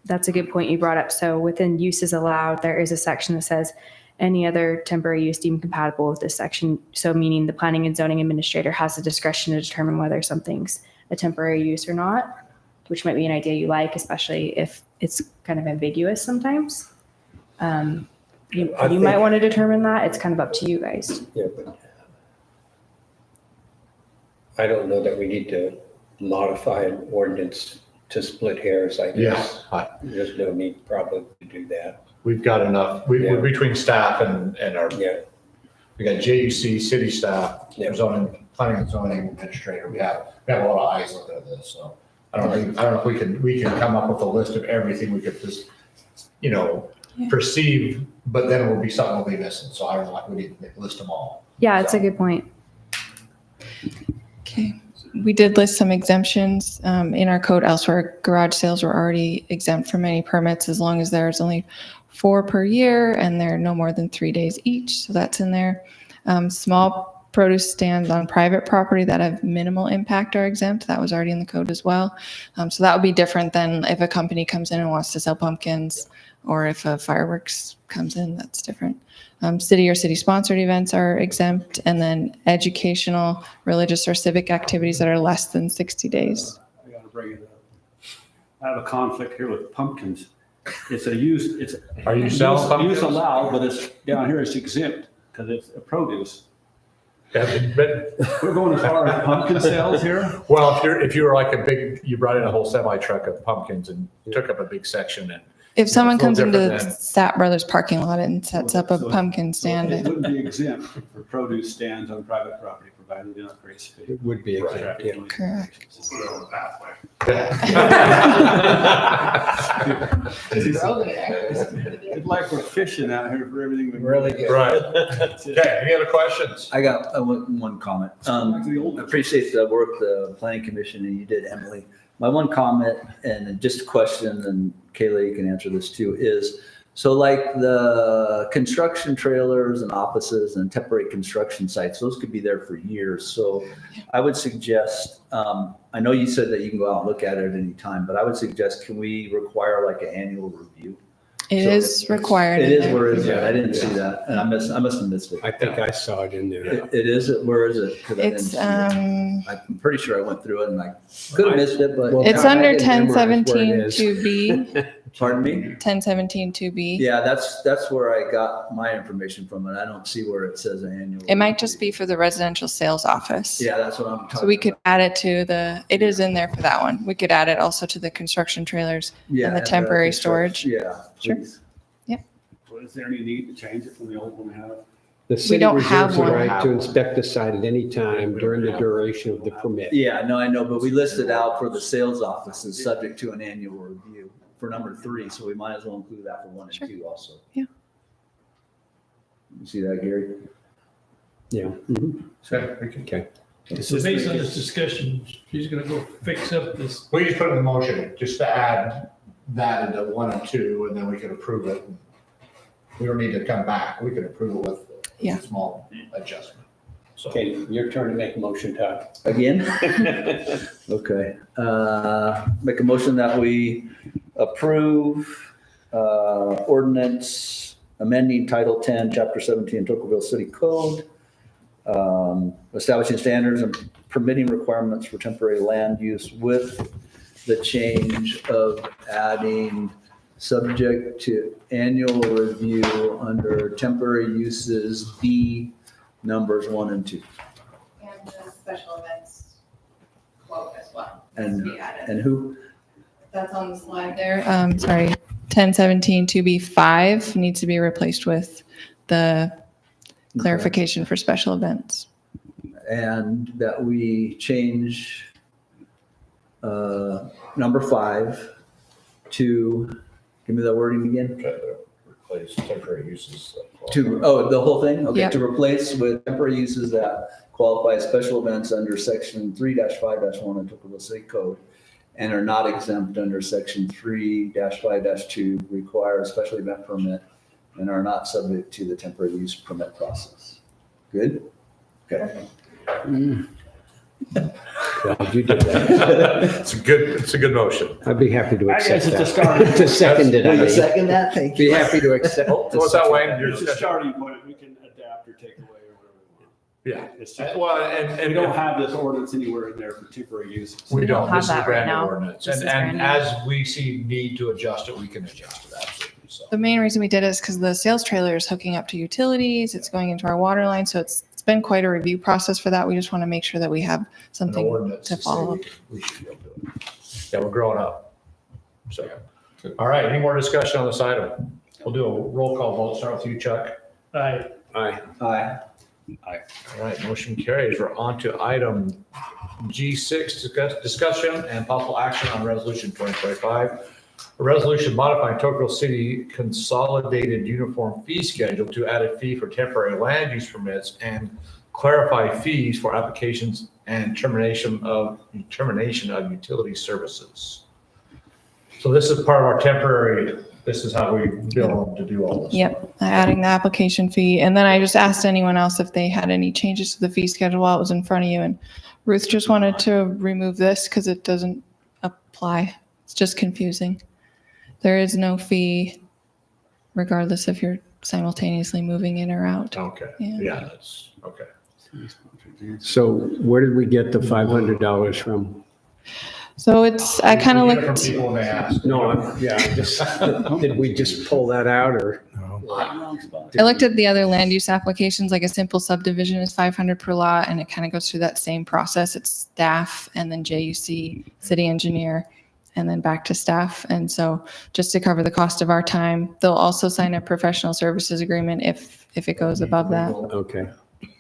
Speaker 16: that's a good point you brought up. So within uses allowed, there is a section that says any other temporary use deemed compatible with this section. So meaning the planning and zoning administrator has the discretion to determine whether something's a temporary use or not, which might be an idea you like, especially if it's kind of ambiguous sometimes. You might want to determine that. It's kind of up to you guys.
Speaker 2: Yeah, but I don't know that we need to modify an ordinance to split hairs, I guess. There's no need probably to do that.
Speaker 1: We've got enough, we're between staff and our, we got JUC, city staff, zoning, planning and zoning administrator. We have a lot of eyes looking at this, so I don't know if we can come up with a list of everything we could just, perceive, but then it will be something we'll be missing. So I don't know, like we need to list them all.
Speaker 16: Yeah, it's a good point.
Speaker 19: Okay. We did list some exemptions in our code elsewhere. Garage sales were already exempt from any permits as long as there's only 4 per year and they're no more than 3 days each. So that's in there. Small produce stands on private property that have minimal impact are exempt. That was already in the code as well. So that would be different than if a company comes in and wants to sell pumpkins, or if a fireworks comes in, that's different. City or city-sponsored events are exempt, and then educational, religious, or civic activities that are less than 60 days.
Speaker 15: I gotta bring it up. I have a conflict here with pumpkins. It's a use,
Speaker 1: Are you selling pumpkins?
Speaker 15: Use allowed, but it's down here, it's exempt because it's a produce.
Speaker 1: Yeah, but
Speaker 15: We're going as far as pumpkin sales here?
Speaker 1: well, if you were like you brought in a whole semi truck of pumpkins and took up a big section and.
Speaker 19: If someone
Speaker 1: it's a
Speaker 19: comes
Speaker 1: little
Speaker 19: into
Speaker 1: different than-
Speaker 19: Stat Brothers parking lot and sets up a pumpkin
Speaker 15: It
Speaker 19: stand,
Speaker 15: wouldn't be exempt for produce stands on private property, provided they're not create space.
Speaker 2: It would be exempt, yeah.
Speaker 19: correct.
Speaker 15: It's like we're fishing out here for everything we
Speaker 2: Really good.
Speaker 1: Right. Okay, any other questions?
Speaker 4: I got one comment. I appreciate the work the planning commission and you did, Emily. My one comment and just a question, and Kayla, you can answer this too, is so like the construction trailers and offices and temporary construction sites, those could be there for years. So I would suggest, I know you said that you can go out and look at it at any time, but I would suggest, can we require like an annual review?
Speaker 19: It is required.
Speaker 4: It
Speaker 19: in
Speaker 4: is,
Speaker 19: there.
Speaker 4: where is it? I didn't see that, and I must have missed it.
Speaker 2: I think I saw it in there.
Speaker 4: It is, where is it? 'Cause I didn't
Speaker 19: It's,
Speaker 4: see it. I'm pretty sure I went through it and I could have missed it, but.
Speaker 19: It's
Speaker 4: I
Speaker 19: under
Speaker 4: didn't memorize where it
Speaker 19: 1017
Speaker 4: is.
Speaker 19: 2B,
Speaker 4: Pardon me?
Speaker 19: 1017 2B.
Speaker 4: Yeah, that's where I got my information from, and I don't see where it says annual.
Speaker 19: It might just be for the residential sales office.
Speaker 4: Yeah, that's what I'm talking about.
Speaker 19: So we could add it to it is in there for that one. We could add it also to the construction trailers
Speaker 4: Yeah,
Speaker 19: and the
Speaker 4: and
Speaker 19: temporary
Speaker 4: construction-
Speaker 19: storage.
Speaker 4: Yeah,
Speaker 19: Sure.
Speaker 4: please.
Speaker 15: So is there any need to change it from the old one we have?
Speaker 2: The city
Speaker 19: don't have
Speaker 2: reserves the
Speaker 19: one.
Speaker 2: right to inspect the site at any time during the duration of the permit.
Speaker 4: Yeah, no, I know, but we listed out for the sales offices, subject to an annual review for number 3, so we might as well include that for 1 and 2 also.
Speaker 19: Yeah.
Speaker 4: You see that, Gary?
Speaker 2: Yeah.
Speaker 4: Okay.
Speaker 3: So based on this discussion, she's gonna go fix up this.
Speaker 1: We just put in the motion, just to add that into 1 and 2, and then we can approve it. We don't need to come back. We can approve it with
Speaker 19: Yeah.
Speaker 1: a small adjustment. So,
Speaker 2: Okay, your turn to make a motion, Todd.
Speaker 4: Again? Okay. Make a motion that we approve ordinance amending Title 10, Chapter 17 Tocqueville City Code, establishing standards and permitting requirements for temporary land use with the change of adding subject to annual review under temporary uses B numbers 1 and 2.
Speaker 19: And the special events quote as well.
Speaker 4: And who?
Speaker 19: That's on the slide there. Sorry, 1017 2B5 needs to be replaced with the clarification for special events.
Speaker 4: And that we change number 5 to, give me that wording again?
Speaker 1: Try to replace temporary uses.
Speaker 4: The whole thing? Okay,
Speaker 19: Yep.
Speaker 4: to replace with temporary uses that qualify as special events under section 3-5-1 of Tocqueville City Code and are not exempt under section 3-5-2, require a special event permit and are not subject to the temporary use permit process. Good? Okay.
Speaker 2: Glad you did that.
Speaker 1: It's a good motion.
Speaker 2: I'd be happy to
Speaker 15: I
Speaker 2: accept
Speaker 15: guess it's a
Speaker 2: that.
Speaker 15: start.
Speaker 2: To second it.
Speaker 4: Will
Speaker 2: I
Speaker 4: you
Speaker 2: mean.
Speaker 4: second that? Thank
Speaker 2: Be
Speaker 4: you.
Speaker 2: happy to accept.
Speaker 1: What's that, Wayne? Your
Speaker 15: It's a
Speaker 1: discussion?
Speaker 15: starting point. We can adapt or take away or whatever we want.
Speaker 1: Yeah.
Speaker 15: It's just,
Speaker 1: Well,
Speaker 15: we
Speaker 1: and
Speaker 15: don't have this ordinance anywhere in there for temporary uses.
Speaker 1: we don't.
Speaker 16: have
Speaker 1: This is a
Speaker 16: that right
Speaker 1: brand new
Speaker 16: now.
Speaker 1: ordinance.
Speaker 16: This is
Speaker 1: And
Speaker 16: brand new.
Speaker 1: as we see need to adjust it, we can adjust it, absolutely. So.
Speaker 19: The main reason we did it is because the sales trailer is hooking up to utilities, it's going into our water line, so it's been quite a review process for that. We just want to make sure that we have
Speaker 1: An
Speaker 19: something
Speaker 1: ordinance
Speaker 19: to
Speaker 1: say
Speaker 19: follow.
Speaker 1: we should be able to do it. Yeah, we're growing up. So, all right, any more discussion on this item? We'll do a roll call vote. Start with you, Chuck.
Speaker 15: Aye.
Speaker 2: Aye.
Speaker 4: Aye.
Speaker 1: All right, motion carries. We're on to item G6, discussion and possible action on resolution 2025. A resolution modifying Tocqueville City Consolidated Uniform Fee Schedule to add a fee for temporary land use permits and clarify fees for applications and termination of utility services. So this is part of our temporary, this is how we bill them to do all this.
Speaker 19: Yep, adding the application fee. And then I just asked anyone else if they had any changes to the fee schedule while it was in front of you. And Ruth just wanted to remove this because it doesn't apply. It's just confusing. There is no fee regardless if you're simultaneously moving in or out.
Speaker 1: Okay,
Speaker 19: Yeah.
Speaker 1: yeah, that's, okay.
Speaker 2: So where did we get the $500 from?
Speaker 19: So I kind of
Speaker 1: We get it
Speaker 19: looked.
Speaker 1: from people when they ask.
Speaker 2: No, did we just pull that out or?
Speaker 19: I looked at the other land use applications, like a simple subdivision is 500 per lot, and it kind of goes through that same process. It's staff and then JUC, city engineer, and then back to staff. And so just to cover the cost of our time, they'll also sign a professional services agreement if it goes above that.
Speaker 2: Okay.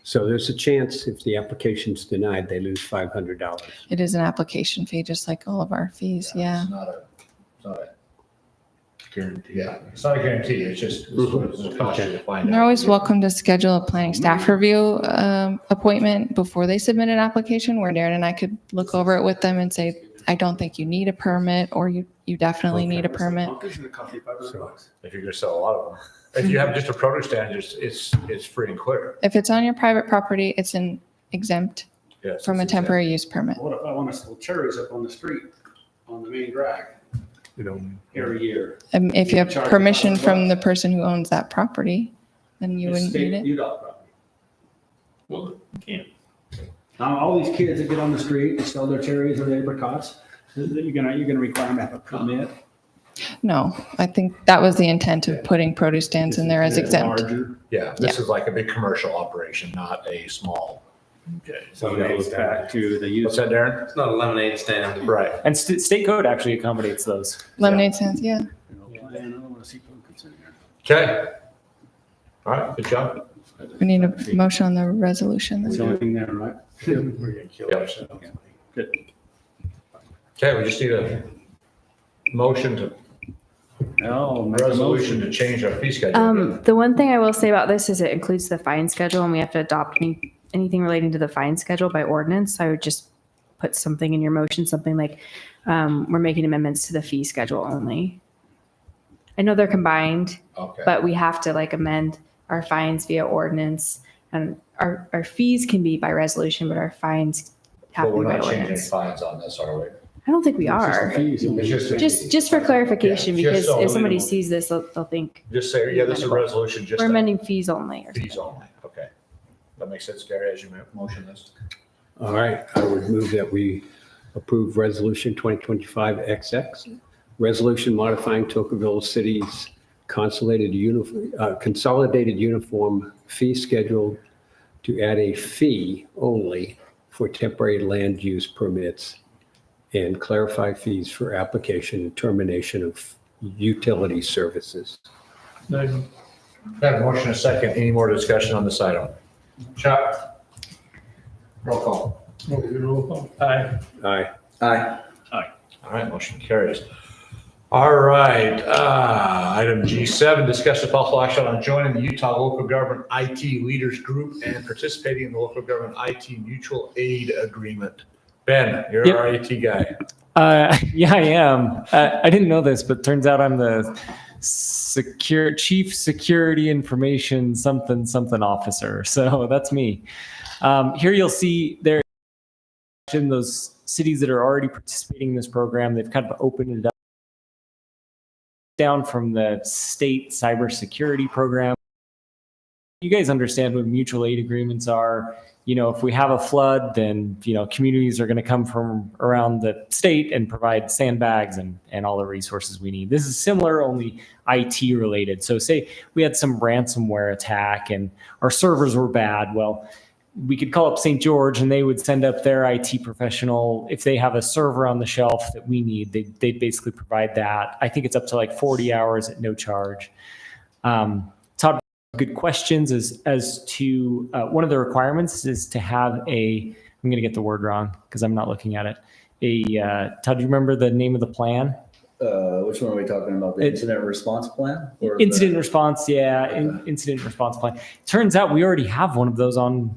Speaker 2: So there's a chance if the application's denied, they lose $500.
Speaker 19: It is an application fee, just like all of our fees, yeah.
Speaker 1: It's not a guarantee, yeah, it's not a guarantee, it's just, it's a cost you to find
Speaker 19: And they're
Speaker 1: out.
Speaker 19: always welcome to schedule a planning staff review appointment before they submit an application, where Darren and I could look over it with them and say, I don't think you need a permit, or you definitely need a permit.
Speaker 1: If you're gonna sell a lot of them. If you have just a produce stand, it's free and clear.
Speaker 19: If it's on your private property, it's an exempt
Speaker 1: Yes.
Speaker 19: from a temporary use permit.
Speaker 15: What if I want to sell cherries up on the street, on the main drag,
Speaker 6: We don't.
Speaker 15: every year?
Speaker 19: If you have
Speaker 15: Charge
Speaker 19: permission
Speaker 15: $1,000.
Speaker 19: from the person who owns that property, then you
Speaker 15: It's
Speaker 19: wouldn't
Speaker 15: state
Speaker 19: need it.
Speaker 15: UDOT property. Well, you can't. Now, all these kids that get on the street and sell their cherries or their apricots, you're gonna require them to have a permit.
Speaker 19: No, I think that was the intent of putting produce stands in there as exempt.
Speaker 15: Larger.
Speaker 1: Yeah, this is like a big commercial operation, not a small. Okay.
Speaker 15: So that goes back to the use.
Speaker 1: What's that, Darren?
Speaker 11: It's not a lemonade stand.
Speaker 1: Right.
Speaker 7: And state code actually accommodates those.
Speaker 19: Lemonade stands, yeah.
Speaker 15: I don't want to see pumpkins in there.
Speaker 1: Okay. All right, good job.
Speaker 19: We need a motion on the resolution.
Speaker 15: That's the
Speaker 19: then.
Speaker 15: only thing there, right?
Speaker 1: Yep.
Speaker 15: Good.
Speaker 1: Okay, we just need a motion to,
Speaker 15: Oh, make a
Speaker 1: resolution to
Speaker 15: motion.
Speaker 1: change our fee schedule.
Speaker 16: The one thing I will say about this is it includes the fine schedule, and we have to adopt anything relating to the fine schedule by ordinance. I would just put something in your motion, something like, we're making amendments to the fee schedule only. I know they're combined,
Speaker 1: Okay.
Speaker 16: but we have to like amend our fines via ordinance, and our fees can be by resolution, but our fines have
Speaker 1: But
Speaker 16: to be
Speaker 1: we're
Speaker 16: by
Speaker 1: not changing
Speaker 16: ordinance.
Speaker 1: fines on this, are we?
Speaker 16: I don't think we
Speaker 2: It's just the
Speaker 16: are.
Speaker 2: fees.
Speaker 1: It's just the fees.
Speaker 16: Just for clarification,
Speaker 1: Yeah, just
Speaker 16: because
Speaker 1: so
Speaker 16: if somebody
Speaker 1: we know.
Speaker 16: sees this, they'll think
Speaker 1: Just say, yeah, this is a resolution, just
Speaker 16: we're amending fees only. Or
Speaker 1: fees only. Okay. That makes sense, Gary, as you motion this.
Speaker 2: All right, I would move that we approve Resolution 2025XX, resolution modifying Tocqueville City's consolidated consolidated uniform fee schedule to add a fee only for temporary land use permits and clarify fees for application and termination of utility services.
Speaker 1: I have a motion and a second. Any more discussion on this item? Chuck? Roll call.
Speaker 5: Aye.
Speaker 2: Aye.
Speaker 4: Aye.
Speaker 1: All right, motion carries. All right, item G7, discussion of possible action on joining the Utah Local Government IT Leaders Group and participating in the Local Government IT Mutual Aid Agreement. Ben, you're
Speaker 7: Yep.
Speaker 1: our IT guy.
Speaker 7: Yeah, I am. I didn't know this, but turns out I'm the chief security information something officer. So that's me. Here you'll see there in those cities that are already participating in this program, they've kind of opened it up down from the state cybersecurity program. You guys understand what mutual aid agreements are. You know, if we have a flood, then, you know, communities are going to come from around the state and provide sandbags and all the resources we need. This is similar, only IT related. So say we had some ransomware attack and our servers were bad. Well, we could call up St. George and they would send up their IT professional. If they have a server on the shelf that we need, they'd basically provide that. I think it's up to like 40 hours at no charge. Todd, good questions as to one of the requirements is to have I'm going to get the word wrong because I'm not looking at it. Todd, do you remember the name of the plan?
Speaker 4: Which one are we talking about? The incident response plan? Or
Speaker 7: Incident response, yeah, incident response plan. Turns out we already have one of those on.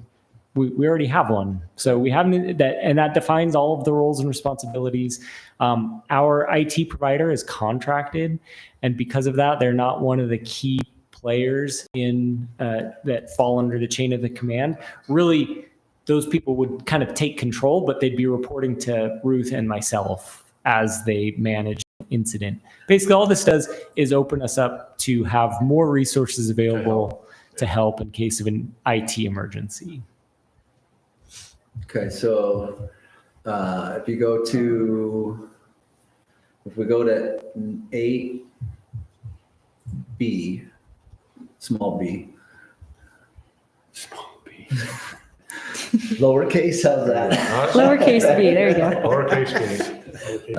Speaker 7: We already have one, so we haven't that, and that defines all of the roles and responsibilities. Our IT provider is contracted, and because of that, they're not one of the key players in that fall under the chain of the command. Really, those people would kind of take control, but they'd be reporting to Ruth and myself as they manage incident. Basically, all this does is open us up to have more resources available to help in case of an IT emergency.
Speaker 4: Okay, so if we go to 8B, small b. Lowercase, how's that?
Speaker 16: Lowercase b, there you go.
Speaker 1: Lowercase b.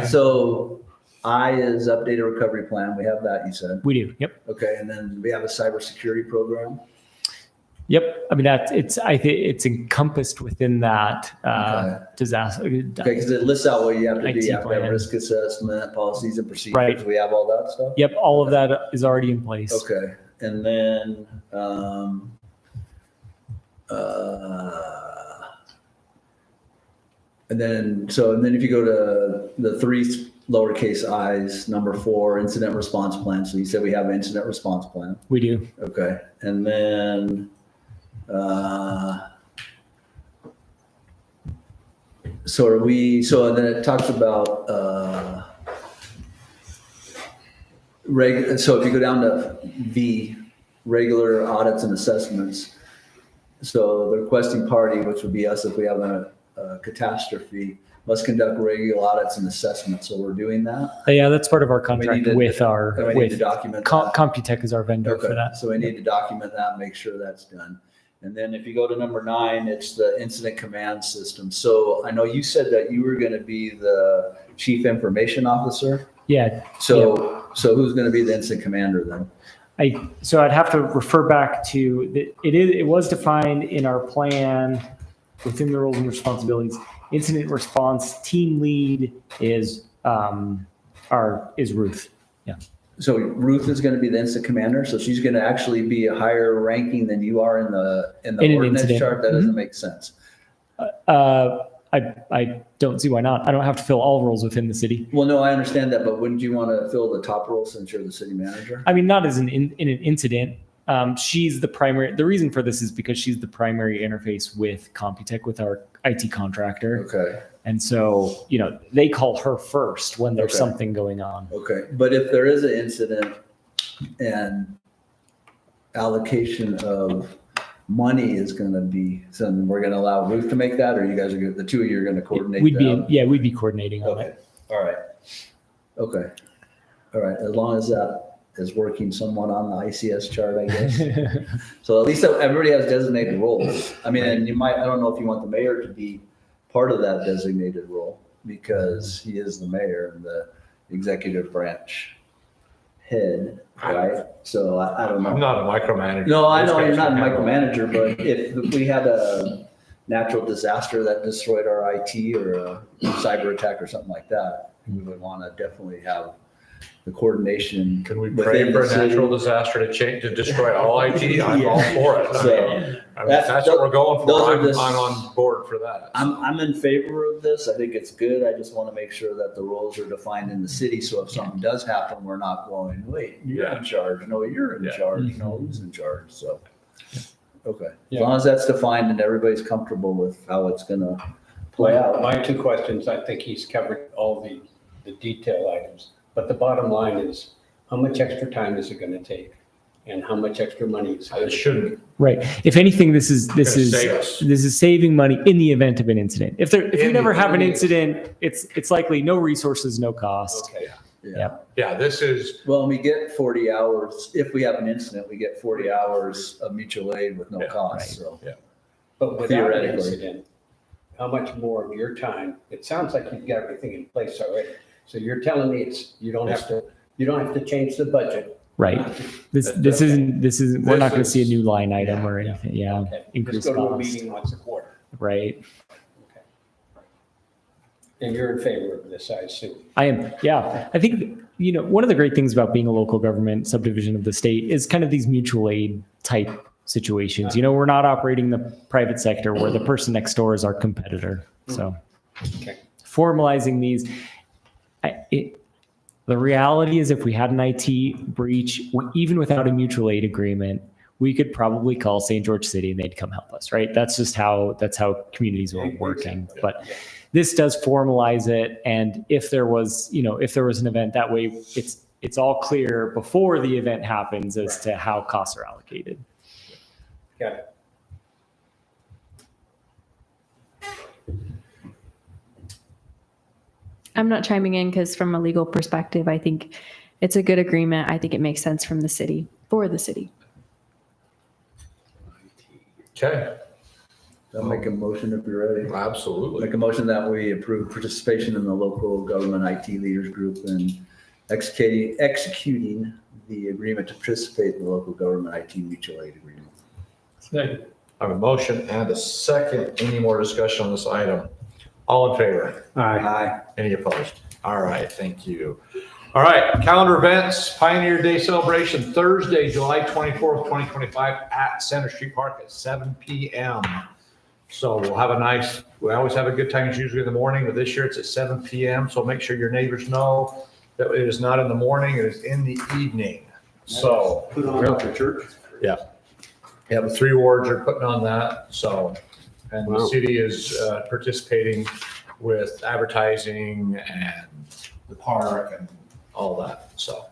Speaker 4: So I is updated recovery plan. We have that, you said.
Speaker 7: We do, yep.
Speaker 4: Okay, and then we have a cybersecurity program.
Speaker 7: Yep, I mean I think it's encompassed within that disaster.
Speaker 4: Okay, because it lists out what you have to do.
Speaker 7: IT
Speaker 4: You have to have
Speaker 7: plan.
Speaker 4: risk assessment, policies and procedures.
Speaker 7: Right.
Speaker 4: We have all that stuff.
Speaker 7: Yep, all of that is already in place.
Speaker 4: Okay, and then if you go to the three lowercase i's, number 4, incident response plan. So you said we have an incident response plan.
Speaker 7: We do.
Speaker 4: Okay, and then and then it talks about so if you go down to V, regular audits and assessments. So the requesting party, which would be us if we have a catastrophe, must conduct regular audits and assessments. So we're doing that.
Speaker 7: Yeah, that's part of our contract with
Speaker 4: we need to document that.
Speaker 7: Computech is our vendor for that.
Speaker 4: So we need to document that, make sure that's done. And then if you go to number 9, it's the incident command system. So I know you said that you were going to be the chief information officer.
Speaker 7: Yeah.
Speaker 4: So who's going to be the incident commander then?
Speaker 7: So I'd have to refer back to it was defined in our plan within the roles and responsibilities. Incident response team lead is Ruth. Yeah.
Speaker 4: So Ruth is going to be the incident commander. So she's going to actually be a higher ranking than you are in the ordinance chart. That doesn't make sense.
Speaker 7: I don't see why not. I don't have to fill all roles within the city.
Speaker 4: Well, no, I understand that, but wouldn't you want to fill the top role since you're the city manager?
Speaker 7: I mean, not as in an incident. She's the primary, the reason for this is because she's the primary interface with Computech, with our IT contractor.
Speaker 4: Okay.
Speaker 7: And so, they call her first when there's
Speaker 4: Okay.
Speaker 7: something going on.
Speaker 4: Okay, but if there is an incident and allocation of money is gonna be something, we're gonna allow Ruth to make that, or you guys are the two of you are gonna coordinate
Speaker 7: We'd
Speaker 4: that?
Speaker 7: we'd be coordinating on it.
Speaker 4: Okay, all right. Okay, all right, as long as that is working somewhat on the ICS chart, I guess. So at least everybody has designated roles. I mean, and I don't know if you want the mayor to be part of that designated role, because he is the mayor and the executive branch head, right? So I don't know.
Speaker 1: I'm not a micromanager.
Speaker 4: No, I know
Speaker 1: Those
Speaker 4: you're
Speaker 1: guys
Speaker 4: not a
Speaker 1: can handle it.
Speaker 4: micromanager, but if we had a natural disaster that destroyed our IT or a cyber attack or something like that, we would want to definitely have the coordination.
Speaker 1: Can we
Speaker 4: within
Speaker 1: pray for
Speaker 4: the
Speaker 1: a natural
Speaker 4: city.
Speaker 1: disaster to destroy all IT? I'm all for it.
Speaker 4: So,
Speaker 1: That's what we're going
Speaker 4: those
Speaker 1: for.
Speaker 4: are
Speaker 1: I'm
Speaker 4: just-
Speaker 1: on board for that.
Speaker 4: I'm in favor of this. I think it's good. I just want to make sure that the roles are defined in the city. So if something does happen, we're not going, wait, you're in charge. No, you're in charge. No, who's in charge? So, okay. As long as that's defined and everybody's comfortable with how it's gonna play out.
Speaker 2: My two questions, I think he's covered all the detail items. But the bottom line is, how much extra time is it gonna take? And how much extra money is it?
Speaker 1: It shouldn't.
Speaker 7: Right. If anything, this is
Speaker 1: Gonna save us.
Speaker 7: saving money in the event of an incident. If we
Speaker 1: In
Speaker 7: never
Speaker 1: the-
Speaker 7: have an incident, it's likely no resources, no cost.
Speaker 2: Okay.
Speaker 4: Yeah.
Speaker 1: Yeah, this is,
Speaker 4: Well, we get 40 hours. If we have an incident, we get 40 hours of mutual aid with no cost. So
Speaker 2: But without an
Speaker 4: theoretically.
Speaker 2: incident, how much more of your time? It sounds like you've got everything in place already. So you're telling me you don't have to change the budget.
Speaker 7: Right. This isn't, we're not going to see a new line item or anything. Yeah.
Speaker 2: Okay.
Speaker 7: Increased
Speaker 2: Just go to a
Speaker 7: cost.
Speaker 2: meeting once a quarter.
Speaker 7: Right.
Speaker 2: And you're in favor of this, I assume.
Speaker 7: I am. Yeah. I think, one of the great things about being a local government subdivision of the state is kind of these mutual aid type situations. We're not operating the private sector where the person next door is our competitor. So
Speaker 2: Okay.
Speaker 7: formalizing these, the reality is if we had an IT breach, even without a mutual aid agreement, we could probably call St. George City and they'd come help us, right? That's how communities are working. But this does formalize it. And if there was an event, that way it's all clear before the event happens as to how costs are allocated.
Speaker 2: Got it.
Speaker 16: I'm not chiming in because from a legal perspective, I think it's a good agreement. I think it makes sense from the city, for the city.
Speaker 1: okay,
Speaker 4: I'll make a motion if you're ready.
Speaker 1: absolutely.
Speaker 4: Make a motion that we approve participation in the local government IT leaders group and executing the agreement to participate in the local government IT mutual aid agreement.
Speaker 1: I have a motion and a second. Any more discussion on this item? All in favor?
Speaker 4: Aye.
Speaker 1: Any opposed? All right, thank you. All right, calendar events, Pioneer Day celebration, Thursday, July 24th, 2025 at Center Street Park at 7 PM. So we'll have we always have a good time. It's usually in the morning, but this year it's at 7 PM. So make sure your neighbors know that it is not in the morning, it is in the evening. So.
Speaker 15: Put on after church.
Speaker 1: Yeah. Yeah, the 3 wards are putting on that, so, and the
Speaker 2: Wow.
Speaker 1: city is participating with advertising and the park and all that, so.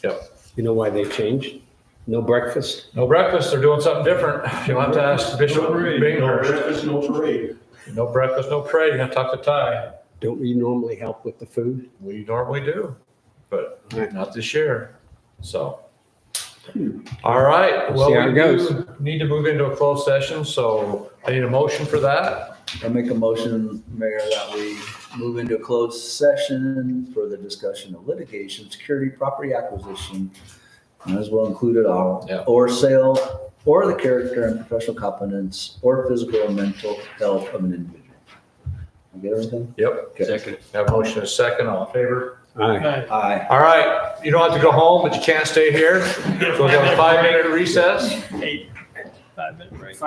Speaker 1: Yep.
Speaker 2: You know why they changed? No breakfast?
Speaker 1: No breakfast, they're doing something different. You'll have to ask Bishop
Speaker 15: No
Speaker 1: Binghurst.
Speaker 15: breakfast, no parade.
Speaker 1: No breakfast, no parade, you're gonna talk to Ty.
Speaker 2: Don't we normally help with the food?
Speaker 1: We normally do, but not this year, so. All right, well,
Speaker 2: See how it
Speaker 1: we
Speaker 2: goes.
Speaker 1: do need to move into a closed session, so I need a motion for that.
Speaker 4: I'll make a motion, Mayor, that we move into a closed session for the discussion of litigation, security, property acquisition, as well included or sale, or the character and professional competence, or physical or mental health of an individual. You get everything?
Speaker 1: Yep.
Speaker 4: Okay.
Speaker 1: Second. Have a motion and a second, all in favor?
Speaker 2: Aye.
Speaker 4: Aye.
Speaker 1: All right, you don't have to go home, but you can't stay here. So we'll have a 5-minute recess.
Speaker 5: 5 minute break.